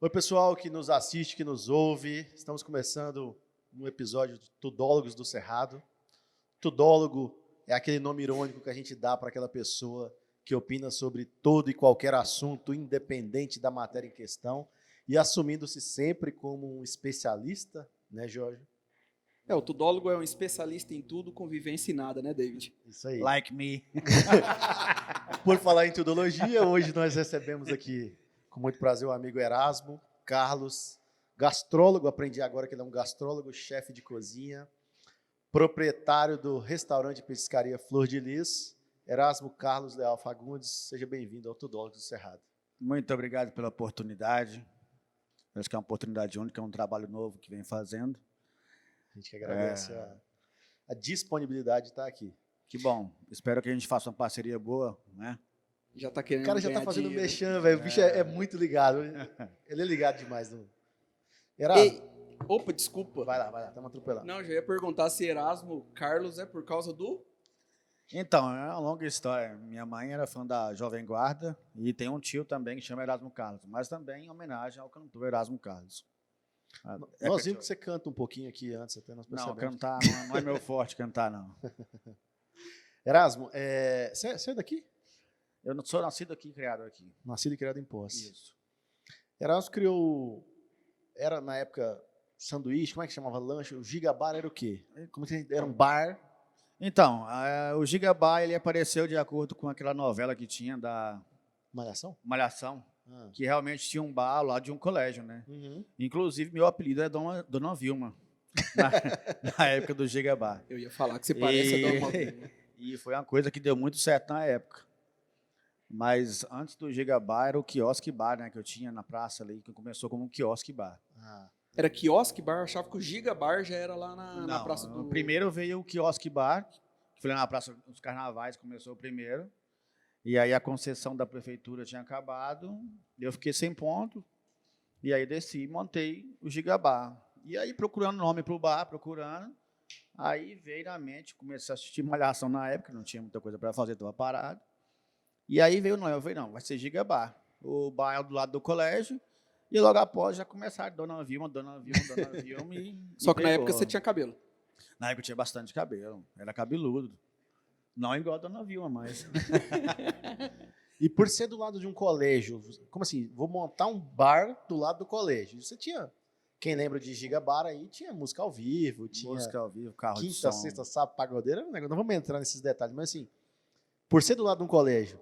Oi, pessoal que nos assiste, que nos ouve. Estamos começando um episódio de Tudólogos do Cerrado. Tudólogo é aquele nome irônico que a gente dá para aquela pessoa que opina sobre todo e qualquer assunto, independente da matéria em questão, e assumindo-se sempre como um especialista, né, Jorge? O tudólogo é um especialista em tudo, convivência e nada, né, David? Isso aí. Like me. Por falar em tudologia, hoje nós recebemos aqui, com muito prazer, o amigo Erasmo Carlos, gastrólogo. Aprendi agora que ele é um gastrólogo, chefe de cozinha, proprietário do restaurante e petiscaria Flor de Lis. Erasmo Carlos Leal Fagundes, seja bem-vindo ao Tudólogos do Cerrado. Muito obrigado pela oportunidade. Acho que é uma oportunidade única, é um trabalho novo que vem fazendo. A gente que agradece a disponibilidade de estar aqui. Que bom. Espero que a gente faça uma parceria boa, né? Já tá querendo O cara já ganhar tá fazendo dinheiro. mexão, velho. O bicho é muito ligado. Ele é ligado demais. Erasmo, Ei, opa, desculpa. vai lá, estamos atropelando. Não, já ia perguntar se Erasmo Carlos é por causa do... Então, é uma longa história. Minha mãe era fã da Jovem Guarda e tem um tio também que chama Erasmo Carlos, mas também em homenagem ao cantor Erasmo Carlos. Nós vimos que você canta um pouquinho aqui antes, até nós Não, percebemos. cantar não é meu forte, cantar não. Erasmo, você é daqui? Eu não sou nascido aqui, criado aqui. Nascido e criado em Poços. Isso. Erasmo criou, era na época sanduíche, como é que chamava? Lanche? O Gigabar era o quê? Como que era um bar? Então, o Gigabar, ele apareceu de acordo com aquela novela que tinha da Malhação? Malhação, Ah. que realmente tinha um bar lá de um colégio, né? Uhum. Inclusive, meu apelido é Dona Vilma, na, na época do Gigabar. Eu ia falar que você parece a Dona Vilma. E foi uma coisa que deu muito certo na época. Mas antes do Gigabar era o quiosque bar, né, que eu tinha na praça ali, que começou como um quiosque bar. Ah. Era quiosque bar, eu achava que o Giga Bar já era lá na Não, praça do... Primeiro veio o quiosque bar, que foi lá na Praça dos Carnavais, começou o primeiro. E aí a concessão da prefeitura tinha acabado, eu fiquei sem ponto, e aí desci e montei o Gigabar. E aí procurando nome para o bar, aí veio na mente, comecei a assistir Malhação na época, não tinha muita coisa para fazer, estava parado. E aí veio o nome, eu falei, não, vai ser Gigabar. O bar é do lado do colégio, e logo após já começaram Dona Vilma, e Só que na pegou. época você tinha cabelo. Na época eu tinha bastante cabelo, era cabeludo. Não igual a Dona Vilma, mas... E por ser do lado de um colégio, como assim? Vou montar um bar do lado do colégio. Você tinha, quem lembra de Gigabar aí, tinha música ao vivo, tinha Música ao vivo, carro de quinta, som. sexta, sábado, pagodeira, era um negócio. Não vamos entrar nesses detalhes, mas assim, por ser do lado de um colégio,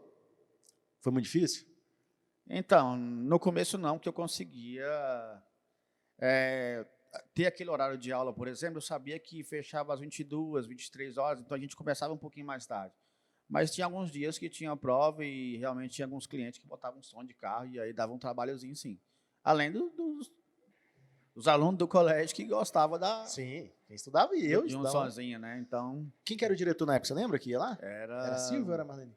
foi muito difícil? Então, no começo não, que eu conseguia ter aquele horário de aula, por exemplo, eu sabia que fechava às 22, 23 horas, então a gente começava um pouquinho mais tarde. Mas tinha alguns dias que tinha prova e realmente tinha alguns clientes que botavam som de carro e aí davam um trabalhozinho, sim. Além dos alunos do colégio que gostavam Sim, quem estudava e eu de um estudava. sonzinho, né? Então, Quem que era o diretor na época, você lembra que ia lá? era... Era Silvio ou era Marlene?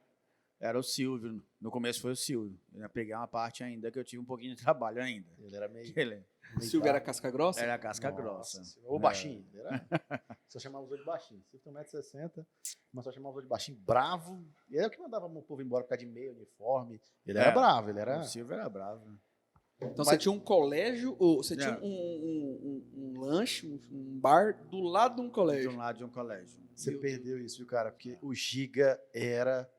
Era o Silvio. No começo foi o Silvio. Eu ia pegar uma parte ainda que eu tive um pouquinho de trabalho ainda. Ele era meio... Ele O Silvio era casca grossa? era casca Nossa grossa. Senhora. Ou baixinho. Ele era... Só chamava os dois de baixinho. Silvio tem 1,60 m, mas só chamava os dois de baixinho. Bravo. Ele era o que mandava o povo embora por causa de meio, uniforme. Ele era bravo, ele era... O Silvio era bravo. Então você tinha um colégio, ou você tinha um lanche, um bar do lado de um De colégio. um lado de um colégio. Você Meu perdeu isso, viu, cara? Porque o Giga era...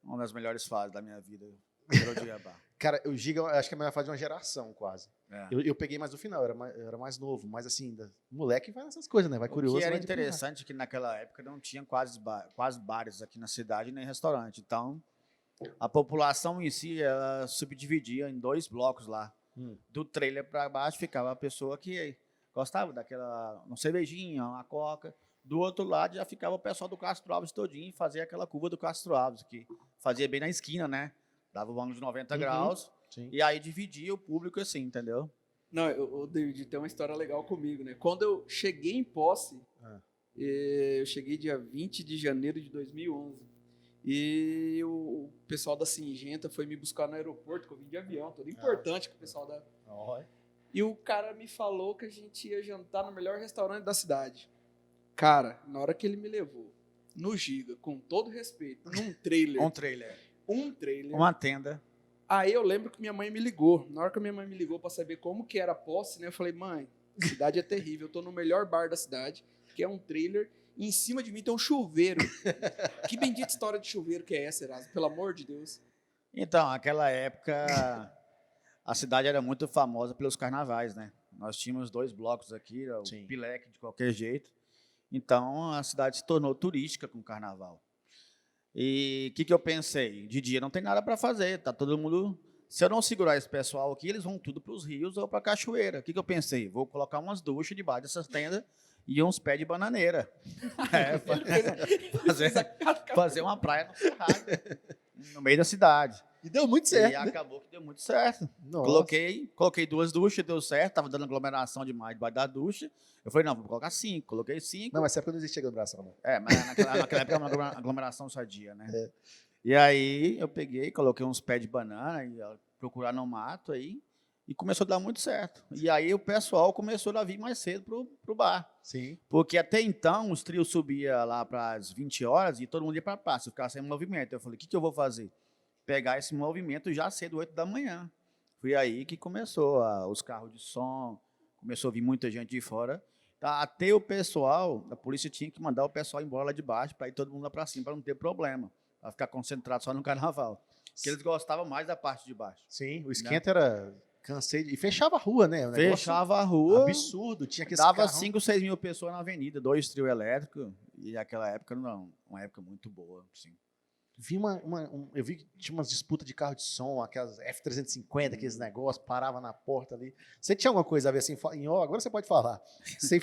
Uma das melhores fases da minha vida. Era o Gigabar. Cara, o Giga, eu acho que é a melhor fase de uma geração, quase. É. Eu peguei mais no final, eu era mais novo, mas assim, moleque vai nessas coisas, né? Vai curioso. O que era vai de primeira. interessante é que naquela época não tinha quase bares aqui na cidade, nem restaurante. Então, a população em si, ela subdividia em 2 blocos lá. Do trailer para baixo ficava a pessoa que gostava daquela, uma cervejinha, uma coca. Do outro lado já ficava o pessoal do Castro Alves todinho e fazia aquela curva do Castro Alves, que fazia bem na esquina, né? Dava um ângulo de 90 graus. Sim. E aí dividia o público assim, entendeu? Não, o David tem uma história legal comigo, né? Quando eu cheguei em Posse, eu cheguei dia 20 de janeiro de 2011. E o pessoal da Singenta foi me buscar no aeroporto, que eu vim de avião, todo importante com o pessoal da... E o cara me falou que a gente ia jantar no melhor restaurante da cidade. Cara, na hora que ele me levou no Giga, com todo respeito, num trailer, Um trailer. um trailer, Uma tenda. Aí eu lembro que minha mãe me ligou. Na hora que a minha mãe me ligou pra saber como que era a posse, né? Eu falei, mãe, a cidade é terrível. Eu tô no melhor bar da cidade, que é um trailer. E em cima de mim tem um chuveiro. Que bendita história de chuveiro que é essa, Erasmo? Pelo amor de Deus. Então, naquela época, a cidade era muito famosa pelos carnavais, né? Nós tínhamos 2 blocos aqui, o Sim. Pileque de qualquer jeito. Então, a cidade se tornou turística com o carnaval. E o que eu pensei? De dia não tem nada para fazer, tá todo mundo... Se eu não segurar esse pessoal aqui, eles vão tudo para os rios ou para a cachoeira. O que eu pensei? Vou colocar umas duchas debaixo dessas tendas e uns pés de bananeira. Fazer uma praia no Cerrado, no meio da cidade. E deu muito E certo, né? acabou que deu muito certo. Nossa. Coloquei 2 duchas, deu certo, tava dando aglomeração demais debaixo da ducha. Eu falei, não, vou colocar 5. Coloquei 5. Não, mas essa época não existia aglomeração, não. Mas naquela época era uma aglomeração sadia, né? É. E aí eu peguei, coloquei uns pés de banana e procurar no mato aí e começou a dar muito certo. E aí o pessoal começou a vir mais cedo pro bar. Sim. Porque até então os trios subiam lá para as 20 horas e todo mundo ia para a praça, ficava sem movimento. Eu falei, o que eu vou fazer? Pegar esse movimento já cedo, 8 da manhã. Foi aí que começou os carros de som, começou a vir muita gente de fora. Até o pessoal, a polícia tinha que mandar o pessoal embora lá de baixo para ir todo mundo lá para cima, para não ter problema, para ficar concentrado só no carnaval. Porque eles gostavam mais da parte de baixo. Sim, o esquenta era... Cansei de... E fechava a rua, né? O negócio Fechava a rua. absurdo. Tinha que Dava 5, 6 mil pessoas na avenida, 2 trios elétricos. E naquela época, não, uma época muito boa, assim. Eu vi que tinha umas disputas de carro de som, aquelas F350, aqueles negócios, parava na porta ali. Você tinha alguma coisa a ver assim? Agora você pode falar. Você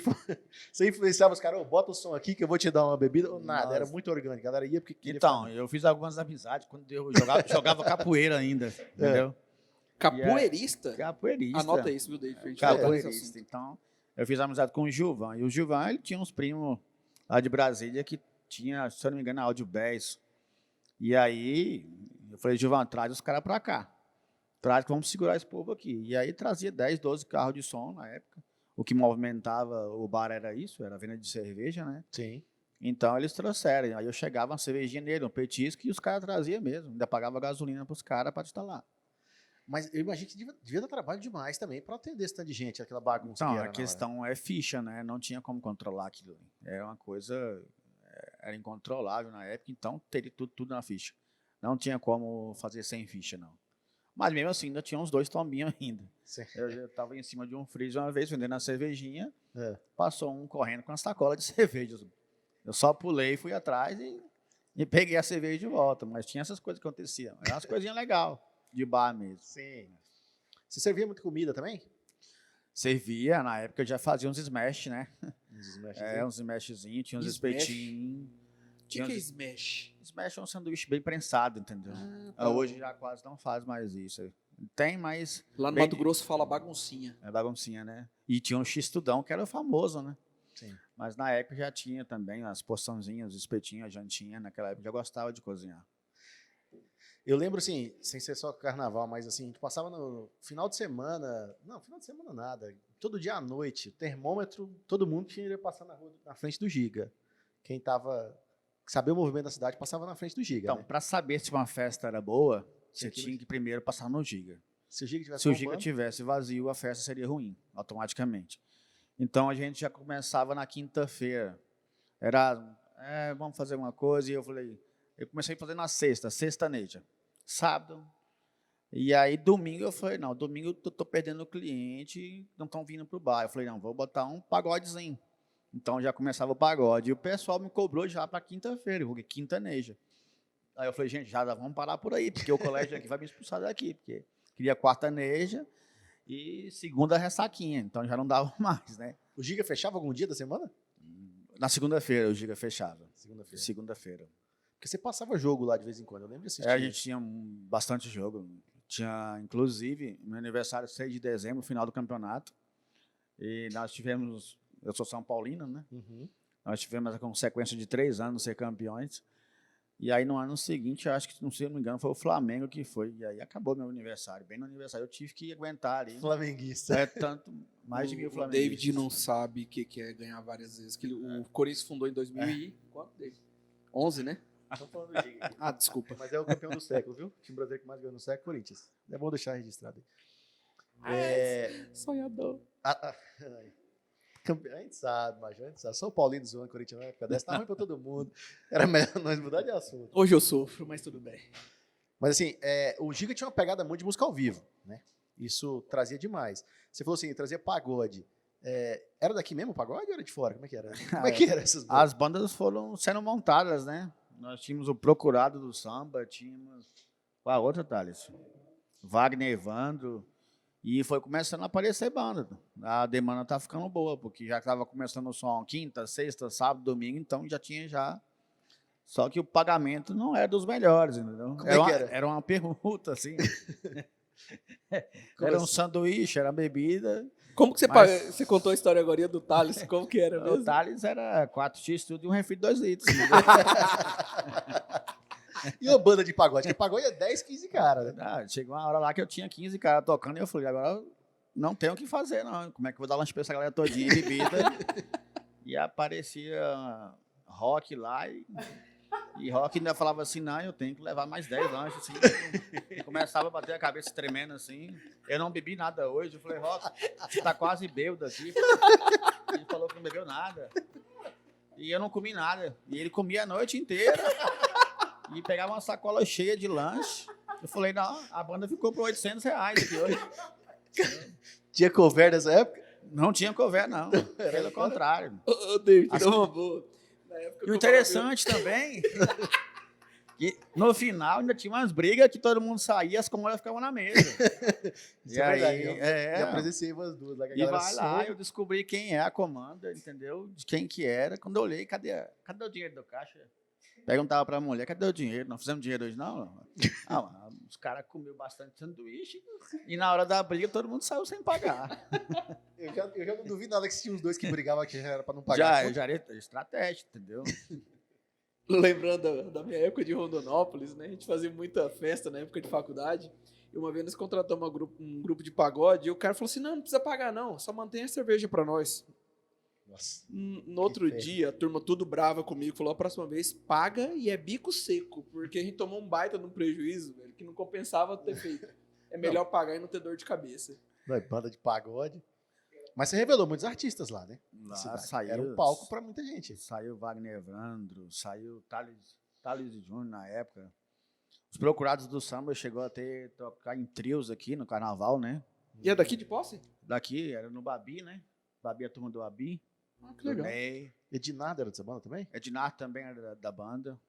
influenciava os caras, bota o som aqui que eu vou te dar uma bebida, ou nada, era muito orgânico. A galera ia porque queria. Então, eu fiz algumas amizades quando eu jogava capoeira ainda, entendeu? Capoeirista? Capoeirista. Anota isso, viu, David? Pra gente Capoeirista. Então, eu fiz amizade com o Gilvan. E o Gilvan, ele tinha uns primos lá de Brasília que tinha, se eu não me engano, áudio Bass. E aí, eu falei, Gilvan, traz os caras pra cá. Traz que vamos segurar esse povo aqui. E aí trazia 10, 12 carros de som na época. O que movimentava o bar era isso, era a venda de cerveja, né? Sim. Então eles trouxeram. Aí eu chegava uma cervejinha nele, um petisco, e os caras traziam mesmo. Ainda pagava gasolina pros caras para instalar. Mas eu imagino que devia dar trabalho demais também para atender esse tanto de gente, aquela bagunça. Então, que era a questão é ficha, né? Não tinha como controlar aquilo. Era uma coisa, era incontrolável na época, então teria tudo na ficha. Não tinha como fazer sem ficha, não. Mas mesmo assim, ainda tinha uns 2 tombinhos ainda. Sim. Eu estava em cima de um freezer uma vez, vendendo a cervejinha, passou um correndo com uma sacola de cerveja. Eu só pulei, fui atrás e peguei a cerveja de volta. Mas tinha essas coisas que aconteciam. Eram umas coisinhas legais, de bar mesmo. Sim. Você servia muita comida também? Servia, na época eu já fazia uns smash, né? Uns smashzinhos, tinha uns Smash? espetinhos. O que é Smash? Smash é um sanduíche bem prensado, entendeu? Hoje já quase não faz mais isso. Tem, mas... Lá no Mato Grosso fala baguncinha. É baguncinha, né? E tinha um X-Tudão, que era famoso, né? Sim. Mas na época já tinha também as porçãozinhas, os espetinhos, a jantinha. Naquela época já gostava de cozinhar. Eu lembro, assim, sem ser só carnaval, mas assim, a gente passava no final de semana... Não, final de semana nada. Todo dia à noite, termômetro, todo mundo tinha que passar na rua, na frente do Giga. Quem tava... Saber o movimento da cidade, passava na frente do Giga. Então, né? para saber se uma festa era boa, você Tinha que- tinha que primeiro passar no Giga. Se o Giga tivesse Se o Giga bombando, tivesse vazio, a festa seria ruim, automaticamente. Então, a gente já começava na quinta-feira. Era, vamos fazer uma coisa, e eu comecei a fazer na sextaneja. Sábado. E aí, domingo, eu falei, não, domingo eu tô perdendo o cliente, não estão vindo pro bar. Eu falei, não, vou botar um pagodezinho. Então, já começava o pagode. E o pessoal me cobrou já para quinta-feira, porque quintaneja. Aí eu falei, gente, já vamos parar por aí, porque o colégio aqui vai me expulsar daqui, porque queria quartaneja e segunda ressaquinha, então já não dava mais, né? o Giga fechava algum dia da semana? Na segunda-feira o Giga fechava. Segunda-feira. Segunda-feira. Porque você passava jogo lá de vez em quando, eu lembro de assistir. A gente tinha bastante jogo. Tinha, inclusive, meu aniversário 6 de dezembro, final do campeonato. E nós tivemos, eu sou São Paulino, né? Uhum. Nós tivemos a consequência de 3 anos ser campeões. E aí, no ano seguinte, eu acho que, não sei, não me engano, foi o Flamengo que foi. E aí acabou meu aniversário. Bem no aniversário, eu tive que aguentar ali. Flamenguista. Tanto, mais de 1.000 O flamenguistas. David não sabe o que é ganhar várias vezes. O Corinthians fundou em 2000 e... Quanto, David? 11, né? Estamos falando do Giga aqui. Ah, desculpa. Mas é o campeão do século, viu? O time brasileiro que mais ganhou no século, Corinthians. É bom deixar registrado aí. Sonhador. Ai. A gente sabe, mas a gente sabe. São Paulino zoando Corinthians na época dessa, tá ruim pra todo mundo. Era melhor nós mudar de assunto. Hoje eu sofro, mas tudo bem. Mas assim, o Giga tinha uma pegada muito de música ao vivo, né? Isso trazia demais. Você falou assim, trazia pagode. Era daqui mesmo o pagode ou era de fora? Como é que era? Como é que era essas bandas? As bandas foram sendo montadas, né? Nós tínhamos o Procurado do Samba, tínhamos... Qual a outra, Thales? Wagner Evandro. E foi começando a aparecer banda. A demanda tá ficando boa, porque já estava começando o som quinta, sexta, sábado, domingo, então já tinha já... Só que o pagamento não era dos melhores, entendeu? Como é que era? Era uma permuta, assim. Como Era um assim? sanduíche, era bebida. Como que você, Mas- você contou a história agora do Thales? Como que era O mesmo? Thales era 4x tudo e um refri de 2 litros. E uma banda de pagode? Porque pagode é 10, 15 caras, né? Chegou uma hora lá que eu tinha 15 caras tocando e eu falei, agora eu não tenho o que fazer, não. Como é que eu vou dar lanche pra essa galera todinha e bebida? E aparecia rock lá e rock ainda falava assim, não, eu tenho que levar mais 10 lanches, assim. Começava a bater a cabeça tremendo, assim. Eu não bebi nada hoje. Eu falei, Rock, você tá quase bêbado aqui. Ele falou que não bebeu nada. E eu não comi nada. E ele comia a noite inteira. E pegava uma sacola cheia de lanche. Eu falei, não, a banda ficou por R$800 aqui hoje. Tinha cover nessa época? Não tinha cover, não. Pelo contrário. Ô, David, As- dá uma boa. Na época E o que eu interessante também, que no final ainda tinha umas brigas que todo mundo saía, as comandas ficavam na mesa. Isso é verdade. é, Já presenciei umas duas lá que a e galera vai lá, soa. eu descobri quem é a comanda, entendeu? De quem que era. Quando eu olhei, cadê o dinheiro do caixa? Perguntava pra mulher, cadê o dinheiro? Não fizemos dinheiro hoje, não? Os caras comeram bastante sanduíche e na hora da briga todo mundo saiu sem pagar. Eu já não duvido nada que tinha uns dois que brigavam que já era pra não pagar. Já era estratégia, entendeu? Lembrando da minha época de Rondonópolis, né? A gente fazia muita festa na época de faculdade. E uma vez nós contratamos um grupo de pagode e o cara falou assim, não precisa pagar não, só mantém a cerveja pra nós. Nossa. No outro festa. dia, a turma tudo brava comigo, falou, a próxima vez paga e é bico seco, porque a gente tomou um baita de um prejuízo, velho, que não compensava ter feito. É melhor pagar e não ter dor de cabeça. Não, é banda de pagode. Mas você revelou muitos artistas lá, né? Lá Cidade. saiu, Era um palco pra muita gente. Saiu Wagner Evandro, saiu Thales de Júnior na época. Os Procurados do Samba chegou a tocar em trios aqui no carnaval, né? E é daqui de Posse? Daqui era no Babi, né? Babi, a turma do Babi. Ah, que legal. Ney. Edinardo era dessa banda também? Ednar também era da banda.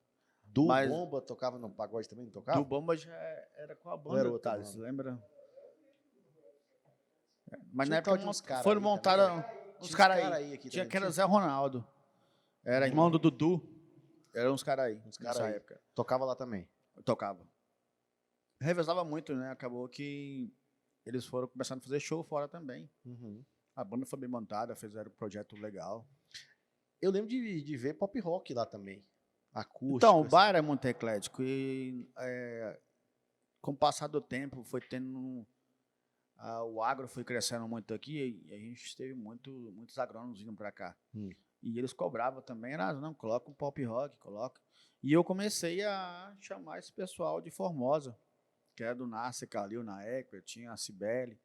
Do Mas- Bomba tocava no pagode também, não tocava? Do Bomba já era com a Ou era banda, outra Thales, banda? lembra? Mas Tinha na um tal época de uns caras foram aí montados também, uns Tinha caras cara aí. aqui Tinha também, que era tinha. Zé Ronaldo. Era irmão do Dudu. Eram uns caras aí, caras nessa aí. época. Tocava lá também. Eu tocava. Revezava muito, né? Acabou que eles foram começando a fazer show fora também. Uhum. A banda foi bem montada, fizeram um projeto legal. Eu lembro de ver pop rock lá também. Acústico. Então, o assim. bar era muito eclético e com o passar do tempo foi o agro foi crescendo muito aqui e a gente teve muitos agrônomos vindo para cá. E eles cobravam também, não, coloca um pop rock, coloca. E eu comecei a chamar esse pessoal de Formosa, que era do Nasce Calil na época, tinha a Cibele,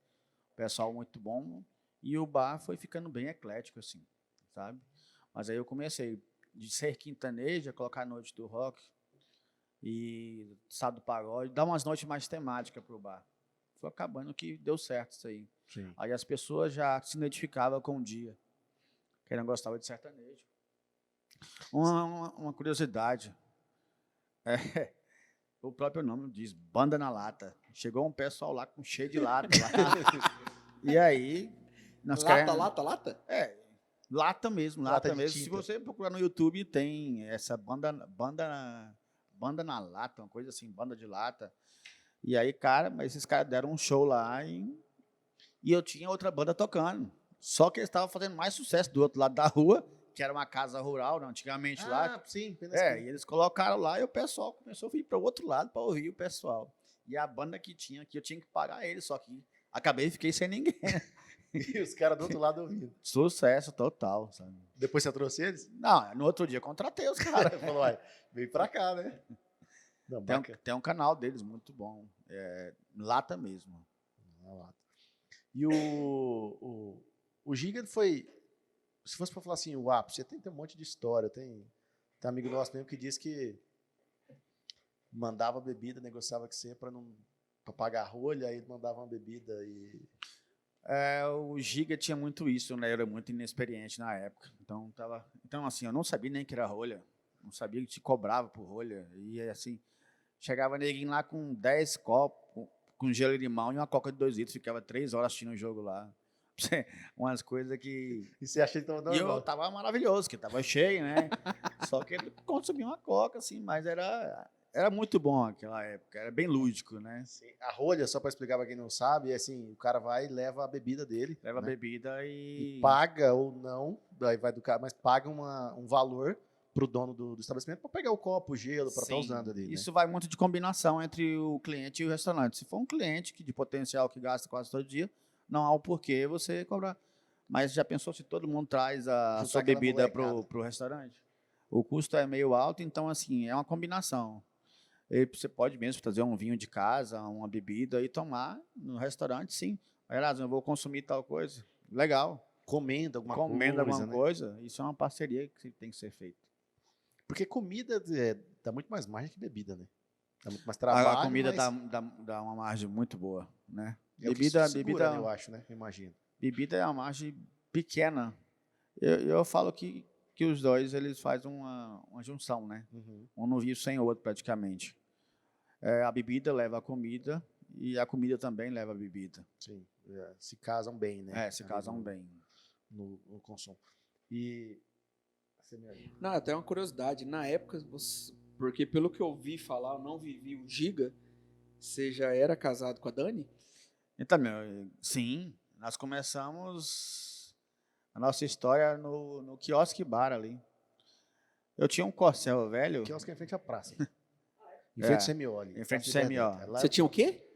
pessoal muito bom. E o bar foi ficando bem eclético, assim, sabe? Mas aí eu comecei de ser quintaneja, colocar a noite do rock e sábado do pagode, dar umas noites mais temáticas pro bar. Foi acabando que deu certo isso aí. Sim. Aí as pessoas já se identificavam com o dia. Quem não gostava de sertanejo. Uma curiosidade. O próprio nome diz, banda na lata. Chegou um pessoal lá com cheio de lata lá. E aí... nós queremos- Lata? Lata mesmo, Lata lata de mesmo. Se tinta. você procurar no YouTube, tem essa banda na lata, uma coisa assim, banda de lata. E aí, cara, mas esses caras deram um show lá e eu tinha outra banda tocando. Só que eles estavam fazendo mais sucesso do outro lado da rua, que era uma casa rural, né, antigamente lá. Sim. E eles colocaram lá e o pessoal começou a ir para o outro lado para ouvir o pessoal. E a banda que eu tinha que pagar eles, só que fiquei sem ninguém. E os caras do outro lado ouvindo. Sucesso total, sabe? Depois você trouxe eles? Não, no outro dia eu contratei os Ele caras. falou, uai, vem pra cá, né? Não, bacana. Tem um canal deles muito bom. Lata mesmo. E o Giga foi, se fosse pra falar assim, o ápice, tem um monte de história. Tem um amigo nosso mesmo que diz que mandava bebida, negociava com você pra pagar a rolha, aí mandava uma bebida e... O Giga tinha muito isso, né? Eu era muito inexperiente na época. Então, assim, eu não sabia nem que era rolha. Não sabia que te cobrava por rolha. E, assim, chegava neguinho lá com 10 copos, com gelo e limão e uma coca de 2 litros. Ficava 3 horas assistindo o jogo lá. Umas coisas que... E você acha que tava E eu normal? tava maravilhoso, que tava cheio, né? Só que ele consumia uma coca, assim, mas era muito bom aquela época. Era bem lúdico, né? Sim. A rolha, só pra explicar pra quem não sabe, é assim, o cara vai e leva a bebida dele. Leva né? bebida E paga ou não, daí vai do cara, mas paga um valor pro dono do estabelecimento para pegar o copo, o gelo, para estar Sim, usando ali. Isso vai muito de combinação entre o cliente e o restaurante. Se for um cliente de potencial que gasta quase todo dia, não há o porquê você cobrar. Mas já pensou se todo mundo traz a Juntar sua aquela bebida molecada. pro restaurante? O custo é meio alto, então assim, é uma combinação. Você pode mesmo trazer um vinho de casa, uma bebida e tomar no restaurante, sim. Aliás, eu vou consumir tal coisa. Legal. Comenda alguma Comendo coisa, alguma né? coisa, isso é uma parceria que tem que ser feita. Porque comida dá muito mais margem que bebida, né? Dá muito mais trabalho, A comida mas dá uma margem muito boa, né? é o que segura, né, eu acho, né? Eu imagino. Bebida é uma margem pequena. Eu falo que os dois eles fazem uma junção, né? Uhum. Um não vive sem o outro praticamente. A bebida leva a comida e a comida também leva a bebida. Sim, se casam bem, né? Se Ali casam bem. no consumo. E você me... Não, até uma curiosidade. Na época, porque pelo que eu ouvi falar, eu não vivi o Giga, você já era casado com a Dani? Então, sim, nós começamos a nossa história no quiosque bar ali. Eu tinha um Corcel velho. Quiosque é em frente à praça. Em frente ao É, Semioli. em frente ao Praça Semioli. Liberdade. Lá Você tinha o quê?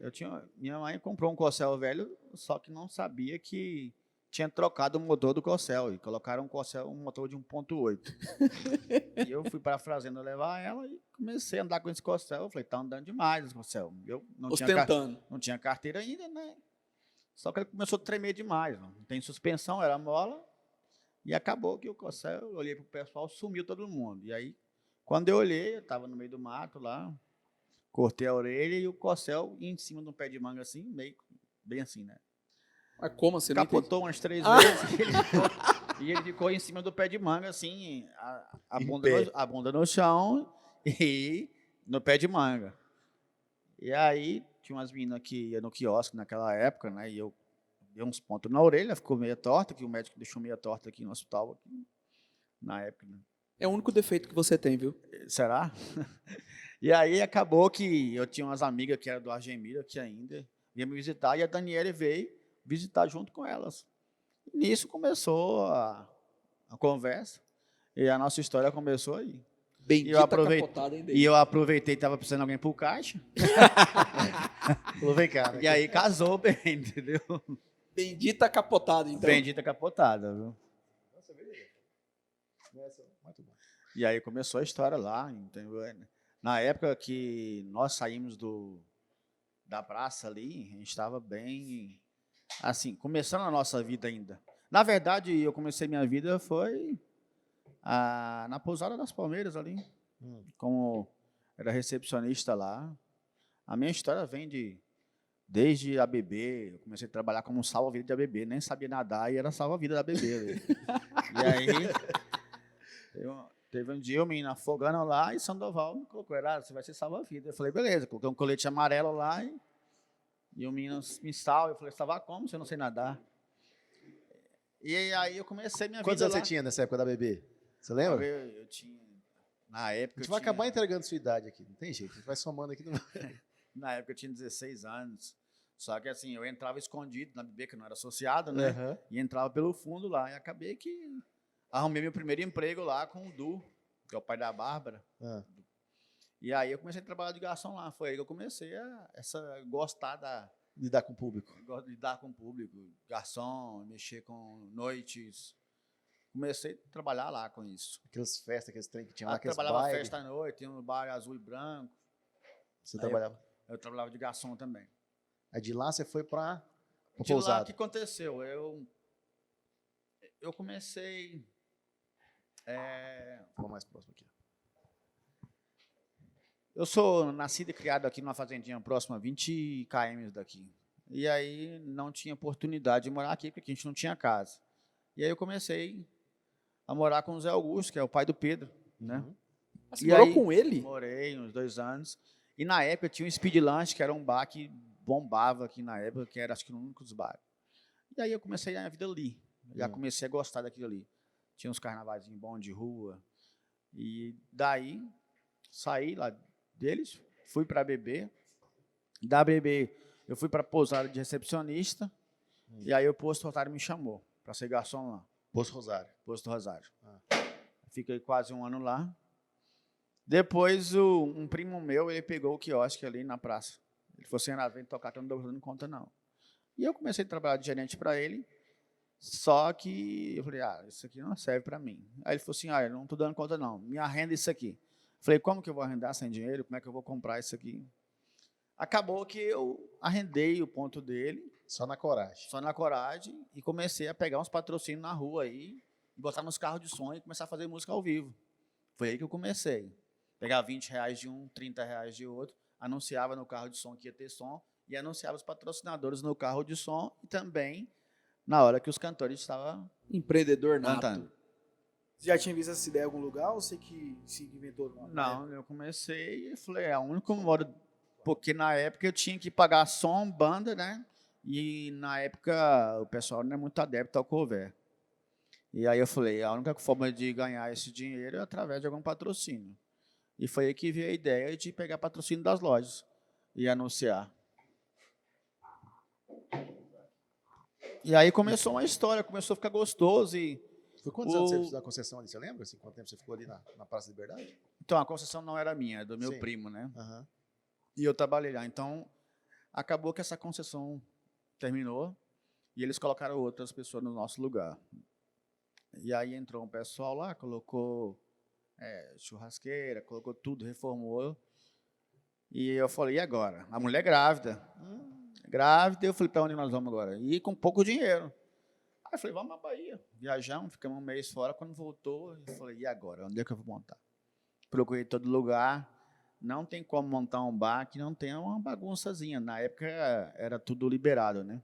Minha mãe comprou um Corcel velho, só que não sabia que tinha trocado o motor do Corcel e colocaram um motor de 1.8. E eu fui para a fazenda levar ela e comecei a andar com esse Corcel. Eu falei, tá andando demais esse Corcel. Eu Ostentando. não tinha carteira ainda, né? Só que ele começou a tremer demais. Não tem suspensão, era mola. E acabou que o Corcel, eu olhei pro pessoal, sumiu todo mundo. E aí, quando eu olhei, eu estava no meio do mato lá, cortei a orelha e o Corcel em cima de um pé de manga assim, meio bem assim, né? Mas como assim? Não entendi. Capotou umas 3 vezes e ele ficou em cima do pé de manga assim, a bunda no chão e no pé de manga. E aí, tinha umas meninas que iam no quiosque naquela época, né? E eu dei uns pontos na orelha, ficou meio torta, que o médico deixou meio torta aqui no hospital, aqui, na época. Né? É o único defeito que você tem, viu? Será? E aí acabou que eu tinha umas amigas que eram do Argemiro, que ainda ia me visitar, e a Daniela veio visitar junto com elas. E nisso começou a conversa, e a nossa história começou aí. Bendita capotada, hein, E eu aproveitei, estava precisando de alguém pro caixa. Falou, vem cá. Né? E aí casou bem, entendeu? Bendita capotada, então. Bendita capotada, viu? Nossa, beleza. Muito bom. E aí começou a história lá, entendeu? Na época que nós saímos da praça ali, a gente estava bem, assim, começando a nossa vida ainda. Na verdade, eu comecei minha vida foi na Pousada das Palmeiras ali, como era recepcionista lá. A minha história vem desde a ABB, eu comecei a trabalhar como salva-vida de ABB, nem sabia nadar e era salva-vida da ABB. E aí, teve um dia, o menino afogando lá e Sandoval me colocou, você vai ser salva-vida. Eu falei, beleza, coloquei um colete amarelo lá e o menino me salva. Eu falei, salvar como se eu não sei nadar? E aí eu comecei minha Quantos vida anos lá. você tinha nessa época da bebê? Você lembra? Eu tinha, na época A gente vai acabar entregando sua idade aqui, não tem jeito, a gente vai somando aqui. Na época eu tinha 16 anos. Só que assim, eu entrava escondido na BB, que não era associado, né? Uhum. E entrava pelo fundo lá. E acabei que arrumei meu primeiro emprego lá com o Du, que é o pai da Bárbara. E aí eu comecei a trabalhar de garçom lá. Foi aí que eu comecei a gostar lidar com o público? Eu gosto de lidar com o público, garçom, mexer com noites. Comecei a trabalhar lá com isso. Aquelas festas, aqueles trem que tinha lá, Eu aqueles trabalhava baile. festa à noite, tinha um bar azul e branco. Você Aí trabalhava. Eu trabalhava de garçom também. Aí de lá você foi para De lá, o pousada. que aconteceu? Eu comecei... Vou mais próximo aqui. Eu sou nascido e criado aqui numa fazendinha próxima a 20 km daqui. E aí não tinha oportunidade de morar aqui, porque a gente não tinha casa. E aí eu comecei a morar com o Zé Augusto, que é o pai do Pedro, né? Uhum. Você E morou aí- com ele? Morei uns 2 anos. E na época tinha um Speed Lunch, que era um bar que bombava aqui na época, que era acho que um dos bares. E aí eu comecei a minha vida ali. Já comecei a gostar daquilo ali. Tinha uns carnavaizinhos bons de rua. E daí saí lá deles, fui para BB. Da BB eu fui para pousada de recepcionista. E aí o posto Rosário me chamou para ser garçom lá. Poço Rosário. Posto Rosário. Fiquei quase 1 ano lá. Depois, um primo meu, ele pegou o quiosque ali na praça. Ele falou assim, vem tocar, que eu não estou dando conta, não. E eu comecei a trabalhar de gerente para ele, só que eu falei, isso aqui não serve para mim. Aí ele falou assim, eu não estou dando conta, não. Me arrenda isso aqui. Falei, como que eu vou arrendar sem dinheiro? Como é que eu vou comprar isso aqui? Acabou que eu arrendei o ponto dele, Só na coragem. só na coragem, e comecei a pegar uns patrocínios na rua aí, botar nos carros de som e começar a fazer música ao vivo. Foi aí que eu comecei. Pegava R$ 20 de um, R$ 30 de outro, anunciava no carro de som que ia ter som, e anunciava os patrocinadores no carro de som, e também na hora que os cantores estavam Empreendedor nato. cantando. Você já tinha visto essa ideia em algum lugar ou você que se inventou? Não, eu comecei e falei, é o único modo, porque na época eu tinha que pagar som, banda, né? E na época o pessoal não é muito adepto ao cover. E aí eu falei, a única forma de ganhar esse dinheiro é através de algum patrocínio. E foi aí que veio a ideia de pegar patrocínio das lojas e anunciar. E aí começou uma história, começou a ficar gostoso. Foi quantos anos você fez a concessão ali? Você lembra? Assim, quanto tempo você ficou ali na Praça da Liberdade? Então a concessão não era minha, é do meu Sim. primo, né? Aham. E eu trabalhei lá. Então acabou que essa concessão terminou e eles colocaram outras pessoas no nosso lugar. E aí entrou um pessoal lá, colocou churrasqueira, colocou tudo, reformou. E eu falei, e agora? A mulher grávida. Grávida, eu falei, para onde nós vamos agora? E com pouco dinheiro. Aí eu falei, vamos à Bahia. Viajamos, ficamos 1 mês fora. Quando voltou, eu falei, e agora? Onde é que eu vou montar? Procurei todo lugar. Não tem como montar um bar que não tenha uma bagunçazinha. Na época era tudo liberado, né?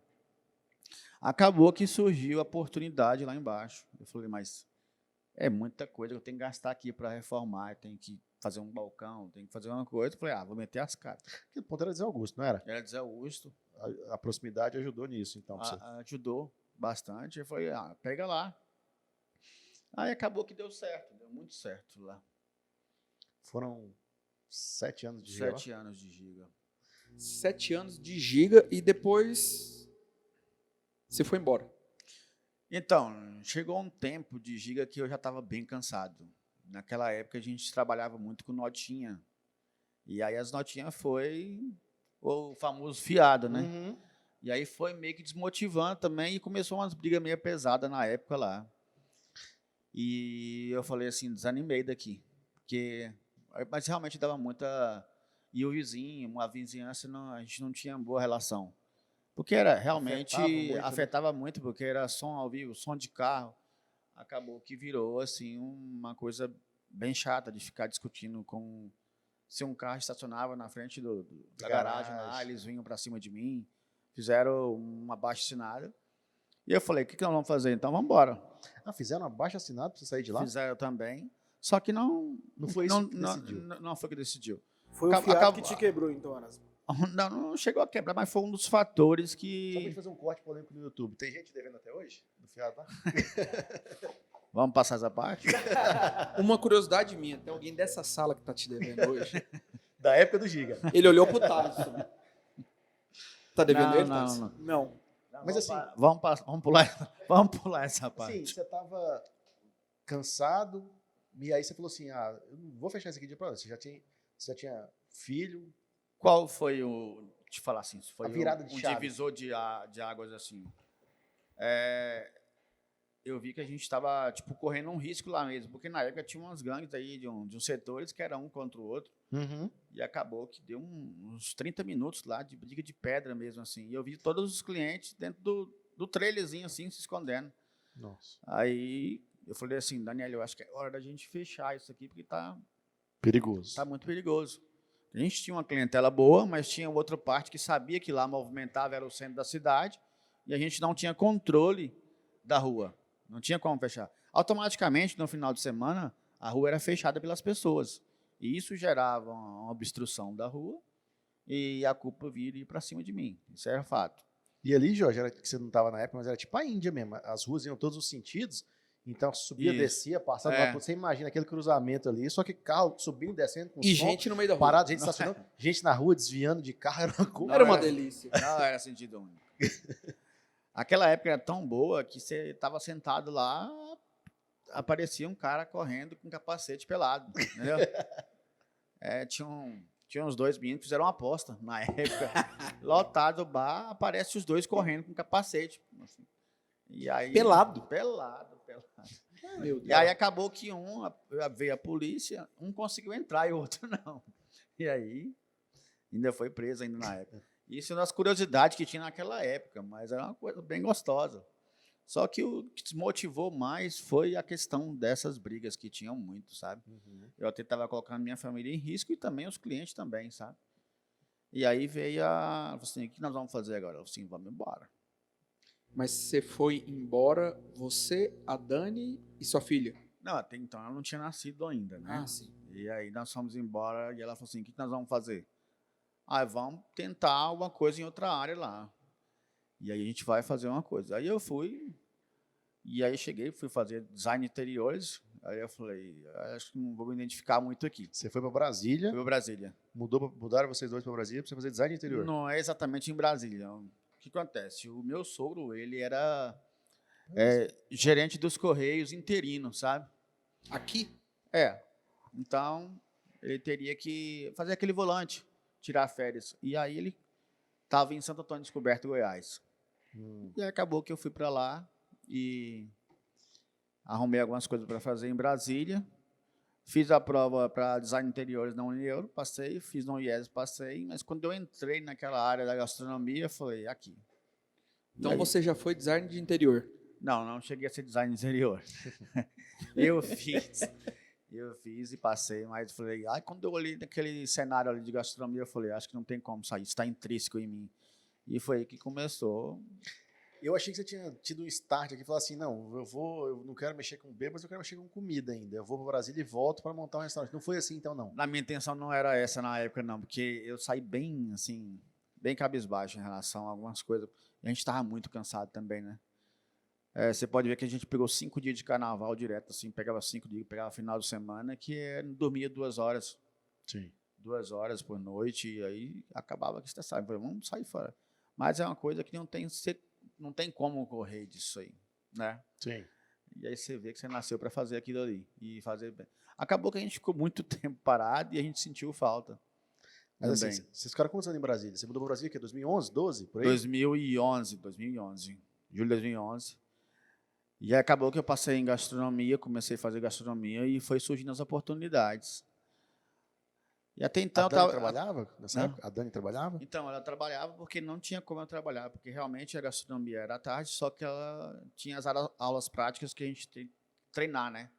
Acabou que surgiu a oportunidade lá embaixo. Eu falei, mas é muita coisa que eu tenho que gastar aqui para reformar, tem que fazer um balcão, tem que fazer uma coisa. Eu falei, vou meter as caras. Aquele ponto era Zé Augusto, não era? Era de Zé Augusto, A proximidade ajudou nisso, então. pra você. ajudou bastante. Eu falei, pega lá. Aí acabou que deu certo, deu muito certo lá. Foram 7 anos de Giga lá? 7 anos de Giga. 7 anos de Giga e depois você foi embora. Então, chegou um tempo de Giga que eu já estava bem cansado. Naquela época a gente trabalhava muito com notinha. E aí as notinhas foi o famoso fiado, né? Uhum. E aí foi meio que desmotivando também e começou umas brigas meio pesadas na época lá. E eu falei assim, desanimei daqui. Mas realmente dava muita... E o vizinho, a vizinhança, a gente não tinha boa relação. Porque realmente afetava muito, porque era som ao vivo, som de carro. Acabou que virou assim uma coisa bem chata de ficar discutindo se um carro estacionava na frente da garagem lá, eles vinham para cima de mim, fizeram uma abaixo-assinada. E eu falei, o que nós vamos fazer? Então vamos embora. Fizeram uma baixa assinada para você sair de lá? Fizeram também, só que não foi isso que decidiu. Não foi que decidiu. Foi o fiado que te quebrou, então, Aras. Não chegou a quebrar, mas foi um dos fatores Só pra gente que... fazer um corte polêmico no YouTube. Tem gente devendo até hoje? Do fiado lá? Vamos passar essa parte? Uma curiosidade minha, tem alguém dessa sala que tá te devendo hoje? Da época do Giga. Ele olhou pro Thaleson. Tá devendo ele, Não, Thaleson? Não. Mas assim... Vamos pular essa parte. Assim, você estava cansado, e aí você falou assim, eu não vou fechar esse aqui de prova. Você já tinha filho. Qual foi o... te falar assim, isso foi A virada de um chave. divisor de águas assim. Eu vi que a gente estava tipo correndo um risco lá mesmo, porque na época tinha umas gangues aí de uns setores que era um contra o outro. Uhum. E acabou que deu uns 30 minutos lá de briga de pedra mesmo, assim. E eu vi todos os clientes dentro do trailerzinho, assim, se escondendo. Nossa. Aí eu falei assim, Daniel, eu acho que é hora da gente fechar isso aqui, porque tá Perigoso. muito perigoso. A gente tinha uma clientela boa, mas tinha outra parte que sabia que lá movimentava, era o centro da cidade, e a gente não tinha controle da rua. Não tinha como fechar. Automaticamente, no final de semana, a rua era fechada pelas pessoas. E isso gerava uma obstrução da rua e a culpa viria para cima de mim. Isso era fato. E ali, Jorge, era que você não estava na época, mas era tipo a Índia mesmo. As ruas iam todos os sentidos. Então subia, Isso. descia, passava É. lá. Você imagina aquele cruzamento ali, só que carro subindo e descendo com E som, gente no meio da rua. parado, gente estacionando, gente na rua desviando de carro. Era uma coisa. Era uma delícia. Não era sentido único. Aquela época era tão boa que você estava sentado lá, aparecia um cara correndo com capacete pelado. Entendeu? Tinha uns dois meninos que fizeram uma aposta na época. Lotado o bar, aparece os dois correndo com capacete. Assim. E aí, Pelado? Pelado. Meu Deus. E aí acabou que veio a polícia, um conseguiu entrar e o outro não. E aí, ainda foi preso ainda na época. Isso é uma das curiosidades que tinha naquela época, mas era uma coisa bem gostosa. Só que o que desmotivou mais foi a questão dessas brigas que tinham muito, sabe? Uhum. Eu até estava colocando minha família em risco e também os clientes também, sabe? E aí veio assim, o que nós vamos fazer agora? Eu falei assim, vamos embora. Mas você foi embora, você, a Dani e sua filha? Não, até então ela não tinha nascido ainda, né? Ah, sim. E aí nós fomos embora e ela falou assim, o que nós vamos fazer? Vamos tentar alguma coisa em outra área lá. E aí a gente vai fazer uma coisa. Aí eu fui, e aí cheguei, fui fazer design de interiores. Aí eu falei, acho que não vou me identificar muito aqui. Você foi para Brasília, Fui para Brasília. mudaram vocês dois para Brasília para você fazer design interior. Não é exatamente em Brasília. O que acontece? O meu sogro, ele era gerente dos Correios interino, sabe? Aqui? Então, ele teria que fazer aquele volante, tirar férias. E aí ele estava em Santo Antônio Descoberto, Goiás. E aí acabou que eu fui para lá e arrumei algumas coisas para fazer em Brasília. Fiz a prova para design interiores na Unieuro, passei. Fiz na UIES, passei. Mas quando eu entrei naquela área da gastronomia, eu falei, aqui. Então E aí, você já foi design de interior. não cheguei a ser design interior. Eu fiz e passei, mas falei, quando eu olhei naquele cenário ali de gastronomia, eu falei, acho que não tem como sair, isso está intrínseco em mim. E foi aí que começou. Eu achei que você tinha tido um start aqui e falou assim, não, eu não quero mexer com bebês, eu quero mexer com comida ainda. Eu vou para Brasília e volto para montar um restaurante. Não foi assim, então, não? Na minha intenção não era essa na época, não, porque eu saí bem, assim, bem cabisbaixo em relação a algumas coisas. A gente estava muito cansado também, né? Você pode ver que a gente pegou 5 dias de carnaval direto, assim, pegava 5 dias, pegava final de semana, que dormia 2 horas. Sim. 2 horas por noite, e aí acabava que estressado. Eu falei, vamos sair fora. Mas é uma coisa que não tem como correr disso aí, né? Sim. E aí você vê que você nasceu para fazer aquilo ali e fazer bem. Acabou que a gente ficou muito tempo parado e a gente sentiu falta. Mas também. assim, vocês ficaram quantos anos em Brasília? Você mudou para Brasília, que é 2011, 12, por aí? 2011, julho de 2011. E aí acabou que eu passei em gastronomia, comecei a fazer gastronomia e foi surgindo as oportunidades. E até então A Dani trabalhava nessa Hã? época? A Dani trabalhava? Então, ela trabalhava porque não tinha como eu trabalhar, porque realmente a gastronomia era à tarde, só que ela tinha as aulas práticas que a gente tem que treinar, né?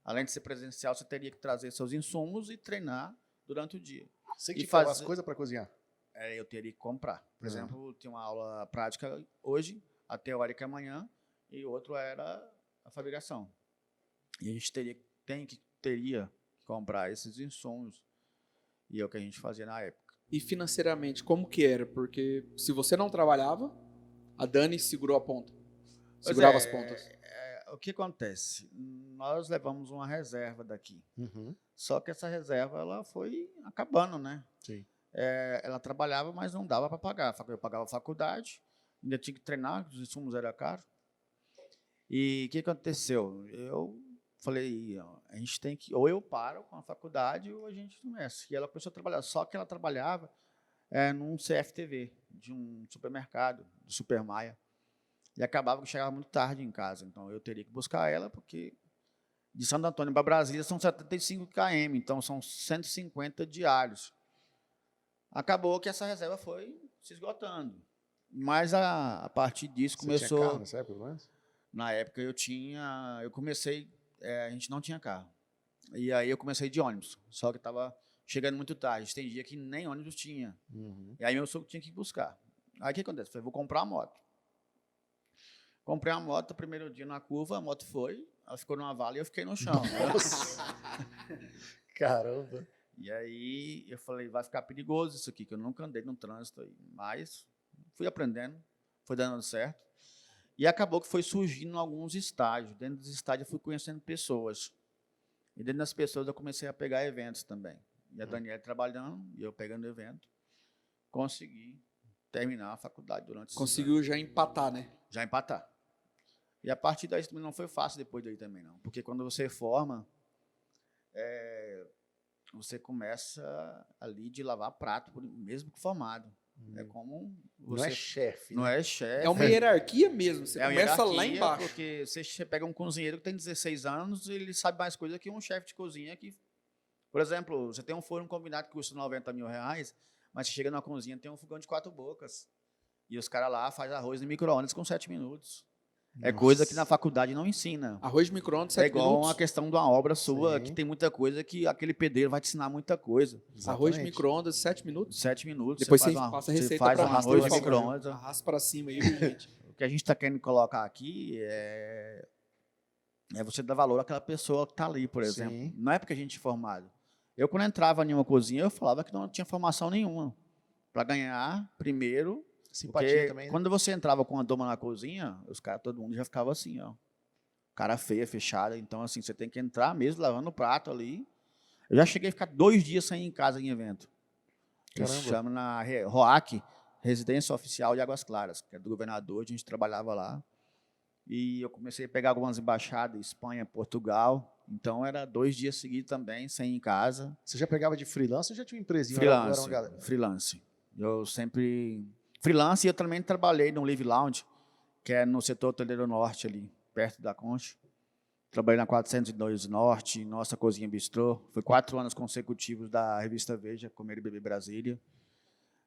Além de ser presencial, você teria que trazer seus insumos e treinar durante o dia. Você que E tinha que levar as fazer- coisas para cozinhar? Eu teria que comprar. Por Uhum. exemplo, tinha uma aula prática hoje, a teórica amanhã, e outro era a fabricação. E a gente teria que comprar esses insumos. E é o que a gente fazia na época. E financeiramente, como que era? Porque se você não trabalhava, a Dani segurou a ponta. Segurava as pontas. O que acontece? Nós levamos uma reserva daqui. Uhum. Só que essa reserva ela foi acabando, né? Sim. Ela trabalhava, mas não dava para pagar. Eu pagava a faculdade, ainda tinha que treinar, os insumos eram caros. E o que aconteceu? Eu falei, a gente tem que, ou eu paro com a faculdade, ou a gente começa. E ela começou a trabalhar. Só que ela trabalhava num CFTV, de um supermercado, do Super Maia. E acabava que eu chegava muito tarde em casa, então eu teria que buscar ela, porque de Santo Antônio para Brasília são 75 km, então são 150 diários. Acabou que essa reserva foi se esgotando. Mas a partir disso Você tinha começou... carro nessa época, pelo menos? Na época eu comecei, a gente não tinha carro. E aí eu comecei de ônibus, só que estava chegando muito tarde. Tem dia que nem ônibus tinha. Uhum. E aí meu sogro tinha que ir buscar. Aí o que acontece? Eu falei, vou comprar uma moto. Comprei uma moto, primeiro dia na curva, a moto foi, ela ficou numa vala e eu fiquei no chão. Caramba. E aí eu falei, vai ficar perigoso isso aqui, que eu nunca andei no trânsito aí. Mas fui aprendendo, foi dando certo. E acabou que foi surgindo alguns estágios. Dentro dos estágios eu fui conhecendo pessoas. E dentro das pessoas eu comecei a pegar eventos também. E a Daniela trabalhando, e eu pegando evento, consegui terminar a faculdade durante esses Conseguiu anos. já empatar, né? Já empatar. E a partir daí também não foi fácil depois daí também, não. Porque quando você forma, você começa ali de lavar prato, mesmo que formado. É como Não você... é chefe, Não né? é chefe. É uma hierarquia mesmo. Você É uma começa lá hierarquia, embaixo. porque você pega um cozinheiro que tem 16 anos, ele sabe mais coisa que um chefe de cozinha que... Por exemplo, você tem um forno combinado que custa 90 mil reais, mas você chega numa cozinha tem um fogão de 4 bocas. E os caras lá fazem arroz no micro-ondas com 7 minutos. É coisa que na faculdade não ensina. Arroz de micro-ondas, É 7 igual minutos. uma questão de uma obra sua, Sim. que tem muita coisa que aquele pedreiro vai te ensinar muita coisa. Arroz de Exatamente. micro-ondas, 7 minutos. 7 minutos, Depois você você faz, passa a você receita faz pra um mim, arroz por de favor. micro-ondas. Arrasta pra cima aí, viu, gente? O que a gente está querendo colocar aqui é você dar valor àquela pessoa que está ali, por exemplo. Sim. Não é porque a gente é formado. Eu, quando entrava em uma cozinha, eu falava que não tinha formação nenhuma. Para ganhar, primeiro, Simpatia porque também, né? quando você entrava com a doma na cozinha, os caras, todo mundo já ficava assim, ó. Cara feia, fechada. Então, assim, você tem que entrar mesmo, lavando o prato ali. Eu já cheguei a ficar 2 dias sem ir em casa em evento. Isso Caramba. chama na ROAC, Residência Oficial de Águas Claras, que é do governador, a gente trabalhava lá. E eu comecei a pegar algumas embaixadas, Espanha, Portugal. Então, era 2 dias seguidos também, sem ir em casa. Você já pegava de freelance ou já tinha uma empresinha? Freelance, Era uma galera? freelance. Eu sempre... Freelance, e eu também trabalhei no Live Lounge, que é no setor hoteleiro norte ali, perto da Concha. Trabalhei na 402 Norte, Nossa Cozinha Bistrô. Foi 4 anos consecutivos da revista Veja, Comer e Beber Brasília.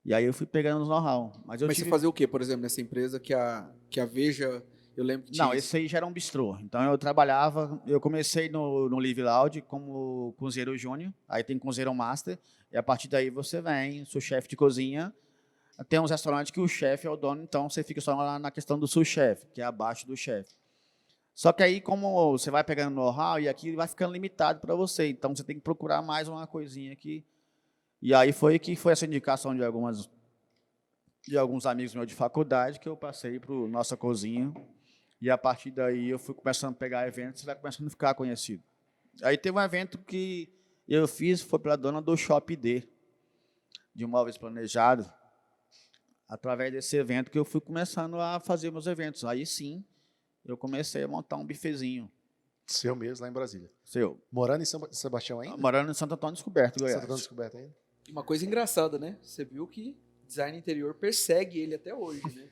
E aí eu fui pegando os know-how. Mas Você fazia o quê, por exemplo, nessa empresa que a Veja, eu lembro que tinha Não, esse aí já era um bistrô. Então eu comecei no Live Loud como cozinheiro júnior, aí tem cozinheiro master, e a partir daí você vem, sou chefe de cozinha. Tem uns restaurantes que o chefe é o dono, então você fica só lá na questão do sous-chefe, que é abaixo do chefe. Só que aí, como você vai pegando know-how, e aqui vai ficando limitado para você, então você tem que procurar mais uma coisinha aqui. E aí foi essa indicação de alguns amigos meus de faculdade que eu passei para o Nossa Cozinha. E a partir daí eu fui começando a pegar eventos e vai começando a ficar conhecido. Aí teve um evento que eu fiz, foi pela dona do Shop D, de imóveis planejados. Através desse evento que eu fui começando a fazer meus eventos. Aí sim, eu comecei a montar um bifezinho. Seu mesmo, lá em Brasília. Seu. Morando em São Sebastião ainda? Morando em Santo Antônio Descoberto, Goiás. Santo Antônio Descoberto ainda? E uma coisa engraçada, né? Você viu que design interior persegue ele até hoje, né?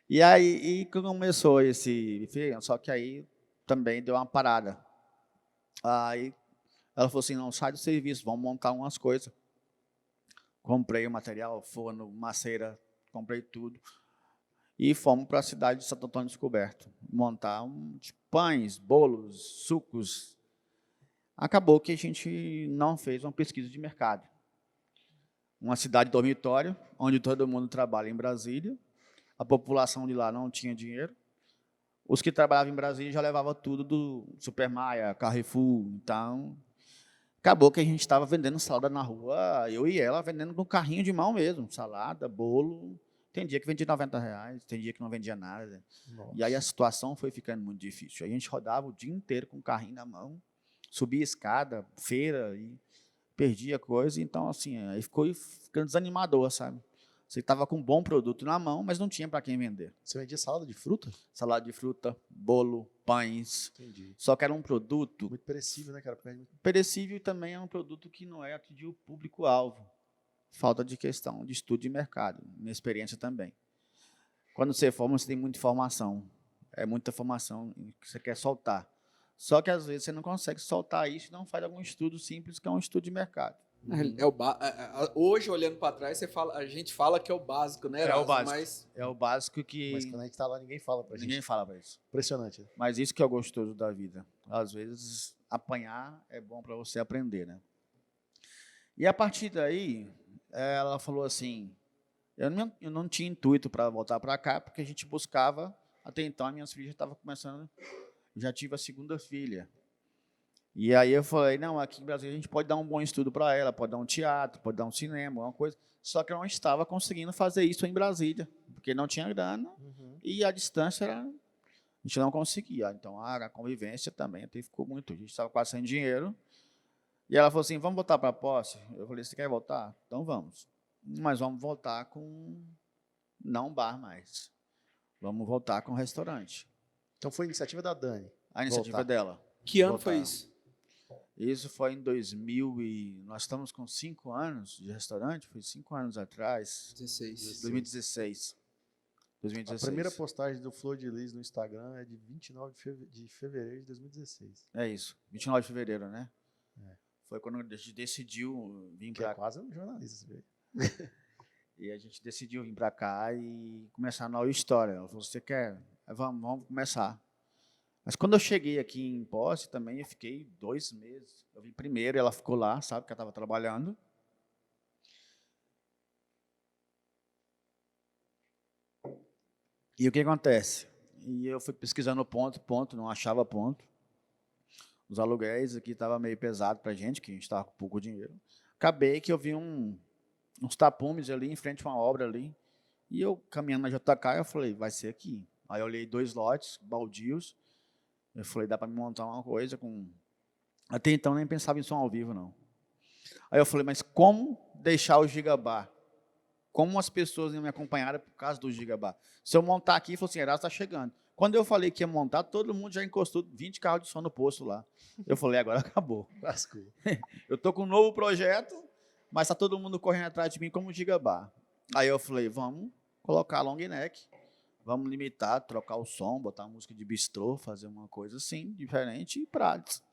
E aí começou esse buffet, só que aí também deu uma parada. Aí ela falou assim, não, sai do serviço, vamos montar umas coisas. Comprei o material, forno, maceira, comprei tudo. E fomos para a cidade de Santo Antônio Descoberto, montar pães, bolos, sucos. Acabou que a gente não fez uma pesquisa de mercado. Uma cidade dormitório, onde todo mundo trabalha em Brasília. A população de lá não tinha dinheiro. Os que trabalhavam em Brasília já levavam tudo do Super Maia, Carrefour. Então, acabou que a gente estava vendendo salada na rua, eu e ela vendendo no carrinho de mão mesmo. Salada, bolo. Tem dia que vendia R$90, tem dia que não vendia nada. Nossa. E aí a situação foi ficando muito difícil. A gente rodava o dia inteiro com o carrinho na mão, subia escada, feira, e perdia coisa. Então, assim, aí ficou ficando desanimador, sabe? Você estava com um bom produto na mão, mas não tinha para quem vender. Você vendia salada de fruta? Salada de fruta, bolo, pães. Entendi. Só que era um produto Muito perecível, né, cara? perecível e também é um produto que não é atingir o público-alvo. Falta de questão de estudo de mercado, minha experiência também. Quando você forma, você tem muita informação. É muita informação que você quer soltar. Só que às vezes você não consegue soltar isso e não faz algum estudo simples, que é um estudo de mercado. Hoje, olhando para trás, a gente fala que é o básico, né, Erasmo? É o básico. Mas É o básico que Mas quando a gente tá lá, ninguém fala pra gente. ninguém fala para isso. Impressionante. Né? Mas isso que é o gostoso da vida. Às vezes, apanhar é bom para você aprender, né? E a partir daí, ela falou assim, eu não tinha intuito para voltar para cá, porque a gente buscava, até então, as minhas filhas já estavam começando, já tive a segunda filha. E aí eu falei, não, aqui no Brasil a gente pode dar um bom estudo para ela, pode dar um teatro, pode dar um cinema, uma coisa. Só que eu não estava conseguindo fazer isso em Brasília, porque não tinha grana e a distância era, a gente não conseguia. Então a convivência também até ficou muito, a gente estava quase sem dinheiro. E ela falou assim, vamos voltar para a posse? Eu falei, você quer voltar? Então vamos. Mas vamos voltar com, não bar mais, vamos voltar com restaurante. Então foi iniciativa da Dani. A iniciativa Voltar. dela. que ano Voltar. foi isso? Isso foi em 2000 e nós estamos com 5 anos de restaurante, foi 5 anos atrás, 16. 2016. A primeira postagem do Flor de Lis no Instagram é de 29 de fevereiro de 2016. É isso, 29 de fevereiro, né? É. Foi quando a gente decidiu vir Que é para cá. quase um jornalista, você vê. E a gente decidiu vir para cá e começar a nova história. Ela falou, você quer? Vamos começar. Mas quando eu cheguei aqui em Posse também, eu fiquei 2 meses. Eu vim primeiro, ela ficou lá, sabe, que ela estava trabalhando. E o que acontece? E eu fui pesquisando ponto, não achava ponto. Os aluguéis aqui estavam meio pesado para a gente, que a gente estava com pouco dinheiro. Acabei que eu vi uns tapumes ali, em frente a uma obra ali. E eu, caminhando na JK, eu falei, vai ser aqui. Aí eu olhei 2 lotes, baldios. Eu falei, dá para me montar uma coisa com... Até então nem pensava em som ao vivo, não. Aí eu falei, mas como deixar o Gigabar? Como as pessoas iam me acompanhar por causa do Gigabar? Se eu montar aqui, falou assim, Erasmo está chegando. Quando eu falei que ia montar, todo mundo já encostou 20 carros de som no posto lá. Eu falei, agora acabou. Lascou. Eu estou com um novo projeto, mas está todo mundo correndo atrás de mim como Gigabar. Aí eu falei, vamos colocar long neck. Vamos limitar, trocar o som, botar uma música de bistrô, fazer uma coisa assim, diferente e prática.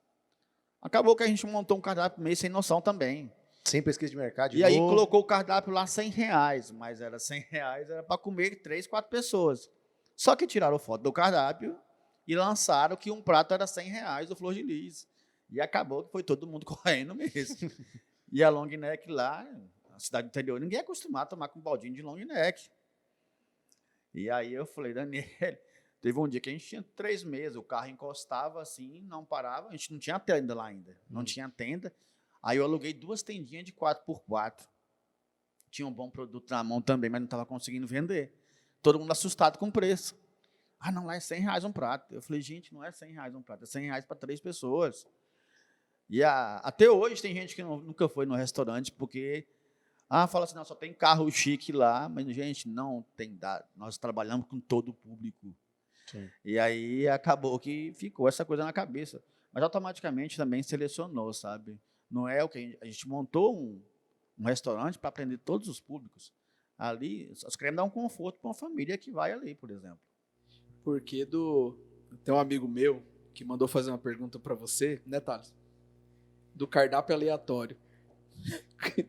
Acabou que a gente montou um cardápio meio sem noção também. Sem pesquisa de mercado. E aí colocou o cardápio lá R$100, mas era R$100, era para comer 3, 4 pessoas. Só que tiraram foto do cardápio e lançaram que um prato era R$100 do Flor de Lis. E acabou que foi todo mundo correndo mesmo. E a long neck lá, na cidade interior, ninguém é acostumado a tomar com um baldinho de long neck. E aí eu falei, Daniel, teve um dia que a gente tinha 3 meses, o carro encostava assim, não parava, a gente não tinha tenda lá ainda, não tinha tenda. Aí eu aluguei 2 tendinhas de 4x4. Tinha um bom produto na mão também, mas não estava conseguindo vender. Todo mundo assustado com o preço. Ah, não, lá é R$100 um prato. Eu falei, gente, não é R$100 um prato, é R$100 para 3 pessoas. E até hoje tem gente que nunca foi no restaurante porque... fala assim, não, só tem carro chique lá, mas, gente, não tem dado. Nós trabalhamos com todo o público. Sim. E aí acabou que ficou essa coisa na cabeça. Mas automaticamente também selecionou, sabe? Não é o que a gente montou um restaurante para atender todos os públicos. Ali, nós queremos dar um conforto para uma família que vai ali, por exemplo. Porque tem um amigo meu que mandou fazer uma pergunta para você, né, Thales? Do cardápio aleatório.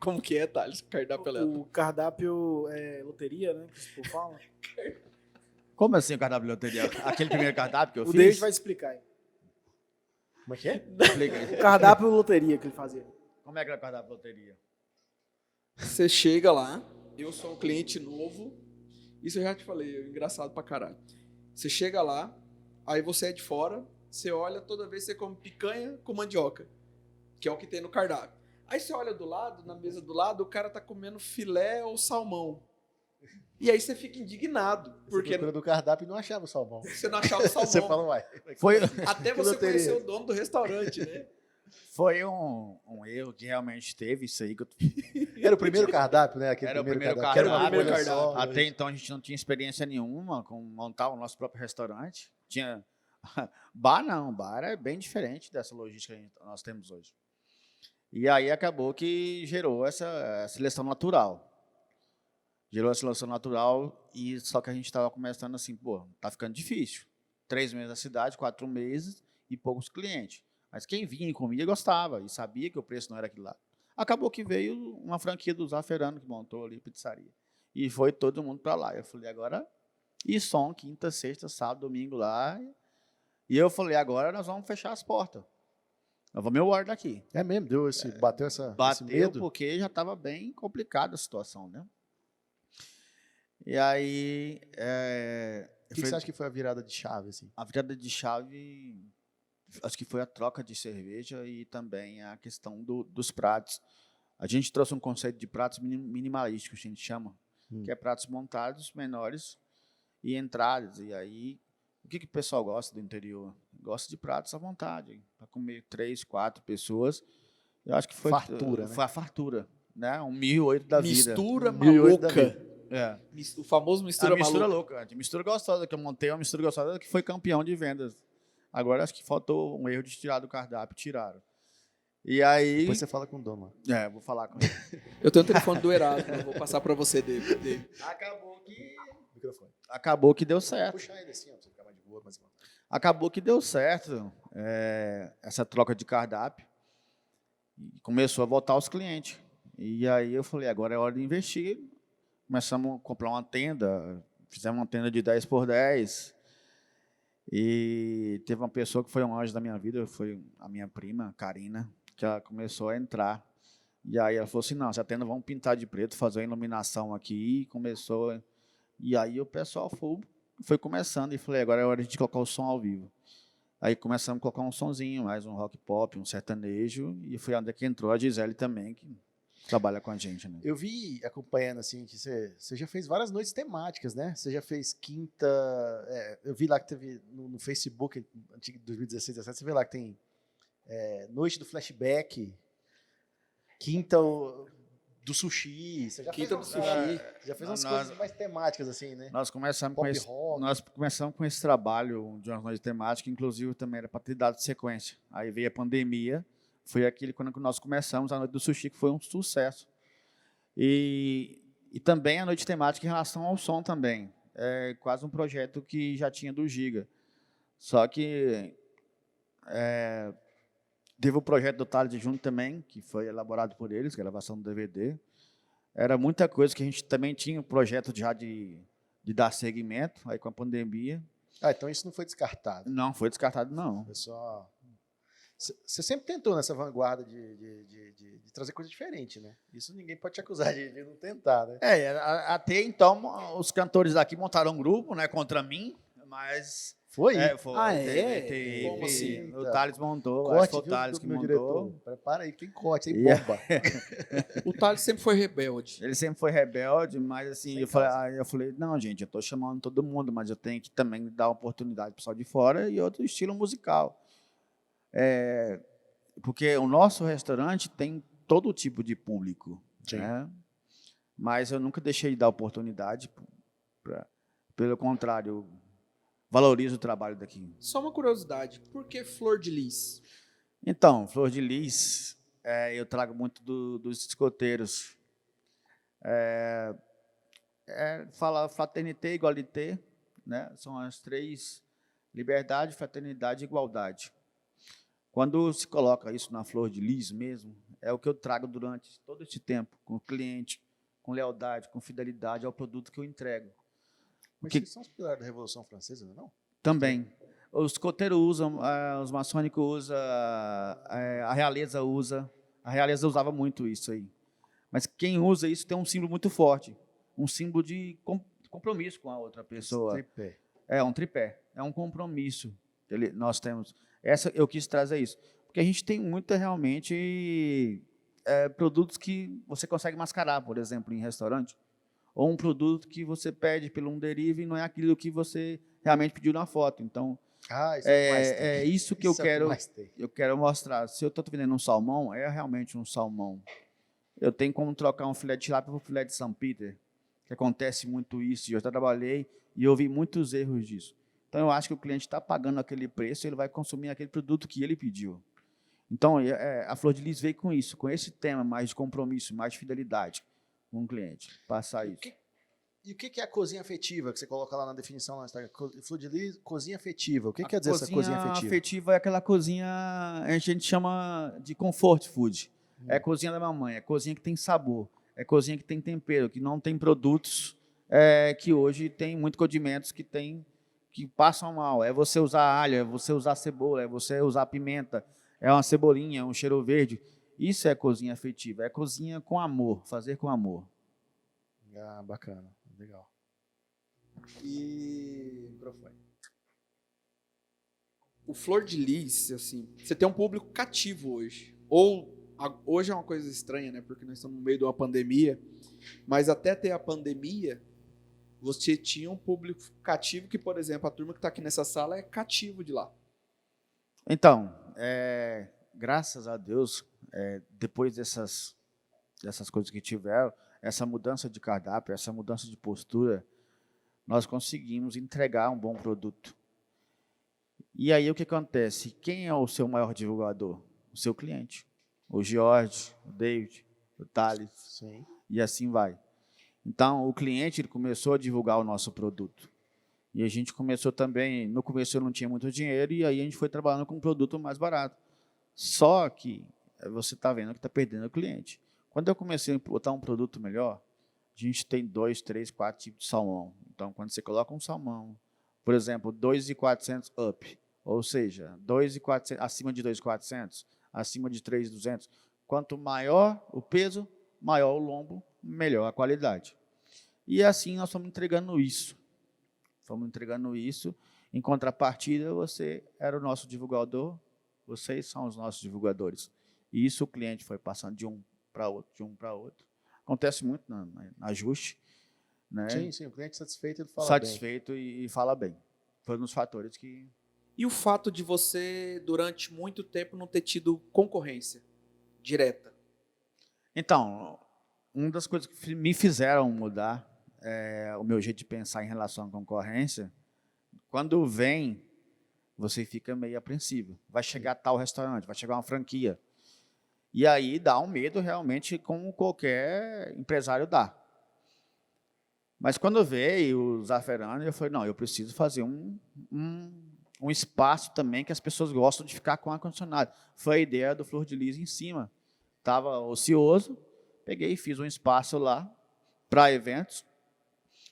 Como que é, Thales? Cardápio aleatório. O cardápio é loteria, né? Que esse povo fala. Como assim o cardápio de loteria? Aquele primeiro cardápio que eu O fiz? David vai explicar aí. Como é que é? Explica aí. O cardápio loteria que ele fazia. Como é que é o cardápio de loteria? Você chega lá, eu sou um cliente novo, isso eu já te falei, é engraçado pra caralho. Você chega lá, aí você é de fora, você olha, toda vez você come picanha com mandioca, que é o que tem no cardápio. Aí você olha do lado, na mesa do lado, o cara tá comendo filé ou salmão. E aí você fica indignado, porque Você procurou do cardápio e não achava o salmão. você não achava o salmão. Você fala, uai. Foi, Até Que você loteria. conhecer o dono do restaurante, né? Foi um erro que realmente teve, isso aí. Era o primeiro cardápio, né? Aquele Era o primeiro Que cardápio. era uma Primeiro coisa cardápio. só, Até então a gente não tinha experiência nenhuma com montar o nosso próprio restaurante. Tinha bar não, bar é bem diferente dessa logística que nós temos hoje. E aí acabou que gerou essa seleção natural. Gerou a seleção natural e só que a gente estava começando assim, pô, tá ficando difícil. 3 meses na cidade, 4 meses e poucos clientes. Mas quem vinha e comia gostava e sabia que o preço não era aquilo lá. Acabou que veio uma franquia do Zaferano que montou ali a pizzaria. E foi todo mundo para lá. Eu falei, agora, e som, quinta, sexta, sábado, domingo lá. E eu falei, agora nós vamos fechar as portas. Eu vou me guardar aqui. É mesmo, bateu esse Bateu medo? porque já estava bem complicada a situação, né? E aí... O que você acha que foi a virada de chave, assim? A virada de chave, acho que foi a troca de cerveja e também a questão dos pratos. A gente trouxe um conceito de pratos minimalísticos, a gente chama, que é pratos montados, menores e entradas. E aí, o que o pessoal gosta do interior? Gosta de pratos à vontade, para comer 3, 4 pessoas. Eu acho que foi Fartura, né? Foi a fartura, né? Um 1008 da vida. Mistura 1008 da maluca. É. O famoso mistura A mistura maluca. louca, a mistura gostosa que eu montei, uma mistura gostosa que foi campeão de vendas. Agora acho que faltou um erro de tirar do cardápio, tiraram. E aí... Depois você fala com o dono lá. vou falar com ele. Eu tenho o telefone do Erasmo, eu vou passar para você dele. Acabou que deu certo. Puxar ele assim, ó, pra você ficar mais de boa. Mas... Acabou que deu certo essa troca de cardápio. E começou a voltar os clientes. E aí eu falei, agora é hora de investir. Começamos a comprar uma tenda, fizemos uma tenda de 10 por 10. E teve uma pessoa que foi um anjo da minha vida, foi a minha prima, Karina, que ela começou a entrar. E aí ela falou assim, não, essa tenda vamos pintar de preto, fazer uma iluminação aqui. E começou. E aí o pessoal foi começando e falei, agora é hora de colocar o som ao vivo. Aí começamos a colocar um sonzinho, mais um rock pop, um sertanejo. E foi onde que entrou a Gisele também, que trabalha com a gente, né? Eu vi acompanhando assim que você já fez várias noites temáticas, né? Você já fez quinta, eu vi lá que teve no Facebook, antigo 2016, 2017, você vê lá que tem noite do flashback, quinta do sushi, você já Quinta fez do sushi. já fez umas Nós- coisas mais temáticas assim, né? Nós começamos Pop rock. nós começamos com esse trabalho de uma noite temática, inclusive também era para ter dado sequência. Aí veio a pandemia, foi aquele quando nós começamos a noite do sushi, que foi um sucesso. E também a noite temática em relação ao som também. É quase um projeto que já tinha do Giga. Só que teve o projeto do Thales de Junto também, que foi elaborado por eles, gravação do DVD. Era muita coisa que a gente também tinha um projeto já de dar seguimento, aí com a pandemia. Então isso não foi descartado. Não foi descartado, não. Foi só... Você sempre tentou nessa vanguarda de trazer coisa diferente, né? Isso ninguém pode te acusar de não tentar, né? Até então, os cantores aqui montaram um grupo, né, contra mim, mas... Foi? Foi. Ah, é? Teve, Como assim? O Thales montou, acho que Corte, foi o viu, Thales que meu montou. diretor? Prepara aí, tem corte, tem E- bomba. O Thales sempre foi rebelde. Ele sempre foi rebelde, mas assim, Sem eu falei, não, gente, eu estou chamando todo mundo, mas eu tenho que também dar oportunidade para o pessoal de fora e outro estilo musical. Porque o nosso restaurante tem todo tipo de público, né? Mas eu nunca deixei de dar oportunidade, pelo contrário, valorizo o trabalho daqui. Só uma curiosidade, por que Flor de Lis? Então, Flor de Lis, eu trago muito dos escoteiros. Fala fraternité, igualité, né? São as 3: liberdade, fraternidade e igualdade. Quando se coloca isso na Flor de Lis mesmo, é o que eu trago durante todo esse tempo, com o cliente, com lealdade, com fidelidade ao produto que eu entrego. Mas Que- eles são os pilares da Revolução Francesa, não? Também. Os coteiros usam, os maçônicos usam, a realeza usa. A realeza usava muito isso aí. Mas quem usa isso tem um símbolo muito forte, um símbolo de compromisso com a outra pessoa. Tripé. É um tripé, é um compromisso que nós temos. Eu quis trazer isso, porque a gente tem muita realmente produtos que você consegue mascarar, por exemplo, em restaurante, ou um produto que você pede pelo um delivery e não é aquilo que você realmente pediu na foto. Então, Ah, isso é o que mais tem. É isso que eu Isso é o quero. mais tem. Eu quero mostrar. Se eu estou vendendo um salmão, é realmente um salmão. Eu tenho como trocar um filé de tilápia por filé de São Peter, que acontece muito isso. Eu já trabalhei e eu vi muitos erros disso. Então, eu acho que o cliente está pagando aquele preço, ele vai consumir aquele produto que ele pediu. Então, a Flor de Lis veio com isso, com esse tema mais de compromisso, mais de fidelidade com o cliente. Passar isso. E o que é a cozinha afetiva que você coloca lá na definição lá no Instagram? Flor de Lis, cozinha afetiva. O que quer dizer essa cozinha afetiva? Cozinha afetiva é aquela cozinha, a gente chama de comfort food. É a cozinha da mamãe, é a cozinha que tem sabor, é a cozinha que tem tempero, que não tem produtos que hoje tem muitos condimentos que passam mal. É você usar alho, é você usar cebola, é você usar pimenta, é uma cebolinha, um cheiro verde. Isso é cozinha afetiva, é cozinha com amor, fazer com amor. Ah, bacana, legal. E microfone. O Flor de Lis, assim, você tem um público cativo hoje. Hoje é uma coisa estranha, né? Porque nós estamos no meio de uma pandemia. Mas até ter a pandemia, você tinha um público cativo que, por exemplo, a turma que está aqui nessa sala é cativo de lá. Então, graças a Deus, depois dessas coisas que tiveram, essa mudança de cardápio, essa mudança de postura, nós conseguimos entregar um bom produto. E aí o que acontece? Quem é o seu maior divulgador? O seu cliente. O George, o David, o Thales. Sim. E assim vai. Então, o cliente ele começou a divulgar o nosso produto. E a gente começou também, no começo eu não tinha muito dinheiro, e aí a gente foi trabalhando com um produto mais barato. Só que você está vendo que está perdendo o cliente. Quando eu comecei a botar um produto melhor, a gente tem 2, 3, 4 tipos de salmão. Então, quando você coloca um salmão, por exemplo, 2.400 up, ou seja, 2.400, acima de 2.400, acima de 3.200, quanto maior o peso, maior o lombo, melhor a qualidade. E assim nós estamos entregando isso. Em contrapartida, você era o nosso divulgador, vocês são os nossos divulgadores. E isso o cliente foi passando de um para outro, Acontece muito no ajuste. Né? Sim, o cliente satisfeito, ele fala satisfeito bem. E fala bem. Foi um dos fatores que... E o fato de você, durante muito tempo, não ter tido concorrência direta? Então, uma das coisas que me fizeram mudar o meu jeito de pensar em relação à concorrência, quando vem, você fica meio apreensivo. Vai chegar tal restaurante, vai chegar uma franquia. E aí dá um medo realmente, como qualquer empresário dá. Mas quando veio o Zafferano, eu falei, não, eu preciso fazer um espaço também que as pessoas gostam de ficar com ar-condicionado. Foi a ideia do Flor de Lis em cima. Estava ocioso, peguei e fiz um espaço lá para eventos.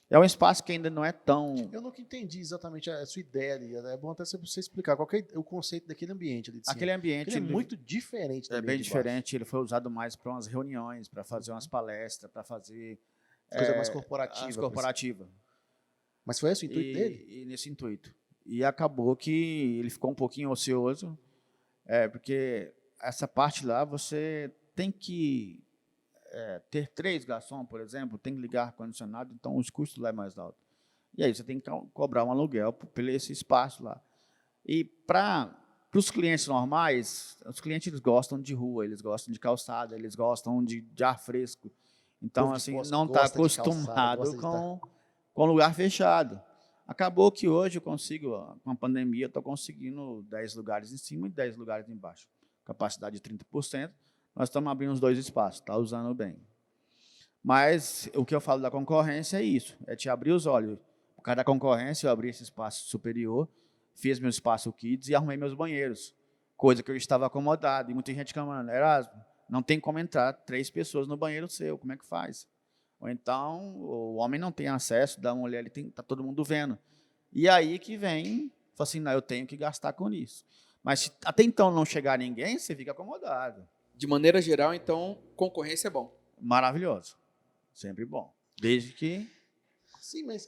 É um espaço que ainda não é tão... Eu nunca entendi exatamente a sua ideia ali. É bom até você explicar qual que é o conceito daquele ambiente ali de cima. Aquele ambiente ele é muito diferente do É bem de diferente. Ele foi usado mais para umas reuniões, para fazer umas palestras, para fazer... Coisa mais corporativa. corporativa. Mas foi esse o intuito dele? E nesse intuito. E acabou que ele ficou um pouquinho ocioso, porque essa parte lá você tem que ter 3 garçons, por exemplo, tem que ligar ar-condicionado, então os custos lá é mais alto. E aí você tem que cobrar um aluguel por esse espaço lá. E para os clientes normais, os clientes eles gostam de rua, eles gostam de calçada, eles gostam de ar fresco. Então, assim, não está acostumado com lugar fechado. Acabou que hoje eu consigo, com a pandemia, eu estou conseguindo 10 lugares em cima e 10 lugares embaixo. Capacidade de 30%. Nós estamos abrindo os 2 espaços, está usando bem. Mas o que eu falo da concorrência é isso, é te abrir os olhos. Por causa da concorrência, eu abri esse espaço superior, fiz meu espaço kids e arrumei meus banheiros. Coisa que eu estava acomodado. E muita gente reclamando, Erasmo, não tem como entrar 3 pessoas no banheiro seu, como é que faz? Ou então, o homem não tem acesso, da mulher está todo mundo vendo. E aí que vem, fala assim, não, eu tenho que gastar com isso. Mas se até então não chegar ninguém, você fica acomodado. De maneira geral, então, concorrência é bom. Maravilhoso. Sempre bom. Desde que... Sim, mas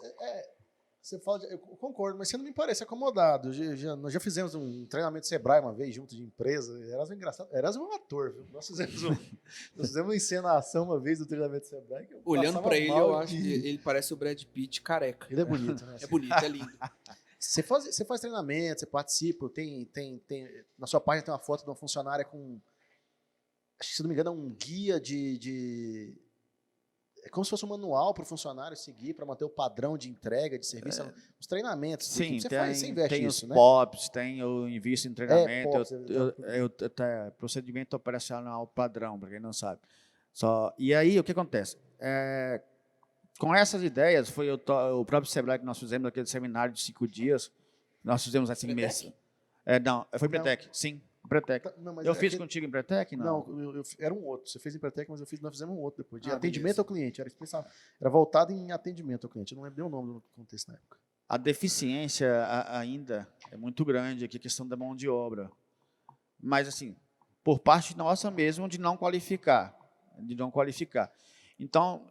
você fala, eu concordo, mas você não me parece acomodado. Nós já fizemos um treinamento Sebrae uma vez, junto de empresa. Erasmo é engraçado. Erasmo é um ator, viu? Nós fizemos uma encenação uma vez do treinamento Sebrae. Que olhando para ele, eu acho que ele parece o Brad Pitt careca. Ele é bonito, né? É bonito, é lindo. Você faz treinamento, você participa, na sua página tem uma foto de uma funcionária com, acho que se não me engano, é um guia é como se fosse um manual para o funcionário seguir, para manter o padrão de entrega, de serviço, os treinamentos. Sim, Você investe tem isso, os né? POPs, eu invisto em treinamento, POPs, procedimento operacional padrão, para quem não sabe. E aí, o que acontece? Com essas ideias, foi o próprio Sebrae que nós fizemos, aquele seminário de 5 dias, nós fizemos assim mês. Não, foi Pretec, sim, Pretec. Não, mas Eu fiz contigo em Pretec? Não. Não, era um outro. Você fez em Pretec, mas nós fizemos um outro depois. De Ah, atendimento beleza. ao cliente. Era voltado em atendimento ao cliente. Eu não lembro o nome do contexto na época. A deficiência ainda é muito grande aqui, a questão da mão de obra. Mas, assim, por parte nossa mesmo, de não qualificar. Então,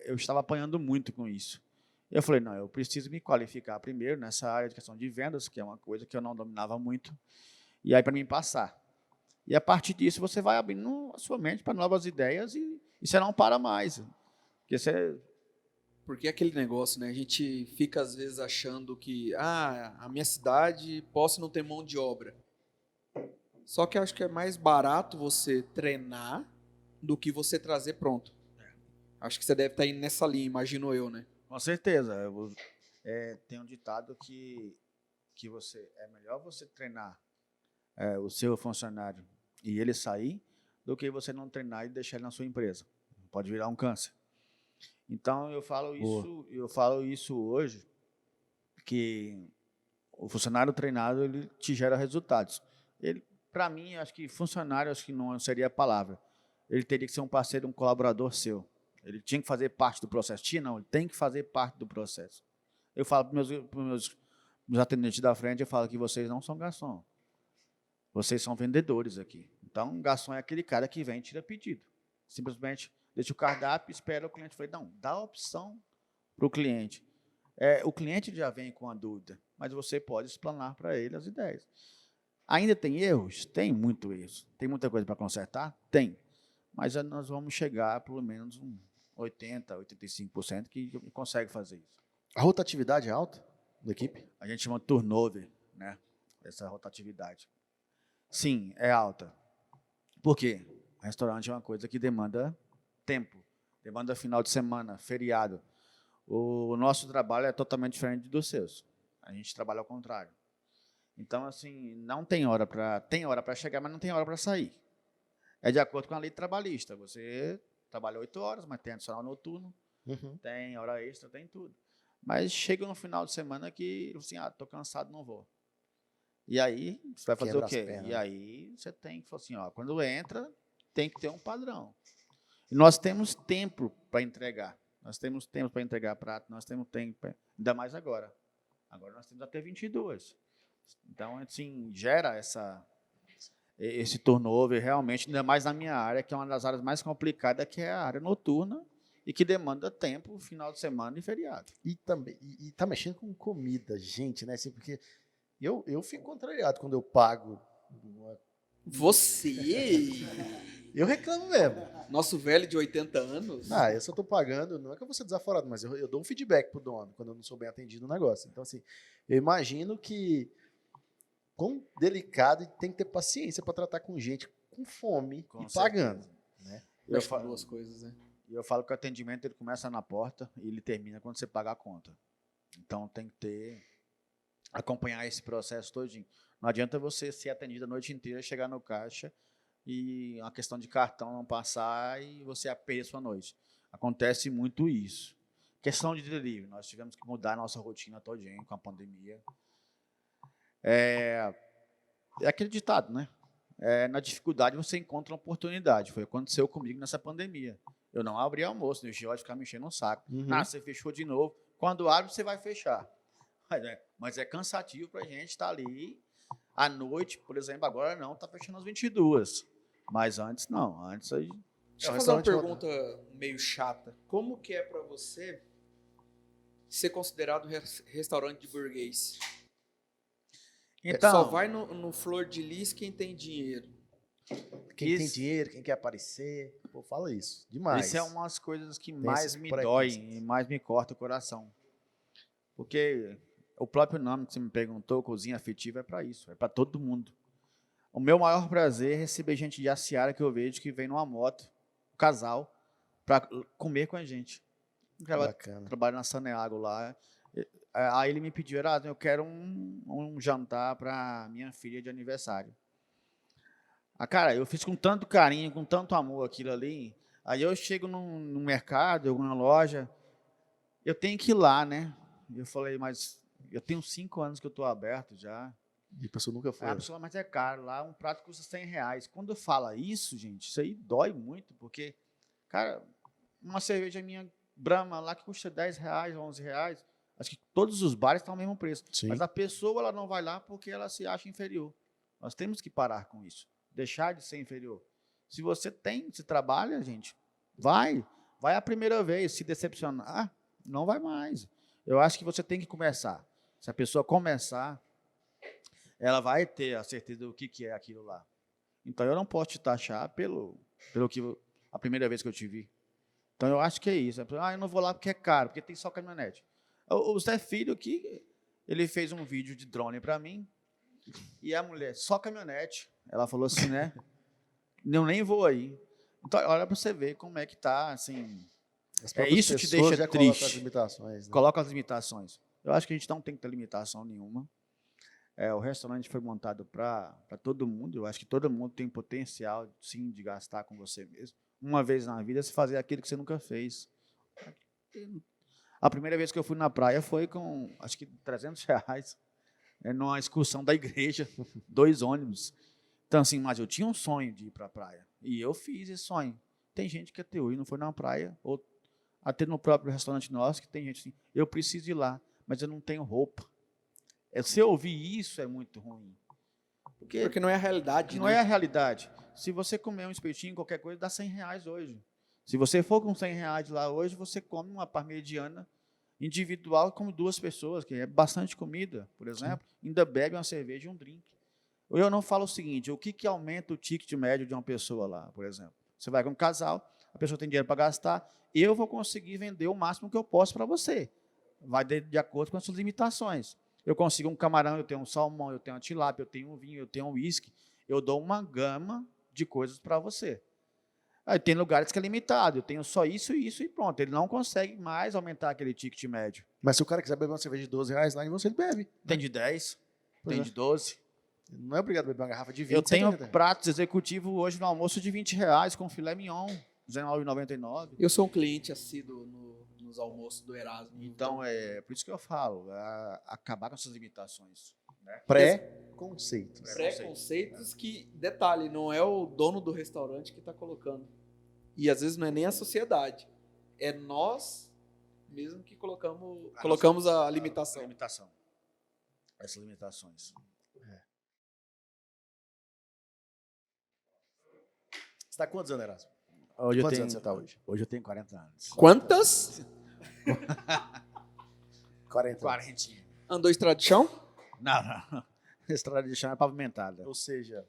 eu estava apanhando muito com isso. Eu falei, não, eu preciso me qualificar primeiro nessa área de questão de vendas, que é uma coisa que eu não dominava muito, e aí para mim passar. E a partir disso, você vai abrindo a sua mente para novas ideias e você não para mais. Porque é aquele negócio, né? A gente fica, às vezes, achando que a minha cidade posso não ter mão de obra. Só que eu acho que é mais barato você treinar do que você trazer pronto. Acho que você deve estar indo nessa linha, imagino eu, né? Com certeza. Tem um ditado que é melhor você treinar o seu funcionário e ele sair do que você não treinar e deixar ele na sua empresa. Pode virar um câncer. Então, eu falo isso hoje, que o funcionário treinado, ele te gera resultados. Para mim, acho que funcionário, acho que não seria a palavra. Ele teria que ser um parceiro, um colaborador seu. Ele tinha que fazer parte do processo. Não, ele tem que fazer parte do processo. Eu falo para os meus atendentes da frente, eu falo que vocês não são garçom. Vocês são vendedores aqui. Então, garçom é aquele cara que vem e tira pedido. Simplesmente deixa o cardápio, espera o cliente. Falei, não, dá a opção para o cliente. O cliente já vem com a dúvida, mas você pode explanar para ele as ideias. Ainda tem erros? Tem muito erros. Tem muita coisa para consertar? Tem. Mas nós vamos chegar a pelo menos 80%, 85% que consegue fazer isso. A rotatividade é alta da equipe? A gente chama turnover, né? Essa rotatividade. Sim, é alta. Por quê? O restaurante é uma coisa que demanda tempo, demanda final de semana, feriado. O nosso trabalho é totalmente diferente dos seus. A gente trabalha ao contrário. Então, assim, não tem hora para chegar, mas não tem hora para sair. É de acordo com a lei trabalhista. Você trabalha 8 horas, mas tem adicional noturno, tem hora extra, tem tudo. Mas chega no final de semana que, assim, estou cansado, não vou. E aí, você vai fazer o quê? E aí, você tem que falar assim, quando entra, tem que ter um padrão. E nós temos tempo para entregar. Nós temos tempo para entregar prato, nós temos tempo, ainda mais agora. Agora nós temos até 22. Então, assim, gera esse turnover realmente, ainda mais na minha área, que é uma das áreas mais complicadas, que é a área noturna e que demanda tempo, final de semana e feriado. E também tá mexendo com comida, gente, né? Assim, porque eu fico contrariado quando eu pago. Você? Eu reclamo mesmo. Nosso velho de 80 anos? Eu só tô pagando, não é que eu vou ser desaforado, mas eu dou um feedback pro dono quando eu não sou bem atendido no negócio. Então, assim, eu imagino que quão delicado e tem que ter paciência para tratar com gente com fome e pagando. Né? Eu falo duas coisas, né? Eu falo que o atendimento ele começa na porta e ele termina quando você paga a conta. Então tem que acompanhar esse processo todinho. Não adianta você ser atendido a noite inteira, chegar no caixa e uma questão de cartão não passar e você perder sua noite. Acontece muito isso. Questão de delivery, nós tivemos que mudar a nossa rotina todinha com a pandemia. É aquele ditado, né? Na dificuldade você encontra uma oportunidade. Foi o que aconteceu comigo nessa pandemia. Eu não abri almoço, o Giorgio ficava me enchendo um saco. Você fechou de novo. Quando abre, você vai fechar. Mas é cansativo para a gente estar ali à noite, por exemplo, agora não, está fechando às 22. Mas antes não, antes aí... Deixa eu fazer uma pergunta meio chata. Como que é para você ser considerado restaurante de burguês? Então, só vai no Flor de Lis quem tem dinheiro. Quem tem dinheiro, quem quer aparecer. Pô, fala isso. Demais. Isso é uma das coisas que mais me dói e mais me corta o coração. Porque o próprio nome que você me perguntou, cozinha afetiva, é para isso, é para todo mundo. O meu maior prazer é receber gente de Aciara que eu vejo que vem numa moto, um casal, para comer com a gente. Bacana. Trabalho na Saneago lá. Aí ele me pediu, Erasmo, eu quero um jantar para minha filha de aniversário. Cara, eu fiz com tanto carinho, com tanto amor aquilo ali. Aí eu chego num mercado, alguma loja, eu tenho que ir lá, né? Eu falei, mas eu tenho 5 anos que eu estou aberto já. E a pessoa nunca foi. A pessoa, mas é caro, lá um prato custa R$100. Quando eu falo isso, gente, isso aí dói muito, porque, cara, uma cerveja minha Brahma lá que custa R$10, R$11, acho que todos os bares estão ao mesmo preço. Sim. Mas a pessoa ela não vai lá porque ela se acha inferior. Nós temos que parar com isso, deixar de ser inferior. Se você trabalha, gente, vai a primeira vez, se decepcionar, não vai mais. Eu acho que você tem que começar. Se a pessoa começar, ela vai ter a certeza do que é aquilo lá. Então, eu não posso te taxar pelo que a primeira vez que eu te vi. Então, eu acho que é isso. Eu não vou lá porque é caro, porque tem só caminhonete. O Zé Filho aqui, ele fez um vídeo de drone para mim, e a mulher, só caminhonete. Ela falou assim, né? Eu nem vou aí. Então, olha para você ver como é que tá, assim... isso te deixa já triste. Coloca as limitações, né? Coloca as limitações. Eu acho que a gente não tem que ter limitação nenhuma. O restaurante foi montado para todo mundo. Eu acho que todo mundo tem potencial, sim, de gastar com você mesmo. Uma vez na vida, se fazer aquilo que você nunca fez. A primeira vez que eu fui na praia foi com, acho que R$300, numa excursão da igreja, 2 ônibus. Então, assim, mas eu tinha um sonho de ir para a praia. E eu fiz esse sonho. Tem gente que até hoje não foi na praia, ou até no próprio restaurante nosso, que tem gente assim, eu preciso ir lá, mas eu não tenho roupa. Se eu ouvir isso, é muito ruim. Porque não é a realidade, não né? é a realidade. Se você comer um espetinho, qualquer coisa, dá R$100 hoje. Se você for com R$100 lá hoje, você come uma parmegiana individual como 2 pessoas, que é bastante comida, por exemplo. Sim. Ainda bebe uma cerveja e um drink. Eu não falo o seguinte, o que aumenta o ticket médio de uma pessoa lá, por exemplo? Você vai com um casal, a pessoa tem dinheiro para gastar, eu vou conseguir vender o máximo que eu posso para você. Vai de acordo com as suas limitações. Eu consigo um camarão, eu tenho um salmão, eu tenho uma tilápia, eu tenho um vinho, eu tenho um uísque. Eu dou uma gama de coisas para você. Aí tem lugares que é limitado, eu tenho só isso e isso e pronto. Ele não consegue mais aumentar aquele ticket médio. Mas se o cara quiser beber uma cerveja de R$12 lá em você, ele bebe. Tem de 10, tem de 12. Não é obrigado a beber uma garrafa de 20. Eu tenho pratos executivos hoje no almoço de R$20 com filé mignon, R$19,99. Eu sou um cliente assíduo nos almoços do Erasmo. Então, é por isso que eu falo, acabar com essas limitações. Né? Preconceitos. Preconceitos que, detalhe, não é o dono do restaurante que está colocando. E às vezes não é nem a sociedade. É nós mesmo que colocamos a limitação. Essas limitações. Você está quantos anos, Erasmo? Quantos anos você está hoje? Hoje eu tenho 40 anos. Quantas? 40 anos. 40. Andou estrada de chão? Não. Estrada de chão é pavimentada. Ou seja,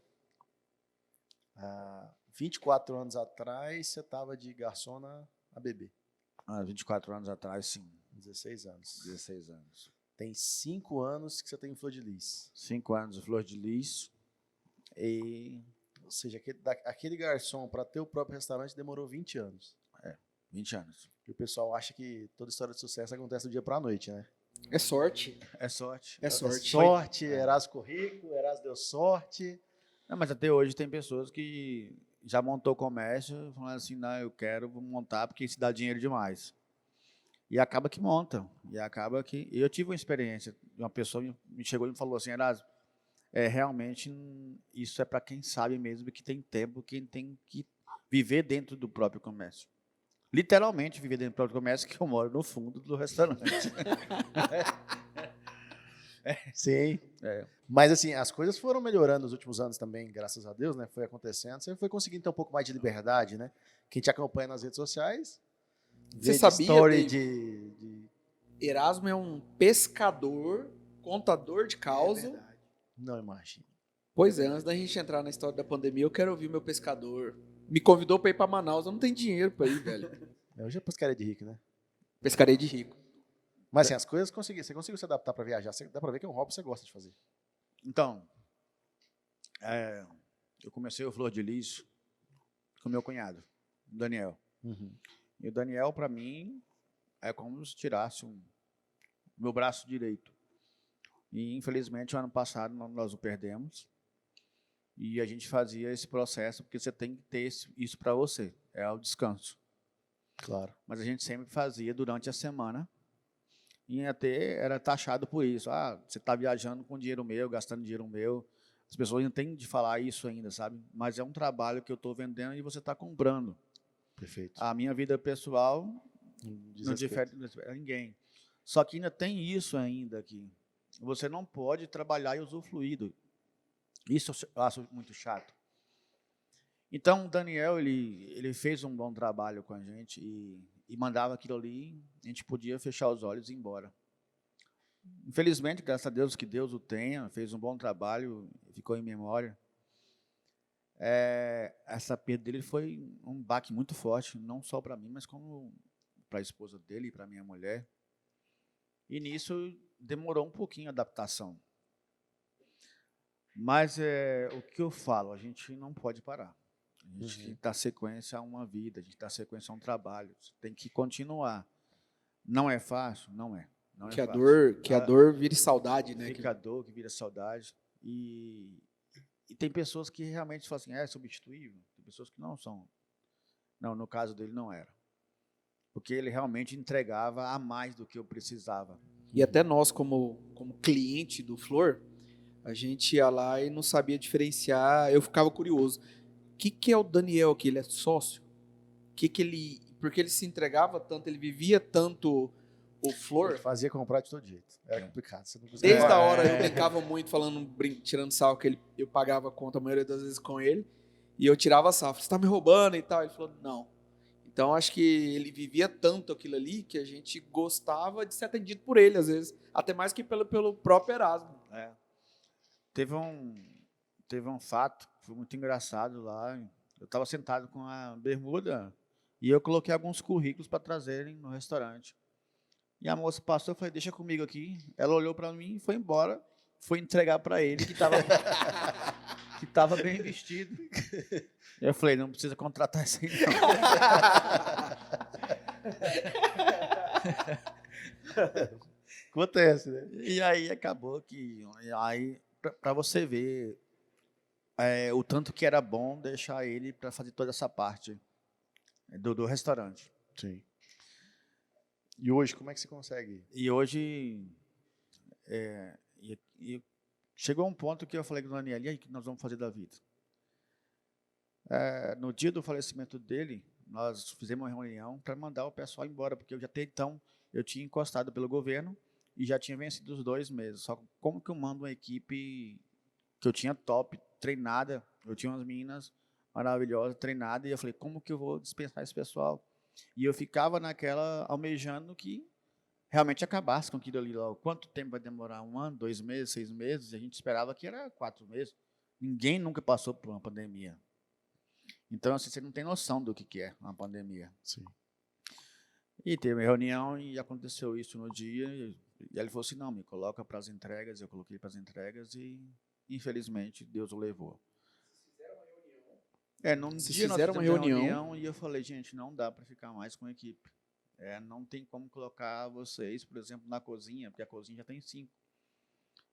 há 24 anos atrás, você estava de garçom na ABB. 24 anos atrás, sim. 16 anos. 16 anos. Tem 5 anos que você tem em Flor de Lis. 5 anos em Flor de Lis. Ou seja, aquele garçom, para ter o próprio restaurante, demorou 20 anos. 20 anos. E o pessoal acha que toda história de sucesso acontece do dia para a noite, né? É sorte. É sorte. É sorte. Sorte, Erasmo Corrico, Erasmo deu sorte. Não, mas até hoje tem pessoas que já montou comércio, falando assim, não, eu quero montar porque isso dá dinheiro demais. E acaba que monta. E acaba que... Eu tive uma experiência, uma pessoa me chegou e me falou assim, Erasmo, realmente isso é para quem sabe mesmo que tem tempo, quem tem que viver dentro do próprio comércio. Literalmente viver dentro do próprio comércio, que eu moro no fundo do restaurante. Sim. Mas assim, as coisas foram melhorando nos últimos anos também, graças a Deus, né? Foi acontecendo. Você foi conseguindo ter um pouco mais de liberdade, né? Quem te acompanha nas redes sociais. Você sabia, story de... Erasmo é um pescador, contador de causa. Não imagino. Pois é, antes da gente entrar na história da pandemia, eu quero ouvir meu pescador. Me convidou para ir para Manaus, eu não tenho dinheiro para ir, velho. Hoje é pescaria de rico, né? Pescaria de rico. Mas assim, as coisas você conseguiu se adaptar para viajar. Dá para ver que é um hobby que você gosta de fazer. Então, eu comecei o Flor de Lis com meu cunhado, o Daniel. E o Daniel, para mim, é como se tirasse meu braço direito. E, infelizmente, o ano passado nós o perdemos. E a gente fazia esse processo, porque você tem que ter isso para você, é o descanso. Claro. Mas a gente sempre fazia durante a semana, e até era taxado por isso. Ah, você está viajando com dinheiro meu, gastando dinheiro meu. As pessoas não têm de falar isso ainda, sabe? Mas é um trabalho que eu estou vendendo e você está comprando. Perfeito. A minha vida pessoal não difere a ninguém. Só que ainda tem isso ainda aqui. Você não pode trabalhar e usufruir. Isso eu acho muito chato. Então, o Daniel, ele fez um bom trabalho com a gente e mandava aquilo ali, a gente podia fechar os olhos e ir embora. Infelizmente, graças a Deus, que Deus o tenha, fez um bom trabalho, ficou em memória. Essa perda dele foi um baque muito forte, não só para mim, mas como para a esposa dele e para a minha mulher. E nisso demorou um pouquinho a adaptação. Mas o que eu falo, a gente não pode parar. A gente dá sequência a uma vida, a gente dá sequência a um trabalho. Você tem que continuar. Não é fácil? Não é. Não Que é a fácil. dor vire saudade, né? Fica a dor, que vira saudade. E tem pessoas que realmente falam assim, é substituível. Tem pessoas que não são. Não, no caso dele não era. Porque ele realmente entregava a mais do que eu precisava. E até nós, como cliente do Flor, a gente ia lá e não sabia diferenciar. Eu ficava curioso. O que é o Daniel aqui? Ele é sócio? Porque ele se entregava tanto, ele vivia tanto o Flor. Ele fazia comprar de todo jeito. Era complicado. Você não conseguia Desde a pagar. hora eu brincava muito, tirando sarro, que eu pagava a conta a maioria das vezes com ele. E eu tirava sarro. Você está me roubando e tal? Ele falou, não. Então, acho que ele vivia tanto aquilo ali que a gente gostava de ser atendido por ele, às vezes. Até mais que pelo próprio Erasmo. Teve um fato que foi muito engraçado lá. Eu estava sentado com a bermuda e eu coloquei alguns currículos para trazerem no restaurante. E a moça passou, eu falei, deixa comigo aqui. Ela olhou para mim e foi embora. Foi entregar para ele, que estava bem vestido. Eu falei, não precisa contratar esse aí, não. Acontece, né? E aí acabou para você ver o tanto que era bom deixar ele para fazer toda essa parte do restaurante. Sim. E hoje, como é que você consegue? E hoje chegou um ponto que eu falei com o Daniel, e aí, o que nós vamos fazer da vida? No dia do falecimento dele, nós fizemos uma reunião para mandar o pessoal embora, porque até então eu tinha encostado pelo governo e já tinha vencido os 2 meses. Só como que eu mando uma equipe que eu tinha top, treinada, eu tinha umas meninas maravilhosas, treinadas, e eu falei, como que eu vou dispensar esse pessoal? E eu ficava naquela, almejando que realmente acabasse com aquilo ali logo. Quanto tempo vai demorar? 1 ano, 2 meses, 6 meses? A gente esperava que era 4 meses. Ninguém nunca passou por uma pandemia. Então, assim, você não tem noção do que é uma pandemia. Sim. E teve uma reunião e aconteceu isso no dia. E ele falou assim, não, me coloca para as entregas. Eu coloquei para as entregas e, infelizmente, Deus o levou. Num dia nós fizemos uma reunião e eu falei, gente, não dá para ficar mais com a equipe. Não tem como colocar vocês, por exemplo, na cozinha, porque a cozinha já tem 5.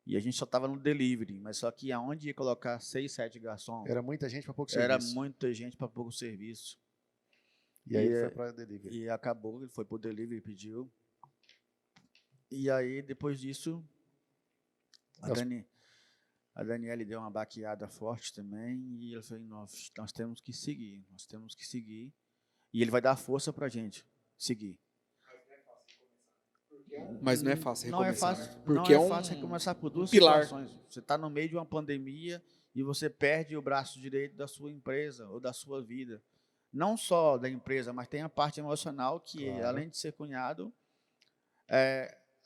E a gente só estava no delivery, mas só que aonde ia colocar 6, 7 garçons? Era muita gente para pouco serviço. Era muita gente para pouco serviço. E aí foi para delivery. E acabou, ele foi para o delivery, pediu. E aí, depois disso, a Daniela deu uma baqueada forte também, e ele falou, nós temos que seguir, e ele vai dar força para a gente seguir. Mas não é fácil recomeçar. Porque não é fácil recomeçar por 2 situações. Você está no meio de uma pandemia e você perde o braço direito da sua empresa ou da sua vida. Não só da empresa, mas tem a parte emocional que, claro, além de ser cunhado,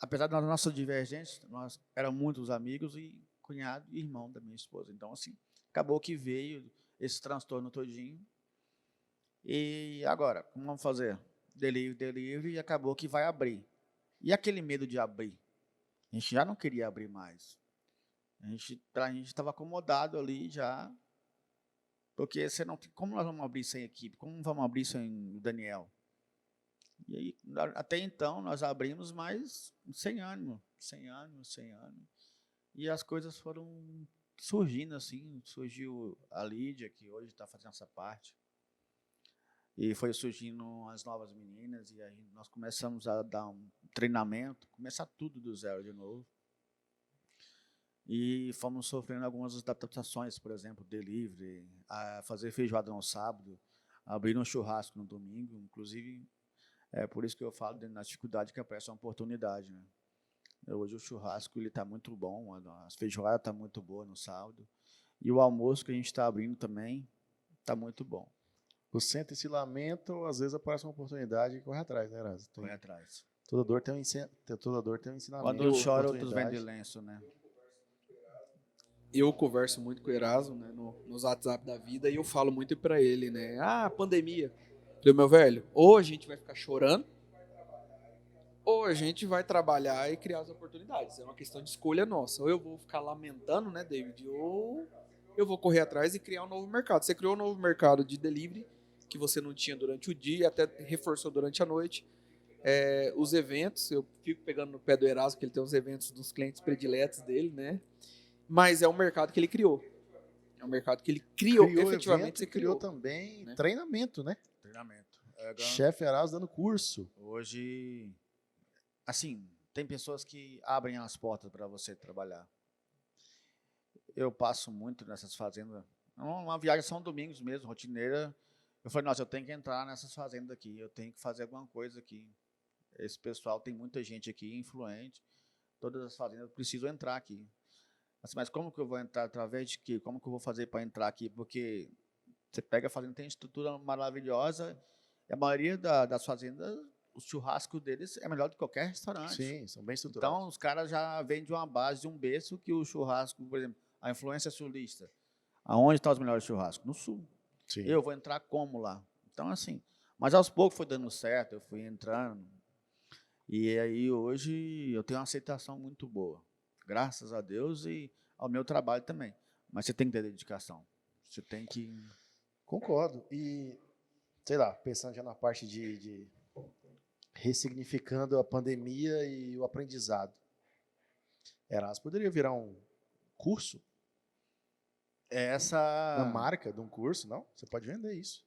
apesar da nossa divergência, nós éramos muitos amigos e cunhado e irmão da minha esposa. Então, assim, acabou que veio esse transtorno todinho. E agora, como vamos fazer? Delivery, e acabou que vai abrir. E aquele medo de abrir? A gente já não queria abrir mais. A gente estava acomodado ali já, porque você não tem, como nós vamos abrir sem equipe? Como vamos abrir sem o Daniel? E aí, até então, nós abrimos, mas sem ânimo. E as coisas foram surgindo assim. Surgiu a Lídia, que hoje está fazendo essa parte. E foi surgindo as novas meninas, e aí nós começamos a dar um treinamento, começar tudo do zero de novo. E fomos sofrendo algumas adaptações, por exemplo, delivery, a fazer feijoada no sábado, abrir um churrasco no domingo, inclusive, é por isso que eu falo na dificuldade que aparece uma oportunidade, né? Hoje o churrasco está muito bom, a feijoada está muito boa no sábado, e o almoço que a gente está abrindo também está muito bom. O senta e se lamenta, às vezes aparece uma oportunidade e corre atrás, né, Erasmo? Corre atrás. Toda dor tem um ensinamento. Quando um chora, outros vendem lenço, né? Eu converso muito com o Erasmo, né, nos WhatsApp da vida, e eu falo muito pra ele, né? Ah, pandemia. Eu falei, meu velho, ou a gente vai ficar chorando, ou a gente vai trabalhar e criar as oportunidades. É uma questão de escolha nossa. Ou eu vou ficar lamentando, né, David? Ou eu vou correr atrás e criar um novo mercado. Você criou um novo mercado de delivery, que você não tinha durante o dia, até reforçou durante a noite. Os eventos, eu fico pegando no pé do Erasmo, que ele tem os eventos dos clientes prediletos dele, né? Mas é um mercado que ele criou. É um mercado que ele criou efetivamente. Você criou também, né? Treinamento, né? Treinamento. Chefe Erasmo dando curso. Hoje, assim, tem pessoas que abrem as portas para você trabalhar. Eu passo muito nessas fazendas. Uma viagem são domingos mesmo, rotineira. Eu falei, nossa, eu tenho que entrar nessas fazendas aqui, eu tenho que fazer alguma coisa aqui. Esse pessoal, tem muita gente aqui influente, todas as fazendas precisam entrar aqui. Assim, mas como que eu vou entrar através de quê? Como que eu vou fazer para entrar aqui? Porque você pega a fazenda, tem estrutura maravilhosa, e a maioria das fazendas, o churrasco deles é melhor do que qualquer restaurante. Sim, são bem estruturados. Então, os caras já vêm de uma base, de um berço, que o churrasco, por exemplo, a influência sulista. Aonde estão os melhores churrascos? No sul. Sim. Eu vou entrar como lá? Então, assim, mas aos poucos foi dando certo, eu fui entrando. E aí, hoje, eu tenho uma aceitação muito boa. Graças a Deus e ao meu trabalho também. Mas você tem que ter dedicação. Você tem que... Concordo. E, sei lá, pensando já na parte de ressignificando a pandemia e o aprendizado. Erasmo poderia virar um curso? Uma marca de um curso, não? Você pode vender isso.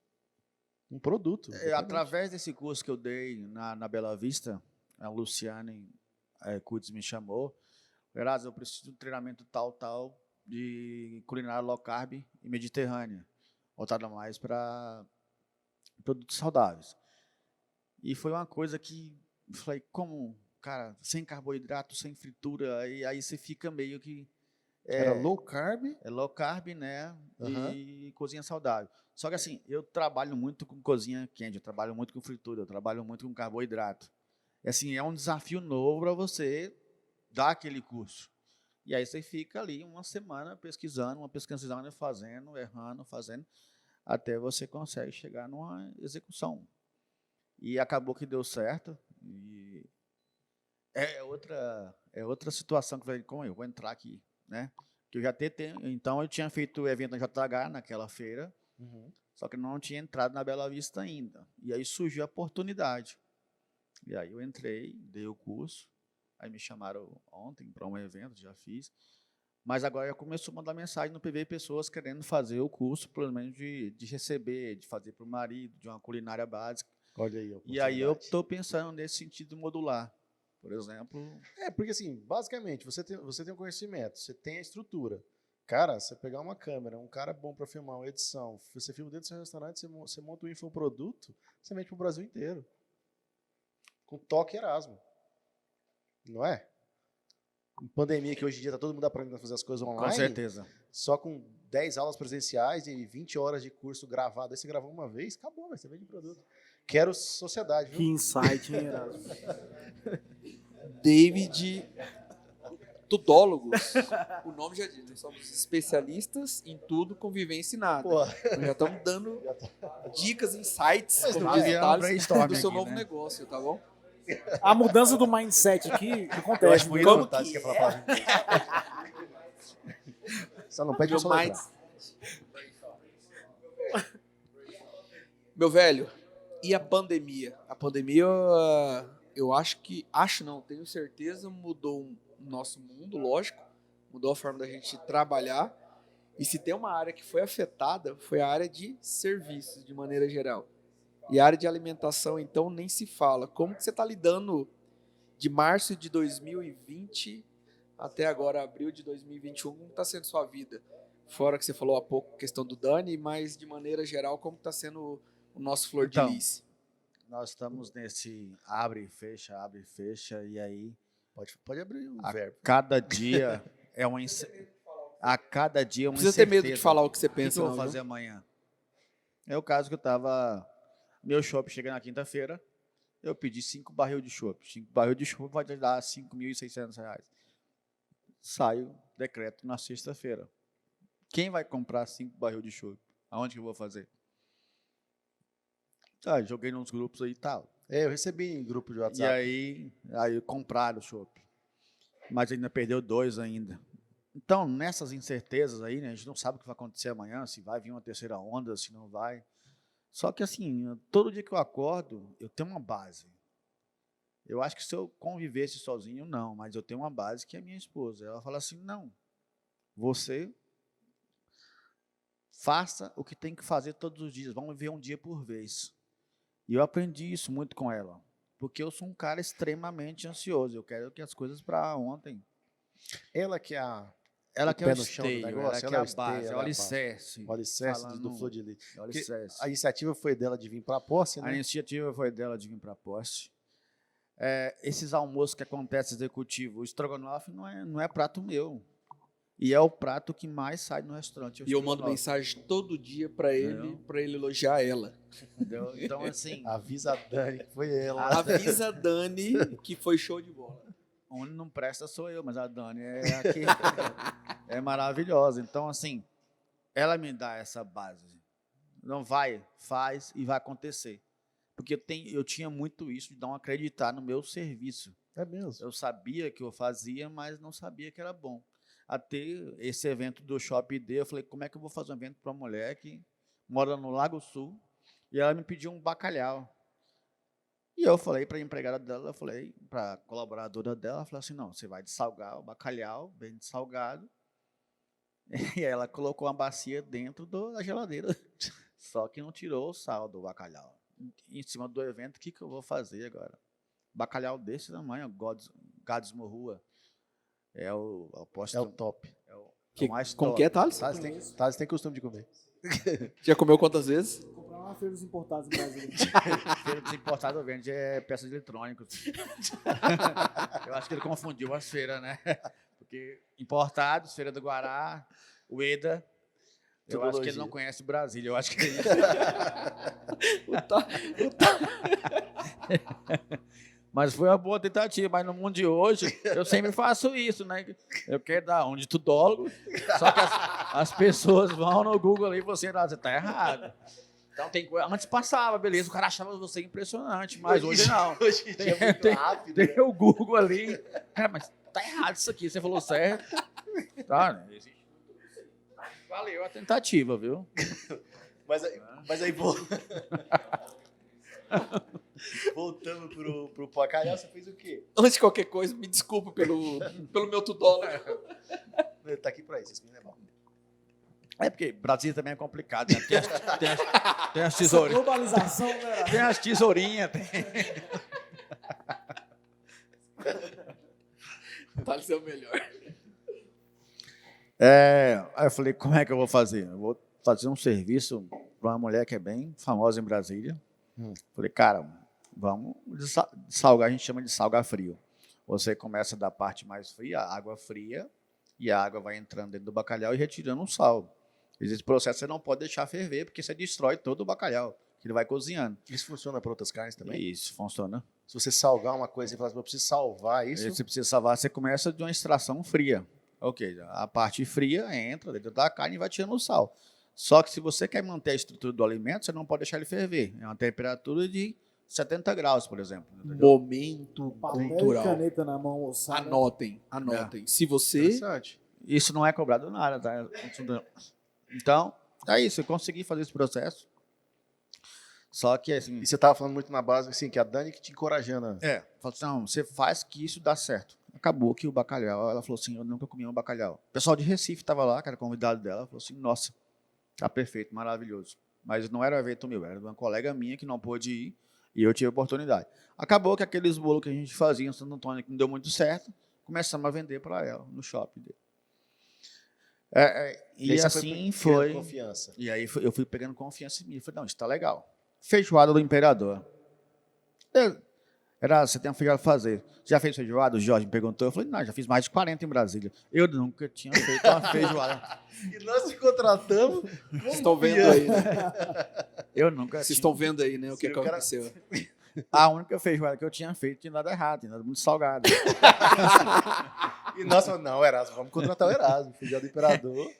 Um produto. Através desse curso que eu dei na Bela Vista, a Luciane Cudes me chamou. Erasmo, eu preciso de um treinamento tal, de culinária low carb e mediterrânea, voltada mais para produtos saudáveis. E foi uma coisa que eu falei, como, cara, sem carboidrato, sem fritura, aí você fica meio que... Era low carb? É low carb, né? Uhum. E cozinha saudável. Só que assim, eu trabalho muito com cozinha quente, eu trabalho muito com fritura, eu trabalho muito com carboidrato. E assim, é um desafio novo para você dar aquele curso. E aí você fica ali uma semana pesquisando, fazendo, errando, fazendo, até você consegue chegar numa execução. E acabou que deu certo. E é outra situação que eu falei, como eu vou entrar aqui, né? Que eu já então eu tinha feito o evento na JH naquela feira, só que não tinha entrado na Bela Vista ainda. E aí surgiu a oportunidade. E aí eu entrei, dei o curso, aí me chamaram ontem para um evento, já fiz. Mas agora já começou a mandar mensagem no PV, pessoas querendo fazer o curso, pelo menos de receber, de fazer para o marido, de uma culinária básica. Olha aí. E aí eu estou pensando nesse sentido modular, por exemplo. Porque assim, basicamente, você tem um conhecimento, você tem a estrutura. Cara, você pegar uma câmera, um cara bom para filmar uma edição, você filma dentro do seu restaurante, você monta um infoproduto, você vende para o Brasil inteiro. Com toque Erasmo. Não é? Em pandemia, que hoje em dia está todo mundo aprendendo a fazer as coisas online. Com certeza. Só com 10 aulas presenciais e 20 horas de curso gravado. Aí você gravou uma vez, acabou, você vende produto. Quero sociedade, viu? Que insight, hein, Erasmo? David Tudólogos. O nome já diz, nós somos especialistas em tudo com vivência e nada. Pô. Nós já estamos dando dicas, insights, Mas como não diz é o Thales, brainstorming do seu aqui, novo né? negócio, tá bom? A mudança do mindset aqui Eu acontece. acho muito Como vontade que de falar pra Só não pede pra Meu soletrar. Meu velho, e a pandemia? A pandemia, eu acho não, tenho certeza, mudou o nosso mundo, lógico, mudou a forma da gente trabalhar. E se tem uma área que foi afetada, foi a área de serviços, de maneira geral. E a área de alimentação, então, nem se fala. Como que você está lidando de março de 2020 até agora, abril de 2021, como está sendo sua vida? Fora que você falou há pouco, questão do Dani, mas de maneira geral, como está sendo o nosso Flor de Então, Lis? Nós estamos nesse abre e fecha, e aí Pode abrir o a verbo. cada dia é uma a cada dia é Não uma precisa ter medo de incerteza. falar o que você O que pensa, eu vou não, fazer viu? amanhã? É o caso que eu estava. Meu chopp chega na quinta-feira, eu pedi 5 barril de chopp. 5 barril de chopp vai te dar R$ 5.600. Sai o decreto na sexta-feira. Quem vai comprar 5 barril de chopp? Aonde que eu vou fazer? Ah, joguei nos grupos aí e tal. Eu recebi em grupo de E WhatsApp. aí compraram o chopp. Mas ainda perdeu 2 ainda. Então, nessas incertezas aí, né, a gente não sabe o que vai acontecer amanhã, se vai vir uma terceira onda, se não vai. Só que assim, todo dia que eu acordo, eu tenho uma base. Eu acho que se eu convivesse sozinho, não, mas eu tenho uma base que é minha esposa. Ela fala assim, não, você faça o que tem que fazer todos os dias, vamos viver um dia por vez. E eu aprendi isso muito com ela, porque eu sou um cara extremamente ansioso, eu quero que as coisas para ontem. Ela que é a Ela o que é o pé no chão do esteio, negócio, ela que ela é é a o esteio, base, é o ela é a base. alicerce. O alicerce do Falando- Flor de Lis. é o Porque alicerce. a iniciativa foi dela de vir para a posse, A né? iniciativa foi dela de vir para a posse. Esses almoços que acontecem executivo, o estrogonofe não é prato meu. E é o prato que mais sai no restaurante. E eu mando mensagem todo dia para ele elogiar ela. Entendeu? Então, assim, Avisa a Dani que foi ela. Avisa a Dani que foi show de bola. onde não presta sou eu, mas a Dani é aqui. É maravilhosa. Então, assim, ela me dá essa base. Não vai, faz e vai acontecer. Porque eu tinha muito isso de não acreditar no meu serviço. É mesmo. Eu sabia que eu fazia, mas não sabia que era bom. Até esse evento do Shop D, eu falei, como é que eu vou fazer um evento para uma mulher que mora no Lago Sul e ela me pediu um bacalhau. E eu falei para a empregada dela, eu falei para a colaboradora dela, eu falei assim, não, você vai dessalgar o bacalhau, bem dessalgado. E ela colocou uma bacia dentro da geladeira, só que não tirou o sal do bacalhau. Em cima do evento, o que eu vou fazer agora? Bacalhau desse tamanho, Gades Morrua. É o top. é o mais Como top. que é, Thales? Thales tem costume de comer. Já comeu quantas vezes? Comprar uma feira dos importados no Brasil. Feira dos importados vende peças eletrônicas. Eu acho que ele confundiu as feiras, né? Porque importados, Feira do Guará, Ueda. Eu acho que ele não conhece Brasília. Eu acho que ele... Mas foi uma boa tentativa. Mas no mundo de hoje, eu sempre faço isso, né? Eu quero dar um de tudólogo, só que as pessoas vão no Google ali e você tá errado. Então tem coisa. Antes passava, beleza, o cara achava você impressionante, mas hoje não. Hoje em dia é muito rápido. né? Tem o Google ali. Cara, mas tá errado isso aqui, você falou certo. Tá, né? Valeu a tentativa, viu? Mas aí voltando pro bacalhau, você fez o quê? Antes de qualquer coisa, me desculpe pelo meu tudólogo. Tá aqui pra isso, esse menino é bom. É porque Brasília também é complicado, né? Tem as tesourinhas. Globalização, né? Tem as tesourinhas. Thales é o melhor. Aí eu falei, como é que eu vou fazer? Eu vou fazer um serviço para uma mulher que é bem famosa em Brasília. Falei, cara, vamos salgar, a gente chama de salgar frio. Você começa da parte mais fria, a água fria, e a água vai entrando dentro do bacalhau e retirando o sal. Esse processo você não pode deixar ferver, porque você destrói todo o bacalhau, que ele vai cozinhando. Isso funciona para outras carnes também? Isso, funciona. Se você salgar uma coisa e falar assim, eu preciso salvar isso, Você precisa salvar, você começa de uma extração fria. Ok, a parte fria entra dentro da carne e vai tirando o sal. Só que se você quer manter a estrutura do alimento, você não pode deixar ele ferver. É uma temperatura de 70 graus, por exemplo. Entendeu? Momento Papel e cultural. caneta na mão, moçada. Anotem. Se você... Interessante. Isso não é cobrado nada, tá? Então, é isso, eu consegui fazer esse processo. Só que, assim... E você tava falando muito na base, assim, que a Dani que te encorajando. Falou assim, não, você faz que isso dá certo. Acabou que o bacalhau, ela falou assim, eu nunca comi um bacalhau. O pessoal de Recife estava lá, que era convidado dela, falou assim, nossa, tá perfeito, maravilhoso. Mas não era um evento meu, era de uma colega minha que não pôde ir e eu tive a oportunidade. Acabou que aqueles bolos que a gente fazia em Santo Antônio, que não deu muito certo, começamos a vender para ela, no shopping dele. E aí você assim foi foi. criando confiança. E aí eu fui pegando confiança em mim. Eu falei, não, isso tá legal. Feijoada do Imperador. Você tem uma feijoada pra fazer. Você já fez feijoada? O Jorge me perguntou. Eu falei, não, já fiz mais de 40 em Brasília. Eu nunca tinha feito uma feijoada. E nós te contratamos. Vocês estão vendo aí, né? Eu nunca Vocês tinha. estão vendo aí, né? O que, Sim, que o cara- aconteceu. A única feijoada que eu tinha feito tinha nada errado, tinha nada muito salgado. E nós falamos, não, Erasmo, vamos contratar o Erasmo, filho do imperador.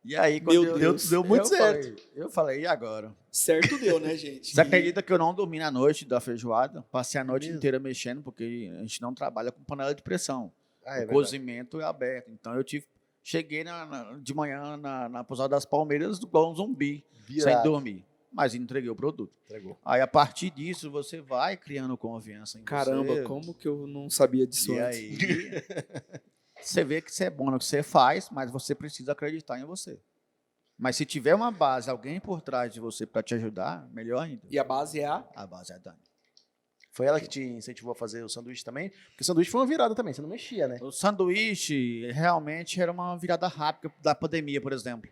E aí, quando Meu Deus, deu muito certo. Eu falei, e agora? Certo deu, né, gente? Você acredita que eu não dormi na noite da feijoada? Passei a noite Mesmo? inteira mexendo, porque a gente não trabalha com panela de pressão. Ah, é O verdade. cozimento é aberto. Então cheguei de manhã na Pousada das Palmeiras igual um zumbi, sem Virado. dormir. Mas entreguei o produto. Entregou. Aí, a partir disso, você vai criando confiança em Caramba, você. como que eu não sabia disso E antes? aí, você vê que você é bom no que você faz, mas você precisa acreditar em você. Mas se tiver uma base, alguém por trás de você para te ajudar, melhor ainda. E a base é a... A base é a Dani. Foi ela que te incentivou a fazer o sanduíche também? Porque o sanduíche foi uma virada também, você não mexia, né? O sanduíche realmente era uma virada rápida da pandemia, por exemplo.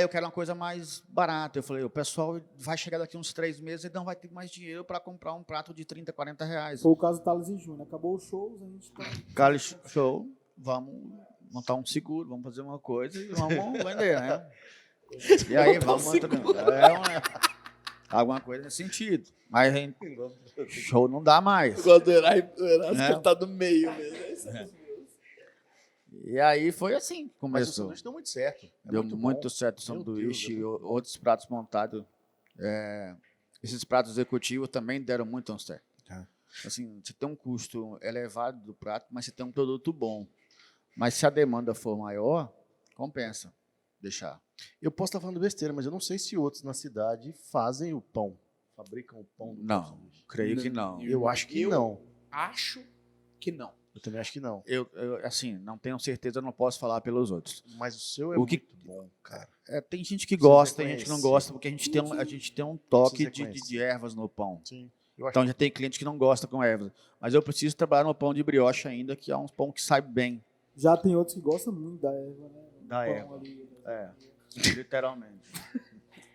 Eu quero uma coisa mais barata. Eu falei, o pessoal vai chegar daqui uns 3 meses e não vai ter mais dinheiro para comprar um prato de 30, 40 reais. Foi o caso do Thales e Júnior. Acabou os shows, a gente tá... Cara, show, vamos montar um seguro, vamos fazer uma coisa e vamos vender, né? E aí, vamos alguma coisa nesse sentido. Mas show não dá mais. Eu gosto do Erasmo, É. que ele tá no meio mesmo. E aí foi assim que Mas o começou. sanduíche deu muito certo. É Deu muito muito bom. certo o Meu sanduíche, Deus, outros pratos montados. Esses pratos executivos também deram muito certo. Ah. Assim, você tem um custo elevado do prato, mas você tem um produto bom. Mas se a demanda for maior, compensa deixar. Eu posso estar falando besteira, mas eu não sei se outros na cidade fazem o pão. Fabricam o pão do Não, sanduíche. creio que não. Eu acho que não. Acho que não. Eu também acho que não. Eu, assim, não tenho certeza, eu não posso falar pelos outros. Mas o seu é O que- muito bom, cara. Tem gente que Preciso gosta, tem gente que não reconhecer. gosta, porque a gente tem um toque Preciso de ervas no pão. Sim. Eu acho Então já tem cliente que não gosta com ervas. Mas eu preciso trabalhar no pão de brioche ainda, que é um pão que sai bem. Já tem outros que gostam muito da erva, né? Da Pão erva. ali, É, literalmente.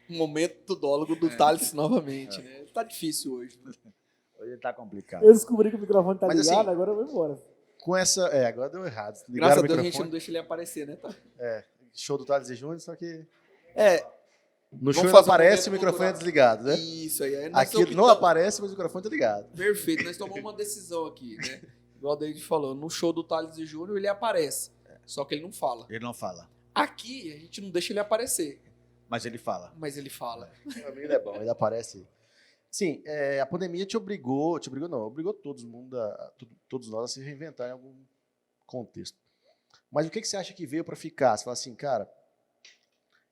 Momento tudólogo do Thales novamente, né? Tá difícil hoje. Né? Hoje tá complicado. Eu descobri que o microfone tá Mas ligado, assim, agora eu vou embora. Com essa. Agora deu errado. Ligaram Graças o a Deus a gente microfone. não deixa ele aparecer, né? Tá? Show do Thales e Júnior, só que. É, No show Vamos ele fazer um aparece e o momento microfone é cultural. desligado, né? Isso aí. Nós Aqui não aparece, mas o microfone tá ligado. Perfeito, nós tomamos uma decisão aqui, né? Igual o David falou, no show do Thales e Júnior ele aparece, só que ele não fala. Ele não fala, Aqui a gente não deixa ele aparecer, mas ele fala. mas ele fala. Meu amigo é bom, ele aparece. Sim, a pandemia obrigou todos nós a se reinventar em algum contexto. Mas o que você acha que veio para ficar? Você fala assim, cara,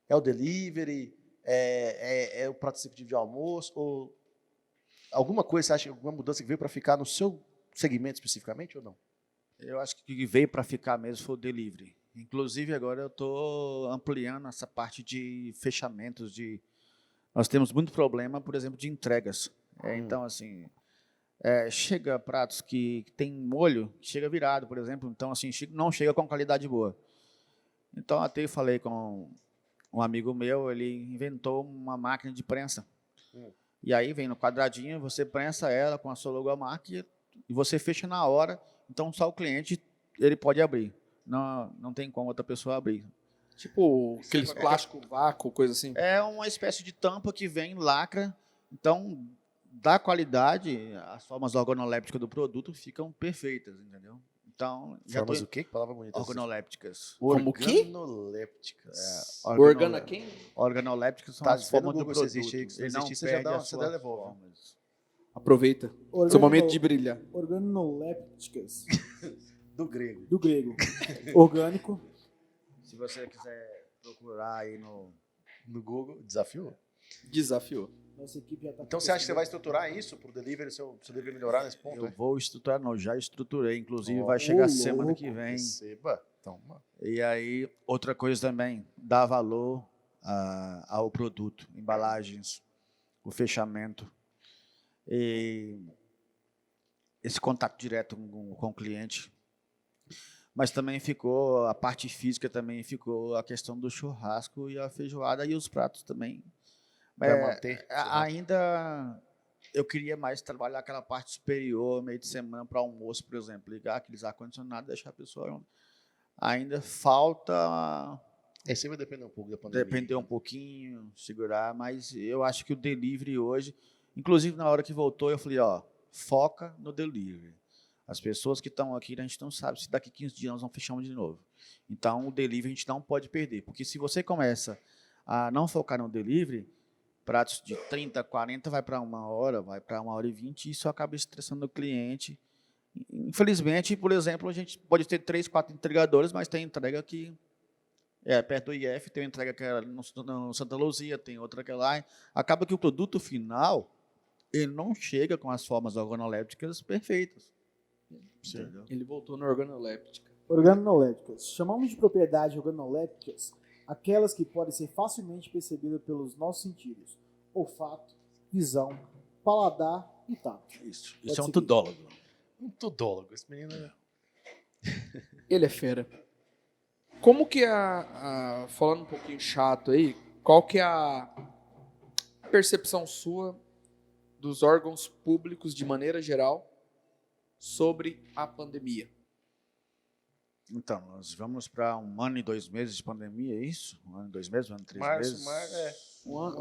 é o delivery, é o prato executivo de almoço, ou alguma coisa, você acha, alguma mudança que veio para ficar no seu segmento especificamente ou não? Eu acho que o que veio para ficar mesmo foi o delivery. Inclusive, agora eu estou ampliando essa parte de fechamentos. Nós temos muito problema, por exemplo, de entregas. Então, assim, chega pratos que tem molho, chega virado, por exemplo. Então, assim, não chega com qualidade boa. Então, até eu falei com um amigo meu, ele inventou uma máquina de prensa. E aí vem no quadradinho, você prensa ela com a sua logomarca e você fecha na hora. Então, só o cliente ele pode abrir. Não tem como outra pessoa abrir. Tipo, aqueles plástico vácuo, coisa assim. É uma espécie de tampa que vem, lacra. Então, dá qualidade, as formas organolépticas do produto ficam perfeitas, entendeu? Então, Formas o quê? Que palavra bonita. organolépticas. Como o quê? Organolépticas. Organa quem? Organolépticas são Tá, as vê no formas do Google se produto. existe aí, se Ele não existir, você já perde as você suas devolve. formas. Aproveita. Seu momento de brilhar. Organolépticas, Do grego. do grego. Orgânico. Se você quiser procurar aí no... No Google, desafiou. Desafiou. Nossa equipe já tá Então você acha que você vai estruturar isso pro delivery, seu delivery melhorar nesse ponto? Eu é? vou estruturar, não, já estruturei. Inclusive, Ó, vai chegar ô, semana louco. que vem. Receba. Toma. E aí, outra coisa também, dar valor ao produto, embalagens, o fechamento. E esse contato direto com o cliente. Mas também ficou, a parte física também ficou a questão do churrasco e a feijoada e os pratos também. Vai manter? Ainda eu queria mais trabalhar aquela parte superior, meio de semana para almoço, por exemplo, ligar aqueles ar-condicionados, deixar a pessoa... Ainda falta Esse vai depender um pouco da pandemia. depender um pouquinho, segurar, mas eu acho que o delivery hoje, inclusive na hora que voltou, eu falei, ó, foca no delivery. As pessoas que estão aqui, a gente não sabe se daqui 15 dias nós vamos fechar de novo. Então, o delivery a gente não pode perder, porque se você começa a não focar no delivery, pratos de 30, 40 vai para 1 hora, vai para 1h20, e isso acaba estressando o cliente. Infelizmente, por exemplo, a gente pode ter 3, 4 entregadores, mas tem entrega que é perto do IF, tem uma entrega que é no Santa Luzia, tem outra que é lá. Acaba que o produto final, ele não chega com as formas organolépticas perfeitas. Entendeu? Ele voltou na organoléptica. Organolépticas. Chamamos de propriedade organolépticas aquelas que podem ser facilmente percebidas pelos nossos sentidos: olfato, visão, paladar e tato. Isso Pode é um seguir. tudólogo. Um tudólogo. Esse menino é... Ele é fera. Como que falando um pouquinho chato aí, qual que é a percepção sua dos órgãos públicos de maneira geral sobre a pandemia? Então, nós vamos para 1 ano e 2 meses de pandemia, é isso? 1 ano e 2 meses, 1 ano e 3 meses?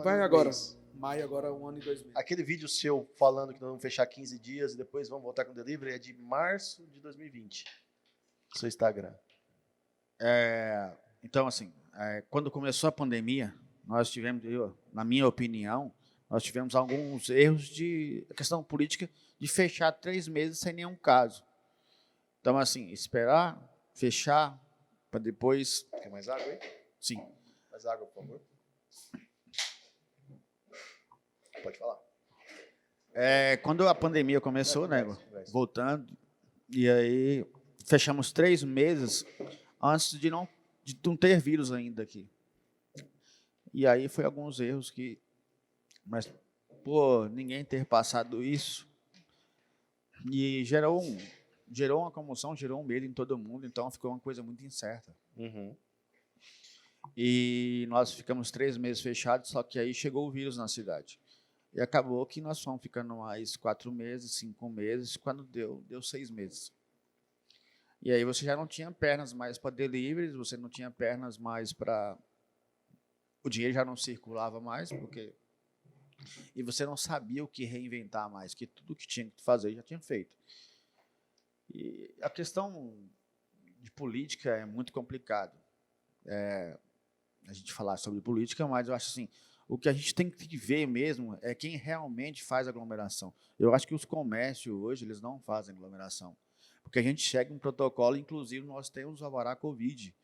Vai agora. Maio agora, 1 ano e 2 meses. Aquele vídeo seu falando que nós vamos fechar 15 dias e depois vamos voltar com o delivery é de março de 2020. Seu Instagram. Então, assim, quando começou a pandemia, nós tivemos, na minha opinião, nós tivemos alguns erros de questão política de fechar 3 meses sem nenhum caso. Então, assim, esperar, fechar, para depois... Quer mais água aí? Sim. Mais água, por favor. Pode falar. Quando a pandemia começou, né, voltando, e aí fechamos 3 meses antes de não ter vírus ainda aqui. E aí foi alguns erros que... Mas, ninguém ter passado isso, e gerou uma comoção, gerou um medo em todo mundo, então ficou uma coisa muito incerta. Uhum. E nós ficamos 3 meses fechados, só que aí chegou o vírus na cidade. E acabou que nós fomos ficando mais 4 meses, 5 meses, quando deu 6 meses. E aí você já não tinha pernas mais para deliveries, você não tinha pernas mais para... O dinheiro já não circulava mais, porque... E você não sabia o que reinventar mais, que tudo que tinha que fazer já tinha feito. E a questão de política é muito complicado. A gente falar sobre política, mas eu acho assim, o que a gente tem que ver mesmo é quem realmente faz aglomeração. Eu acho que os comércios hoje, eles não fazem aglomeração. Porque a gente chega em um protocolo, inclusive nós temos o alvará Covid.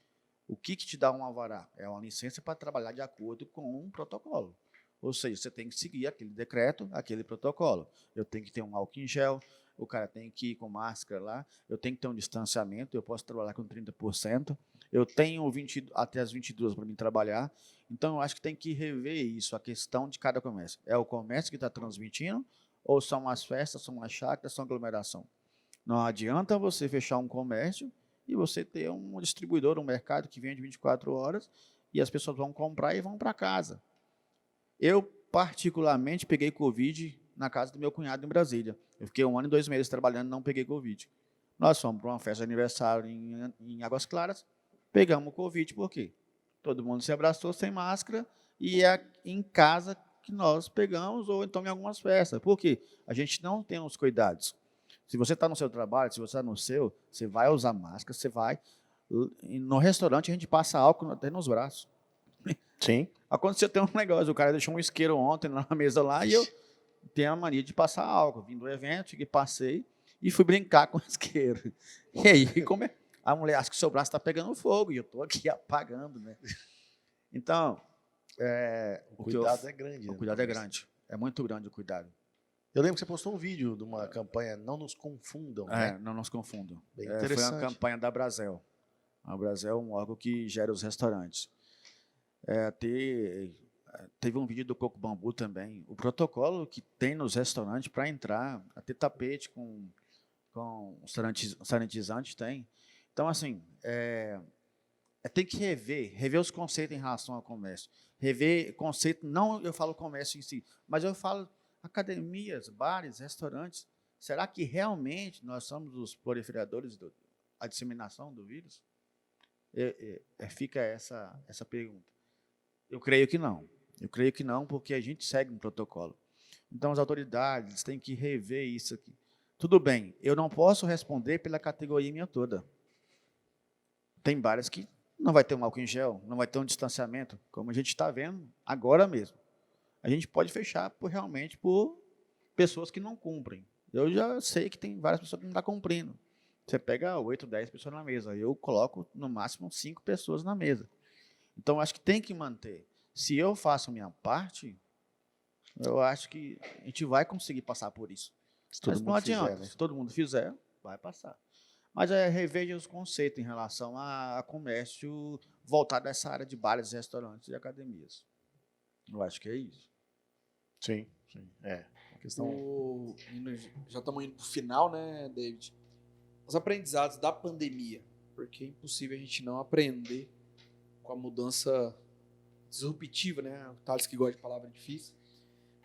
O que te dá um alvará? É uma licença para trabalhar de acordo com um protocolo. Ou seja, você tem que seguir aquele decreto, aquele protocolo. Eu tenho que ter um álcool em gel, o cara tem que ir com máscara lá, eu tenho que ter um distanciamento, eu posso trabalhar com 30%, eu tenho até as 22 para mim trabalhar. Então, eu acho que tem que rever isso, a questão de cada comércio. É o comércio que está transmitindo ou são as festas, são as chácaras, são aglomeração? Não adianta você fechar um comércio e você ter um distribuidor, um mercado que vende 24 horas e as pessoas vão comprar e vão para casa. Eu, particularmente, peguei Covid na casa do meu cunhado em Brasília. Eu fiquei 1 ano e 2 meses trabalhando e não peguei Covid. Nós fomos para uma festa de aniversário em Águas Claras, pegamos Covid, por quê? Todo mundo se abraçou sem máscara e é em casa que nós pegamos ou então em algumas festas. Por quê? A gente não tem os cuidados. Se você está no seu trabalho, se você está no seu, você vai usar máscara, você vai... No restaurante, a gente passa álcool até nos braços. Sim. Aconteceu até um negócio, o cara deixou um isqueiro ontem na mesa lá e eu tenho a mania de passar álcool. Vim do evento, cheguei, passei e fui brincar com o isqueiro. E aí, a mulher acha que seu braço está pegando fogo e eu estou aqui apagando, né? Então, O cuidado é grande. o né? cuidado é grande. É muito grande o cuidado. Eu lembro que você postou um vídeo de uma campanha Não Nos Confundam, né? Não nos confundam. Bem Foi uma interessante. campanha da Brasel. A Brasel é um órgão que gera os restaurantes. Teve um vídeo do Coco Bambu também. O protocolo que tem nos restaurantes para entrar, até tapete com sanitizante tem. Então, assim, tem que rever os conceitos em relação ao comércio. Rever conceito, não eu falo comércio em si, mas eu falo academias, bares, restaurantes. Será que realmente nós somos os proliferadores da disseminação do vírus? Fica essa pergunta. Eu creio que não. Eu creio que não, porque a gente segue um protocolo. Então, as autoridades têm que rever isso aqui. Tudo bem, eu não posso responder pela categoria minha toda. Tem bares que não vai ter um álcool em gel, não vai ter um distanciamento, como a gente está vendo agora mesmo. A gente pode fechar realmente por pessoas que não cumprem. Eu já sei que tem várias pessoas que não estão cumprindo. Você pega 8, 10 pessoas na mesa. Eu coloco, no máximo, 5 pessoas na mesa. Então, acho que tem que manter. Se eu faço a minha parte, eu acho que a gente vai conseguir passar por isso. Mas não adianta. Né? Se todo mundo fizer, vai passar. Mas reveja os conceitos em relação a comércio voltado a essa área de bares, restaurantes e academias. Eu acho que é isso. Sim. A questão... Já estamos indo para o final, né, David? Os aprendizados da pandemia, porque é impossível a gente não aprender com a mudança disruptiva, né? O Thales que gosta de palavra difícil.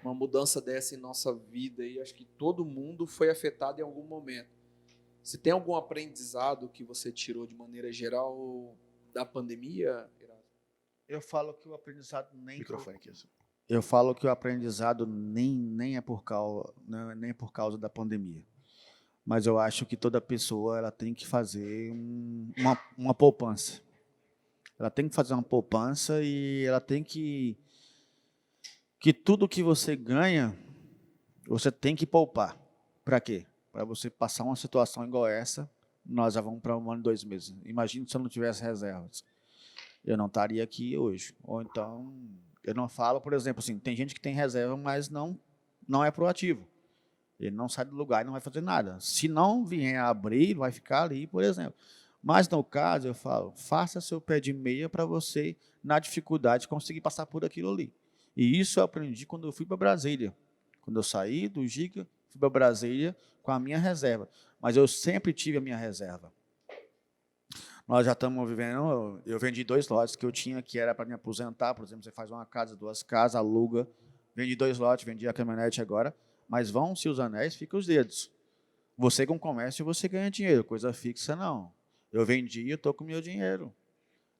Uma mudança dessa em nossa vida e acho que todo mundo foi afetado em algum momento. Você tem algum aprendizado que você tirou de maneira geral da pandemia? Eu falo que o aprendizado Microfone aqui. Eu falo que o aprendizado nem é por causa da pandemia. Mas eu acho que toda pessoa ela tem que fazer uma poupança. Ela tem que fazer uma poupança e ela tem que tudo que você ganha, você tem que poupar. Para quê? Para você passar uma situação igual essa, nós já vamos para 1 ano e 2 meses. Imagina se eu não tivesse reservas. Eu não estaria aqui hoje. Ou então, eu não falo, por exemplo, assim, tem gente que tem reserva, mas não é proativo. Ele não sai do lugar e não vai fazer nada. Se não vier a abrir, vai ficar ali, por exemplo. Mas, no caso, eu falo, faça seu pé de meia para você, na dificuldade, conseguir passar por aquilo ali. E isso eu aprendi quando eu fui para Brasília. Quando eu saí do Giga, fui para Brasília com a minha reserva. Mas eu sempre tive a minha reserva. Nós já estamos vivendo, eu vendi 2 lotes que eu tinha, que era para me aposentar. Por exemplo, você faz uma casa, 2 casas, aluga. Vendi 2 lotes, vendi a caminhonete agora. Mas vão-se os anéis, ficam os dedos. Você com comércio, você ganha dinheiro. Coisa fixa, não. Eu vendi e eu estou com o meu dinheiro.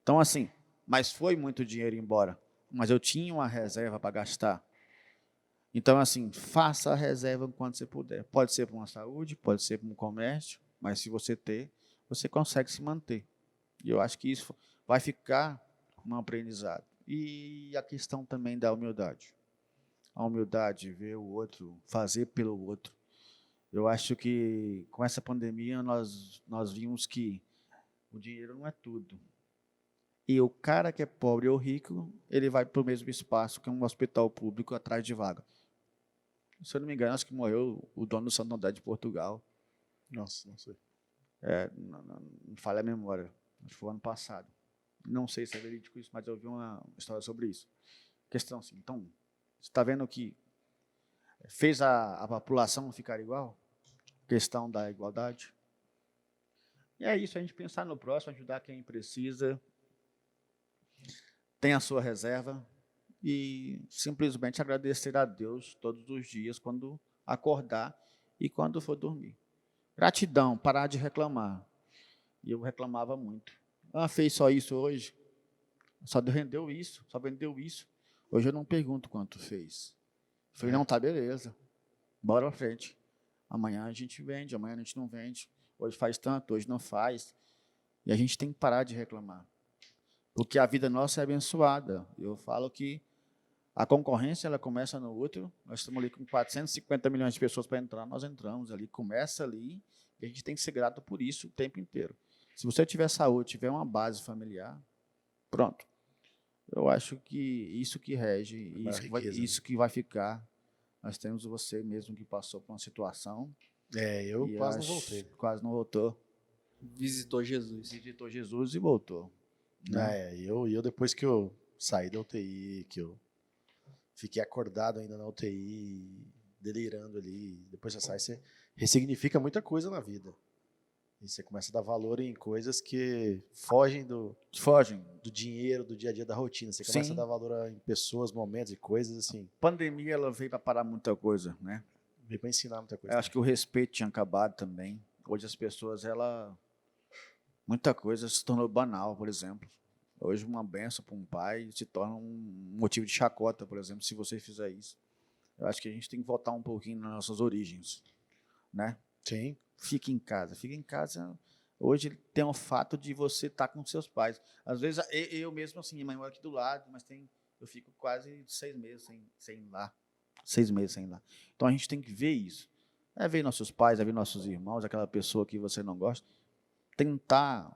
Então, assim, mas foi muito dinheiro embora. Mas eu tinha uma reserva para gastar. Então, assim, faça a reserva enquanto você puder. Pode ser para uma saúde, pode ser para um comércio, mas se você ter, você consegue se manter. E eu acho que isso vai ficar um aprendizado. E a questão também da humildade. A humildade, ver o outro, fazer pelo outro. Eu acho que com essa pandemia nós vimos que o dinheiro não é tudo. E o cara que é pobre ou rico, ele vai para o mesmo espaço que um hospital público atrás de vaga. Se eu não me engano, acho que morreu o dono do Santander de Portugal. Nossa, não sei. Não falha a memória. Acho que foi ano passado. Não sei se é verídico isso, mas eu vi uma história sobre isso. Questão assim, então, você está vendo que fez a população ficar igual? Questão da igualdade. E é isso, a gente pensar no próximo, ajudar quem precisa, tem a sua reserva e simplesmente agradecer a Deus todos os dias quando acordar e quando for dormir. Gratidão, parar de reclamar. E eu reclamava muito. Fez só isso hoje? Só vendeu isso, só vendeu isso. Hoje eu não pergunto quanto fez. Falei, não, tá beleza. Bora pra frente. Amanhã a gente vende, amanhã a gente não vende. Hoje faz tanto, hoje não faz. E a gente tem que parar de reclamar. Porque a vida nossa é abençoada. Eu falo que A concorrência, ela começa no útero. Nós estamos ali com 450 milhões de pessoas para entrar, nós entramos ali, começa ali, e a gente tem que ser grato por isso o tempo inteiro. Se você tiver saúde, tiver uma base familiar, pronto. Eu acho que isso que rege, isso que vai ficar. Nós temos você mesmo que passou por uma situação. Eu quase não voltei. Quase não voltou. Visitou Jesus. Visitou Jesus e voltou. Né? Eu depois que eu saí da UTI, que eu fiquei acordado ainda na UTI, delirando ali, depois você sai, você ressignifica muita coisa na vida. E você começa a dar valor em coisas que fogem do dinheiro, do dia a dia, da rotina. Você começa a dar valor em pessoas, momentos e coisas assim. A pandemia, ela veio para parar muita coisa, né? Veio para ensinar muita coisa. Eu acho que o respeito tinha acabado também. Hoje as pessoas, muita coisa se tornou banal, por exemplo. Hoje uma benção para um pai se torna um motivo de chacota, por exemplo, se você fizer isso. Eu acho que a gente tem que voltar um pouquinho nas nossas origens, né? Sim. Fique em casa. Fique em casa. Hoje tem o fato de você estar com seus pais. Às vezes, eu mesmo, assim, minha mãe mora aqui do lado, mas eu fico quase 6 meses sem ir lá. 6 meses sem ir lá. Então, a gente tem que ver isso. É ver nossos pais, é ver nossos irmãos, aquela pessoa que você não gosta. Tentar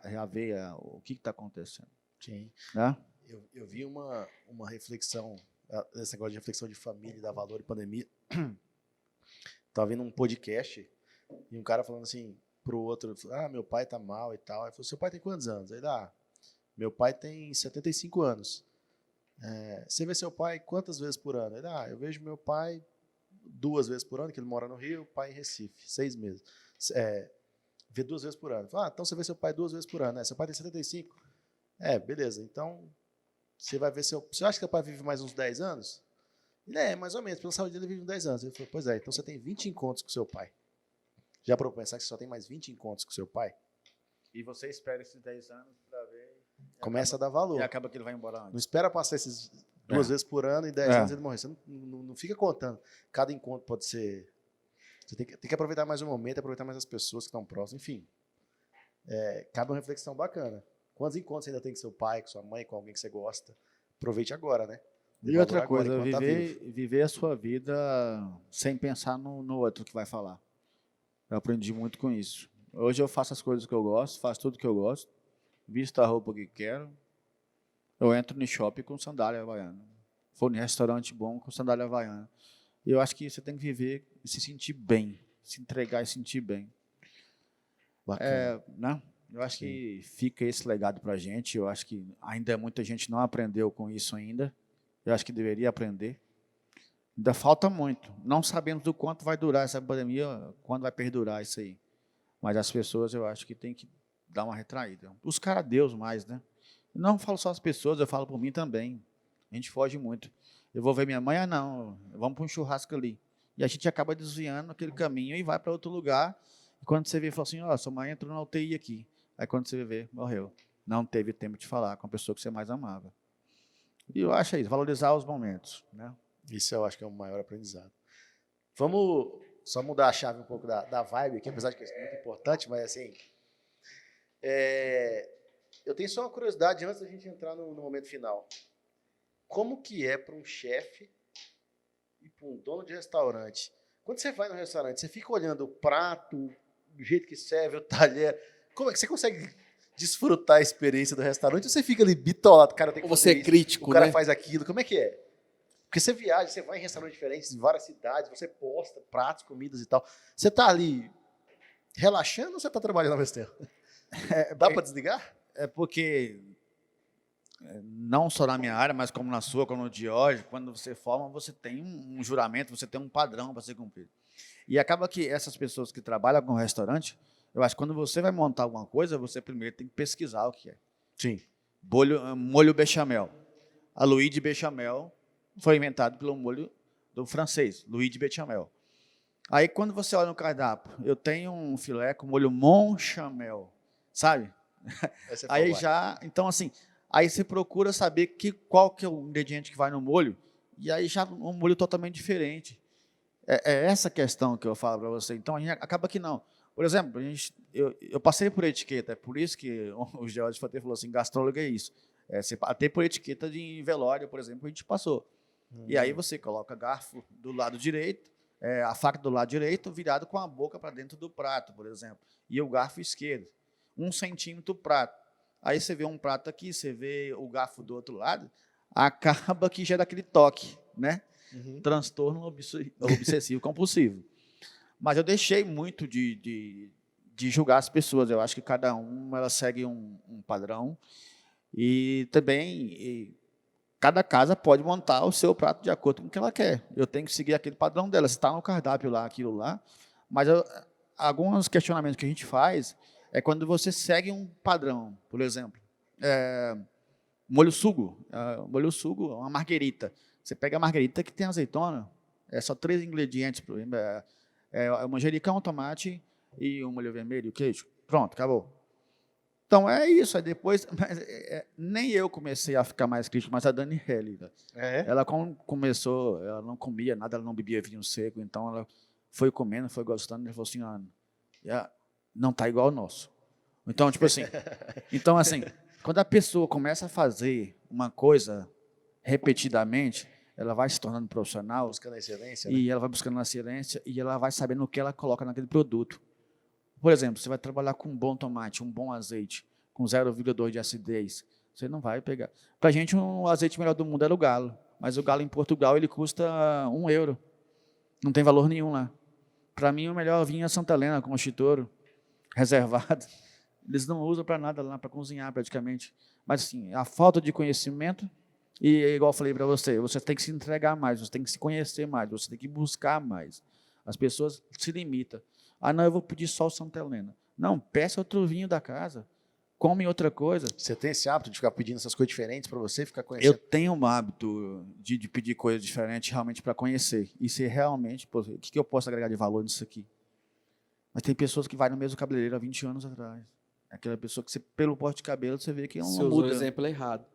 reaver o que está acontecendo. Sim. Né? Eu vi uma reflexão, esse negócio de reflexão de família, dar valor e pandemia. Estava vendo um podcast e um cara falando assim pro outro, meu pai tá mal e tal. Aí falou, seu pai tem quantos anos? Aí meu pai tem 75 anos. Você vê seu pai quantas vezes por ano? Aí eu vejo meu pai 2 vezes por ano, que ele mora no Rio, pai em Recife, 6 meses. Vê 2 vezes por ano. Então você vê seu pai 2 vezes por ano, né? Seu pai tem 75? Beleza. Então, você vai ver você acha que seu pai vive mais uns 10 anos? Mais ou menos, pela saúde dele, ele vive uns 10 anos. Ele falou, pois então você tem 20 encontros com seu pai. Já para pensar que você só tem mais 20 encontros com seu pai? E você espera esses 10 anos para ver... Começa a dar valor. E acaba que ele vai embora antes. Não espera passar esses 2 vezes por ano e 10 anos ele morrer. Você não fica contando. Cada encontro pode ser... Você tem que aproveitar mais o momento, aproveitar mais as pessoas que estão próximas. Enfim, cabe uma reflexão bacana. Quantos encontros você ainda tem com seu pai, com sua mãe, com alguém que você gosta? Aproveite agora, né? E outra coisa, viver a sua vida sem pensar no outro que vai falar. Eu aprendi muito com isso. Hoje eu faço as coisas que eu gosto, faço tudo que eu gosto, visto a roupa que quero. Eu entro no shopping com sandália havaiana. Vou em restaurante bom com sandália havaiana. E eu acho que você tem que viver e se sentir bem, se entregar e sentir bem. Bacana. Né? Eu acho que fica esse legado para a gente. Eu acho que ainda muita gente não aprendeu com isso ainda. Eu acho que deveria aprender. Ainda falta muito. Não sabemos do quanto vai durar essa pandemia, quando vai perdurar isso aí. Mas as pessoas, eu acho que tem que dar uma retraída. Buscar a Deus mais, né? Não falo só as pessoas, eu falo por mim também. A gente foge muito. Eu vou ver minha mãe, não, vamos para um churrasco ali. E a gente acaba desviando aquele caminho e vai para outro lugar. E quando você vê, fala assim, sua mãe entrou na UTI aqui. Aí quando você vê, morreu. Não teve tempo de falar com a pessoa que você mais amava. E eu acho isso, valorizar os momentos, né? Isso eu acho que é o maior aprendizado. Vamos só mudar a chave um pouco da vibe aqui, apesar de que isso é muito importante, mas assim, eu tenho só uma curiosidade antes da gente entrar no momento final. Como que é para um chefe e para um dono de restaurante? Quando você vai no restaurante, você fica olhando o prato, o jeito que serve, o talher, como é que você consegue desfrutar a experiência do restaurante ou você fica ali bitolado, cara, tem que fazer isso, crítico, o cara né? faz aquilo, como é que é? Porque você viaja, você vai em restaurantes diferentes, em várias cidades, você posta pratos, comidas e tal. Você tá ali relaxando ou você tá trabalhando ao mesmo tempo? Dá para desligar? É porque, não só na minha área, mas como na sua, como no de hoje, quando você forma, você tem um juramento, você tem um padrão para ser cumprido. E acaba que essas pessoas que trabalham com restaurante, eu acho que quando você vai montar alguma coisa, você primeiro tem que pesquisar o que é. Sim. Molho bechamel. A Louis de bechamel foi inventado pelo molho do francês, Louis de bechamel. Aí, quando você olha no cardápio, eu tenho um filé com molho Montchamel, sabe? Aí já, então assim, aí você procura saber qual que é o ingrediente que vai no molho, e aí já um molho totalmente diferente. É essa questão que eu falo para você. Então, a gente acaba que não. Por exemplo, eu passei por etiqueta, é por isso que o George Fater falou assim, gastrólogo é isso. Até por etiqueta de velório, por exemplo, a gente passou. E aí você coloca garfo do lado direito, a faca do lado direito, virado com a boca para dentro do prato, por exemplo. E o garfo esquerdo, 1 centímetro o prato. Aí você vê um prato aqui, você vê o garfo do outro lado, acaba que gera aquele toque, né? Transtorno obsessivo compulsivo. Mas eu deixei muito de julgar as pessoas. Eu acho que cada ela segue um padrão. E também cada casa pode montar o seu prato de acordo com o que ela quer. Eu tenho que seguir aquele padrão dela. Se está no cardápio lá, aquilo lá. Mas alguns questionamentos que a gente faz é quando você segue um padrão. Por exemplo, molho sugo. Molho sugo é uma marguerita. Você pega a marguerita que tem azeitona. É só 3 ingredientes. É manjericão, tomate e um molho vermelho e o queijo. Pronto, acabou. Então é isso. Aí depois, nem eu comecei a ficar mais crítico, mas a Dani Helly. Ela começou, ela não comia nada, ela não bebia vinho seco, então ela foi comendo, foi gostando, e falou assim, não está igual ao nosso. Então, tipo assim, quando a pessoa começa a fazer uma coisa repetidamente, ela vai se tornando profissional. Buscando a excelência. E ela vai buscando a excelência e ela vai sabendo o que ela coloca naquele produto. Por exemplo, você vai trabalhar com um bom tomate, um bom azeite, com 0,2 de acidez. Você não vai pegar. Para a gente, o azeite melhor do mundo era o galo. Mas o galo em Portugal, ele custa €1. Não tem valor nenhum lá. Para mim, o melhor vinho é Santa Helena, com o chitoro, reservado. Eles não usam para nada lá, para cozinhar praticamente. Mas, assim, a falta de conhecimento, e igual eu falei para você tem que se entregar mais, você tem que se conhecer mais, você tem que buscar mais. As pessoas se limitam. Não, eu vou pedir só o Santa Helena. Não, peça outro vinho da casa. Come outra coisa. Você tem esse hábito de ficar pedindo essas coisas diferentes para você ficar conhecendo? Eu tenho um hábito de pedir coisas diferentes realmente para conhecer. E se realmente, o que eu posso agregar de valor nisso aqui? Mas tem pessoas que vai no mesmo cabeleireiro há 20 anos atrás. Aquela pessoa que, pelo porte de cabelo, você vê que não Você usou o exemplo errado.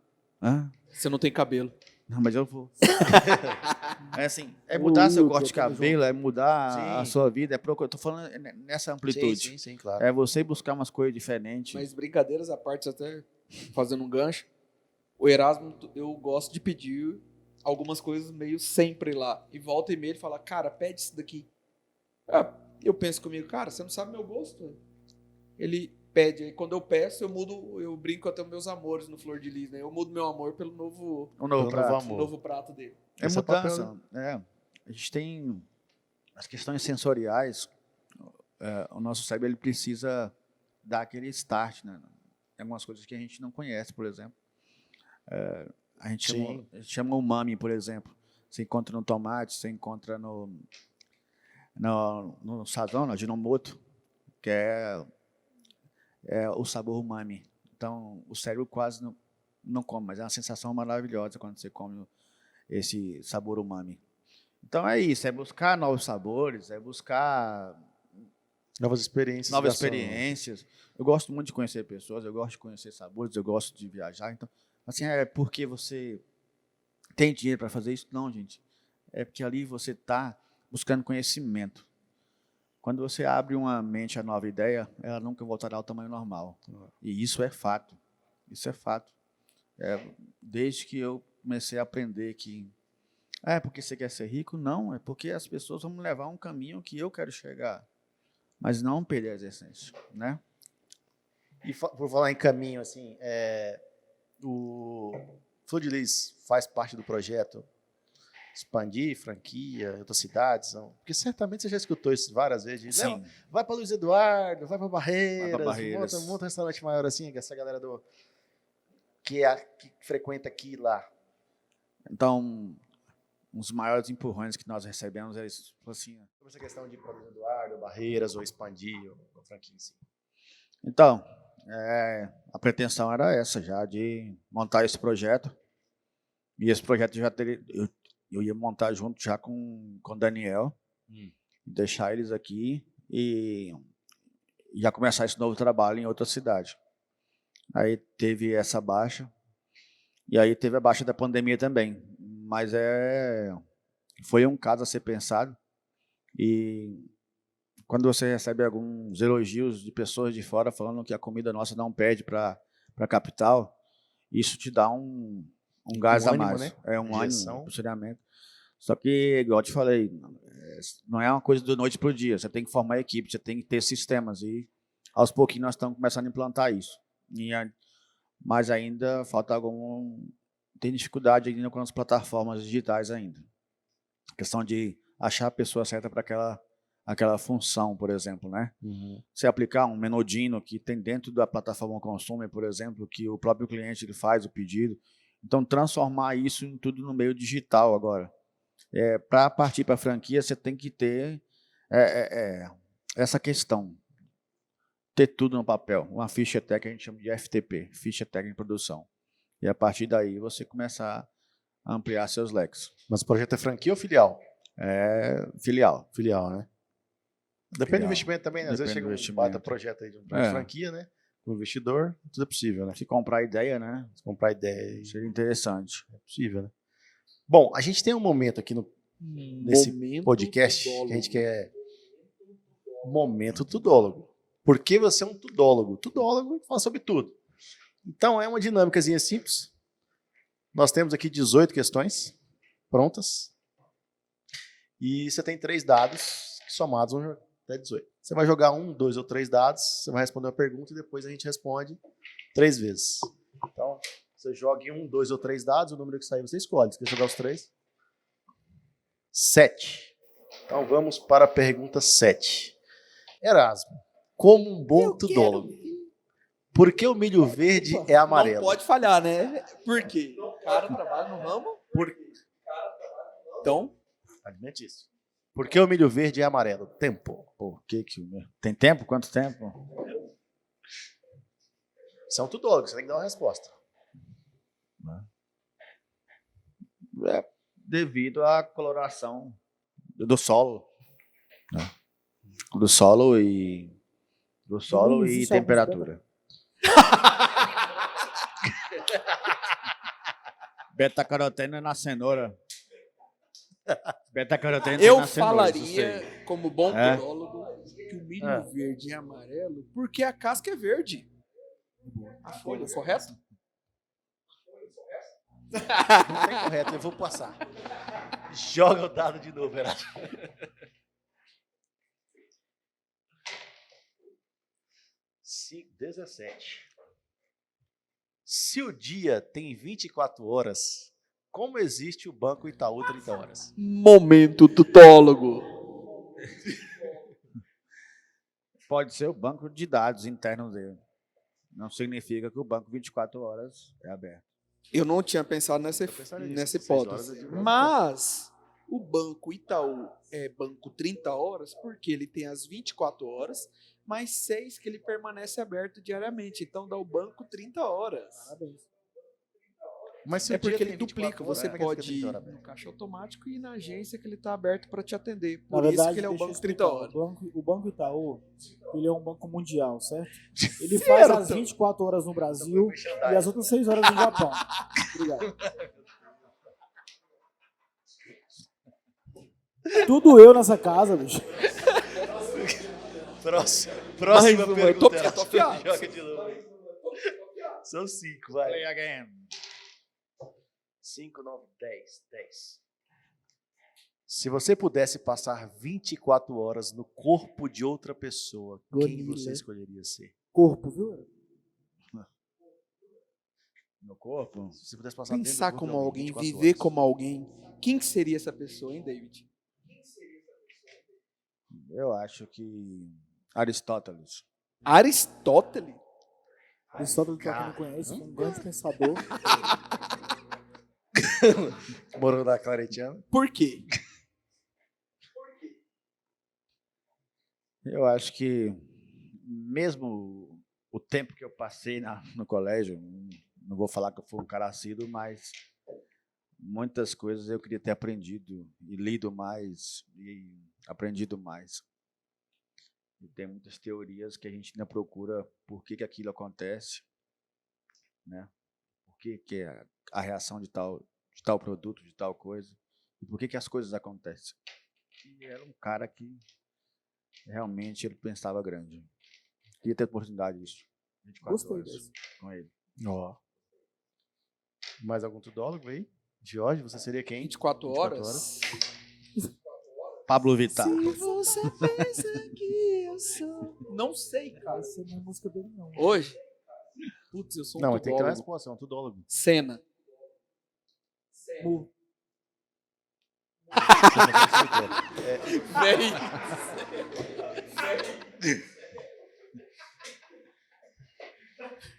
Você não tem cabelo. Não, mas eu vou. Mudar seu corte de cabelo, é mudar a sua vida. Eu estou falando nessa amplitude. Sim, claro. É você buscar umas coisas diferentes. Mas brincadeiras à parte, até fazendo um gancho, o Erasmo, eu gosto de pedir algumas coisas meio sempre lá. E volta e meia ele fala, cara, pede isso daqui. Eu penso comigo, cara, você não sabe meu gosto. Ele pede, aí quando eu peço, eu brinco até os meus amores no Flor de Lis, né? Eu mudo meu amor pelo novo prato dele. É mudança. A gente tem as questões sensoriais. O nosso cérebro ele precisa dar aquele start, né? Tem algumas coisas que a gente não conhece, por exemplo. A gente chama umami, por exemplo. Você encontra no tomate, você encontra no sazon, no Ajinomoto, que é o sabor umami. Então, o cérebro quase não come, mas é uma sensação maravilhosa quando você come esse sabor umami. Então, é isso, é buscar novos sabores, é buscar novas experiências. Eu gosto muito de conhecer pessoas, eu gosto de conhecer sabores, eu gosto de viajar. Então, assim, é porque você tem dinheiro para fazer isso? Não, gente. É porque ali você está buscando conhecimento. Quando você abre uma mente a nova ideia, ela nunca voltará ao tamanho normal. E isso é fato. Isso é fato. Desde que eu comecei a aprender que porque você quer ser rico? Não, é porque as pessoas vão me levar a um caminho que eu quero chegar. Mas não perder as essências, né? E por falar em caminho, assim, o Flor de Lis faz parte do projeto expandir franquia em outras cidades? Não? Porque certamente você já escutou isso várias vezes. Sim. Vai para Luiz Eduardo, vai para Barreiras. Monta um restaurante maior assim, que essa galera que frequenta aqui e lá. Então, um dos maiores empurrões que nós recebemos é isso, assim. Sobre essa questão de ir para Luiz Eduardo, Barreiras, ou expandir a franquia em si. Então, a pretensão era essa já, de montar esse projeto. E esse projeto já eu ia montar junto já com o Daniel, deixar eles aqui e já começar esse novo trabalho em outra cidade. Aí teve essa baixa, e aí teve a baixa da pandemia também, mas foi um caso a ser pensado, e quando você recebe alguns elogios de pessoas de fora falando que a comida nossa não perde para a capital, isso te dá um gás Um a ânimo, mais. né? É um ânimo, Injeção. um posicionamento. Só que, igual eu te falei, não é uma coisa do noite para o dia. Você tem que formar equipe, você tem que ter sistemas. E aos pouquinhos nós estamos começando a implantar isso. Mas ainda falta tem dificuldade ainda com as plataformas digitais ainda. A questão de achar a pessoa certa para aquela função, por exemplo, né? Você aplicar um Menudino que tem dentro da plataforma Consumer, por exemplo, que o próprio cliente ele faz o pedido. Então, transformar isso em tudo no meio digital agora. Para partir para a franquia, você tem que ter essa questão. Ter tudo no papel. Uma ficha técnica, a gente chama de FTP, ficha técnica de produção. E a partir daí, você começar a ampliar seus leques. Mas o projeto é franquia ou filial? Filial. Filial, né? Depende Filial. do investimento também, né? Às vezes Depende chega do um investimento. bata projeto aí de uma franquia, né? Com o investidor, tudo é possível, né? Se comprar ideia, né? Se comprar ideia, Seria interessante. é possível, né? Bom, a gente tem um momento aqui nesse podcast que a gente quer momento tudólogo. Porque você é um tudólogo. Tudólogo fala sobre tudo. Então é uma dinâmicazinha simples. Nós temos aqui 18 questões prontas. E você tem 3 dados que somados vão até 18. Você vai jogar 1, 2 ou 3 dados, você vai responder uma pergunta e depois a gente responde 3 vezes. Então, você joga em 1, 2 ou 3 dados, o número que sair você escolhe. Você quer jogar os 3? 7. Então vamos para a pergunta 7. Erasmo, como um bom tudólogo, por que o milho verde é amarelo? Não pode falhar, né? Por quê? O cara trabalha no ramo. Então, alimentício. Por que o milho verde é amarelo? Tempo. Por que tem tempo? Quanto tempo? Você é um tudólogo, você tem que dar uma resposta. Devido à coloração do solo. Né? Do solo e temperatura. Beta-caroteno é na cenoura. Beta-caroteno é eu na cenoura. isso falaria, sei. como bom tudólogo, que o milho verde é amarelo porque a casca é verde. A folha, correto? Não tem correto, eu vou passar. Joga o dado de novo, Erasmo. Se 17. Se o dia tem 24 horas, como existe o Banco Itaú 30 horas? Momento tutólogo. Pode ser o banco de dados interno dele. Não significa que o banco 24 horas é aberto. Eu não tinha pensado nessa hipótese. Mas o Banco Itaú é banco 30 horas porque ele tem as 24 horas, mais 6 que ele permanece aberto diariamente. Então dá o banco 30 horas. Parabéns. Mas se É o dia porque tem ele 24 duplica. horas, Você como é que pode fica ir 30 horas no aberto? caixa automático e ir na agência que ele está aberto para te atender. Na Por isso verdade, que ele é o deixa eu banco 30 explicar. horas. O Banco Itaú, ele é um banco mundial, certo? Ele faz as 24 horas no Brasil e as outras 6 horas no Japão. Obrigado. Tudo eu nessa casa, bicho. Próxima uma, pergunta. eu tô afiado. Joga de novo. São 5, vai. Play again. 5, 9, 10, 10. Se você pudesse passar 24 horas no corpo de outra pessoa, quem Gonile. você escolheria ser? Corpo, viu? No corpo? Se você pudesse passar dentro do Pensar corpo como de alguém, alguém, 24 viver horas. como alguém. Quem que seria essa pessoa, hein, David? Eu acho que Aristóteles. Aristóteles? Aristóteles, pra quem não conhece, foi um grande pensador. Morou na Claretiana. Por quê? Eu acho que mesmo o tempo que eu passei no colégio, não vou falar que eu fui um cara assíduo, mas muitas coisas eu queria ter aprendido e lido mais e aprendido mais. E tem muitas teorias que a gente ainda procura por que aquilo acontece, né? Por que é a reação de tal produto, de tal coisa, e por que as coisas acontecem. E era um cara que Realmente ele pensava grande. Queria ter oportunidade disso. 24 Gostei horas dessa. com ele. Ó. Mais algum tudólogo aí? Jorge, você seria quem? 24 horas. Pablo Vittar. Se você pensa que eu sou... Não sei, cara. Essa não é música dele, não. Hoje? Putz, eu sou um Não, mas tem que ter uma tudólogo. resposta, é um tudólogo. Cena. Mu. Véi.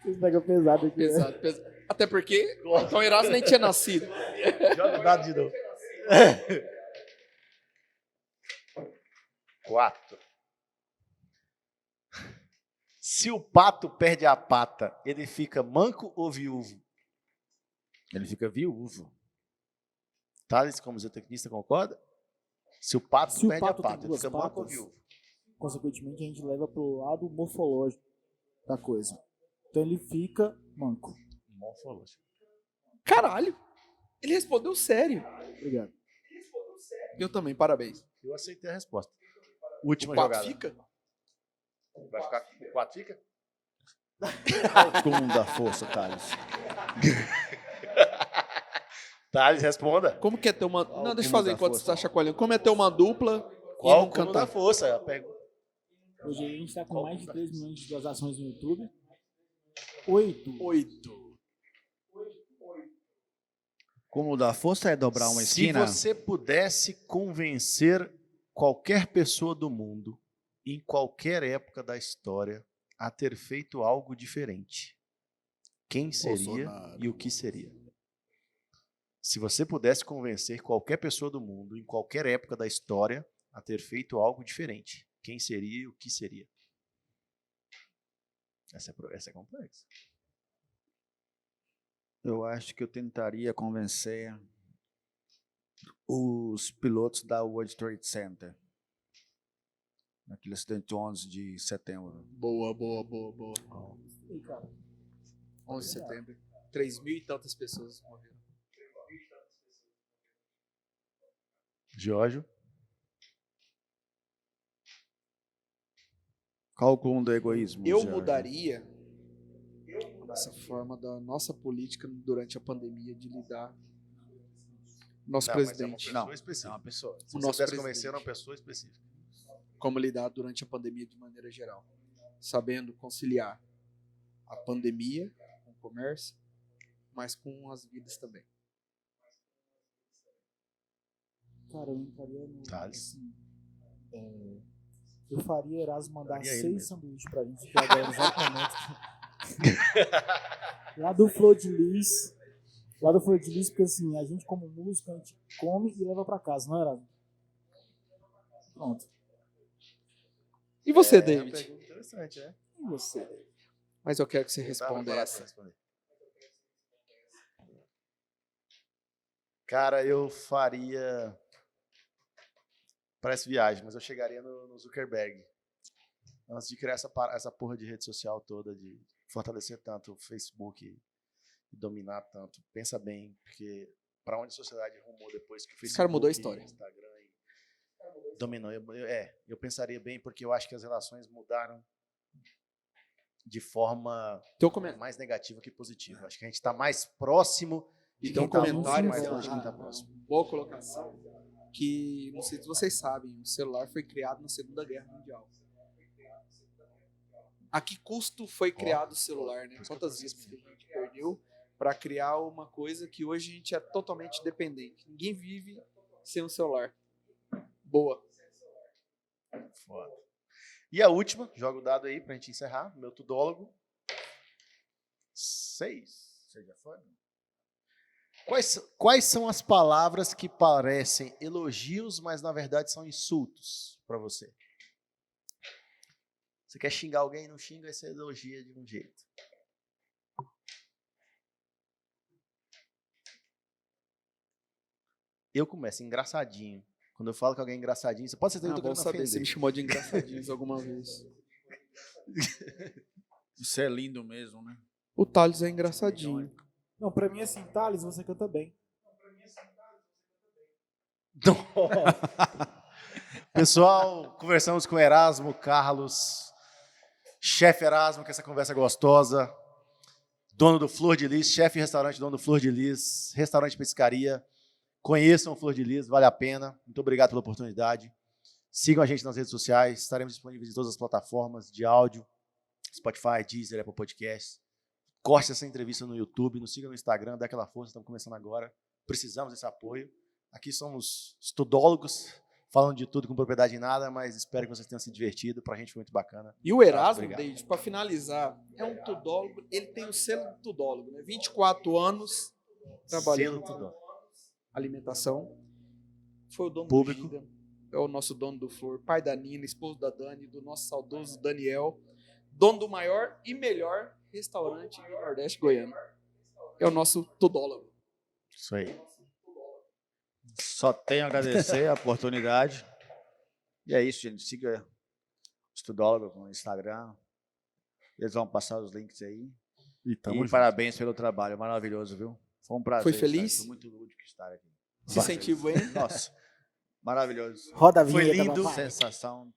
Vocês pegam pesado aqui. Né? Pesado, pesado. Até porque Tom Erasmo nem tinha nascido. Joga o dado de novo. 4. Se o pato perde a pata, ele fica manco ou viúvo? Ele fica viúvo. Thales, como zootecnista, concorda? Se o pato Se o perde pato a tem pata, ele duas fica manco ou patas, viúvo? consequentemente, a gente leva pro lado morfológico da coisa. Então ele fica manco. Morfológico. Caralho. Ele respondeu sério. Obrigado. Eu também, parabéns. Eu aceitei a resposta. Última O 4 jogada. fica? Vai ficar o 4 fica? Com da força, Thales. Thales, responda. Como que é ter uma... Não, deixa eu Como fazer da enquanto força? você tá chacoalhando. Como é ter uma dupla Qual e o não cúmulo da cantar? força? A pergunta. Hoje a gente está com mais de 3 milhões de visualizações no YouTube. 8. 8. Como da força é dobrar uma Se esquina? você pudesse convencer qualquer pessoa do mundo, em qualquer época da história, a ter feito algo diferente, quem seria Bolsonaro. e o que seria? Se você pudesse convencer qualquer pessoa do mundo, em qualquer época da história, a ter feito algo diferente, quem seria e o que seria? Essa é complexa. Eu acho que eu tentaria convencer os pilotos da World Trade Center. Naquele acidente de 11 de setembro. Boa, boa, boa, boa. E, cara, 11 de setembro. 3.000 e tantas pessoas morreram. Jorge? Cálculo do egoísmo. Eu Jorge. mudaria essa forma da nossa política durante a pandemia de lidar. Nosso presidente. Não, é uma pessoa específica. É uma pessoa. Se O você nosso pudesse presidente. convencer uma pessoa específica. Como lidar durante a pandemia de maneira geral. Sabendo conciliar a pandemia com o comércio, mas com as vidas também. cara, eu entraria no. Thales. Assim, eu faria Erasmo mandar Faria ele 6 mesmo. sanduíches pra gente, que agora exatamente. Lá do Flor de Lis. Lá do Flor de Lis, porque assim, a gente como músico, a gente come e leva pra casa, não é, Erasmo? Pronto. E você, É uma David? pergunta interessante, né? E você? Mas eu quero que você Eu tava responda preparado pra essa. responder. Cara, eu faria. Parece viagem, mas eu chegaria no Zuckerberg. Antes de criar essa porra de rede social toda, de fortalecer tanto o Facebook e dominar tanto. Pensa bem, porque pra onde a sociedade rumou depois que o Facebook cara mudou a história. Instagram dominou. Eu pensaria bem, porque eu acho que as relações mudaram de forma Teu comentário. mais negativa que positiva. Acho que a gente está mais próximo de Então, quem está comentário, mais mas longe de quem ah, está próximo. boa colocação. Que, não sei se vocês sabem, o celular foi criado na Segunda Guerra Mundial. A que custo foi criado o celular, né? por isso que eu Quantas trouxe vidas que a gente perdeu para criar uma coisa que hoje a gente é totalmente dependente. Ninguém vive sem um celular. Boa. Foda. E a última, joga o dado aí pra gente encerrar. Meu tudólogo. 6. Você já foi? Quais são as palavras que parecem elogios, mas na verdade são insultos pra você? Você quer xingar alguém, não xinga, aí você elogia de um jeito. Eu começo engraçadinho. Quando eu falo que alguém é engraçadinho, você pode ser que eu tô Bom querendo saber, você ofender. me chamou de engraçadinhos alguma vez. Isso é lindo mesmo, né? O Thales é engraçadinho. Não, pra mim, assim, Thales, você canta bem. Pessoal, conversamos com Erasmo, Carlos, chefe Erasmo, com essa conversa gostosa, dono do Flor de Lis, chefe de restaurante, dono do Flor de Lis, restaurante pescaria. Conheçam o Flor de Lis, vale a pena. Muito obrigado pela oportunidade. Sigam a gente nas redes sociais, estaremos disponíveis em todas as plataformas de áudio, Spotify, Deezer, Apple Podcasts. Corte essa entrevista no YouTube, nos siga no Instagram, dá aquela força, estamos começando agora. Precisamos desse apoio. Aqui somos os tudólogos, falando de tudo com propriedade em nada, mas espero que vocês tenham se divertido. Pra gente foi muito bacana. E o Erasmo, Obrigado. David, para finalizar, é um tudólogo, ele tem o selo do tudólogo, né? 24 anos trabalhando Selo com tudólogo. alimentação. Foi o dono Público. do Ginga, é o nosso dono do Flor, pai da Nina, esposo da Dani, do nosso saudoso Daniel, dono do maior e melhor restaurante do Nordeste Goiano. É o nosso tudólogo. Isso aí. Só tenho a agradecer a oportunidade. E é isso, gente. Siga os tudólogos no Instagram. Eles vão passar os links aí. E E parabéns pelo trabalho, maravilhoso, viu? Foi um prazer. Foi estar aqui, feliz? Foi muito lúdico estar aqui. Se sentiu bem? Nossa, maravilhoso. Roda a Foi vinheta, lindo. papai. Sensação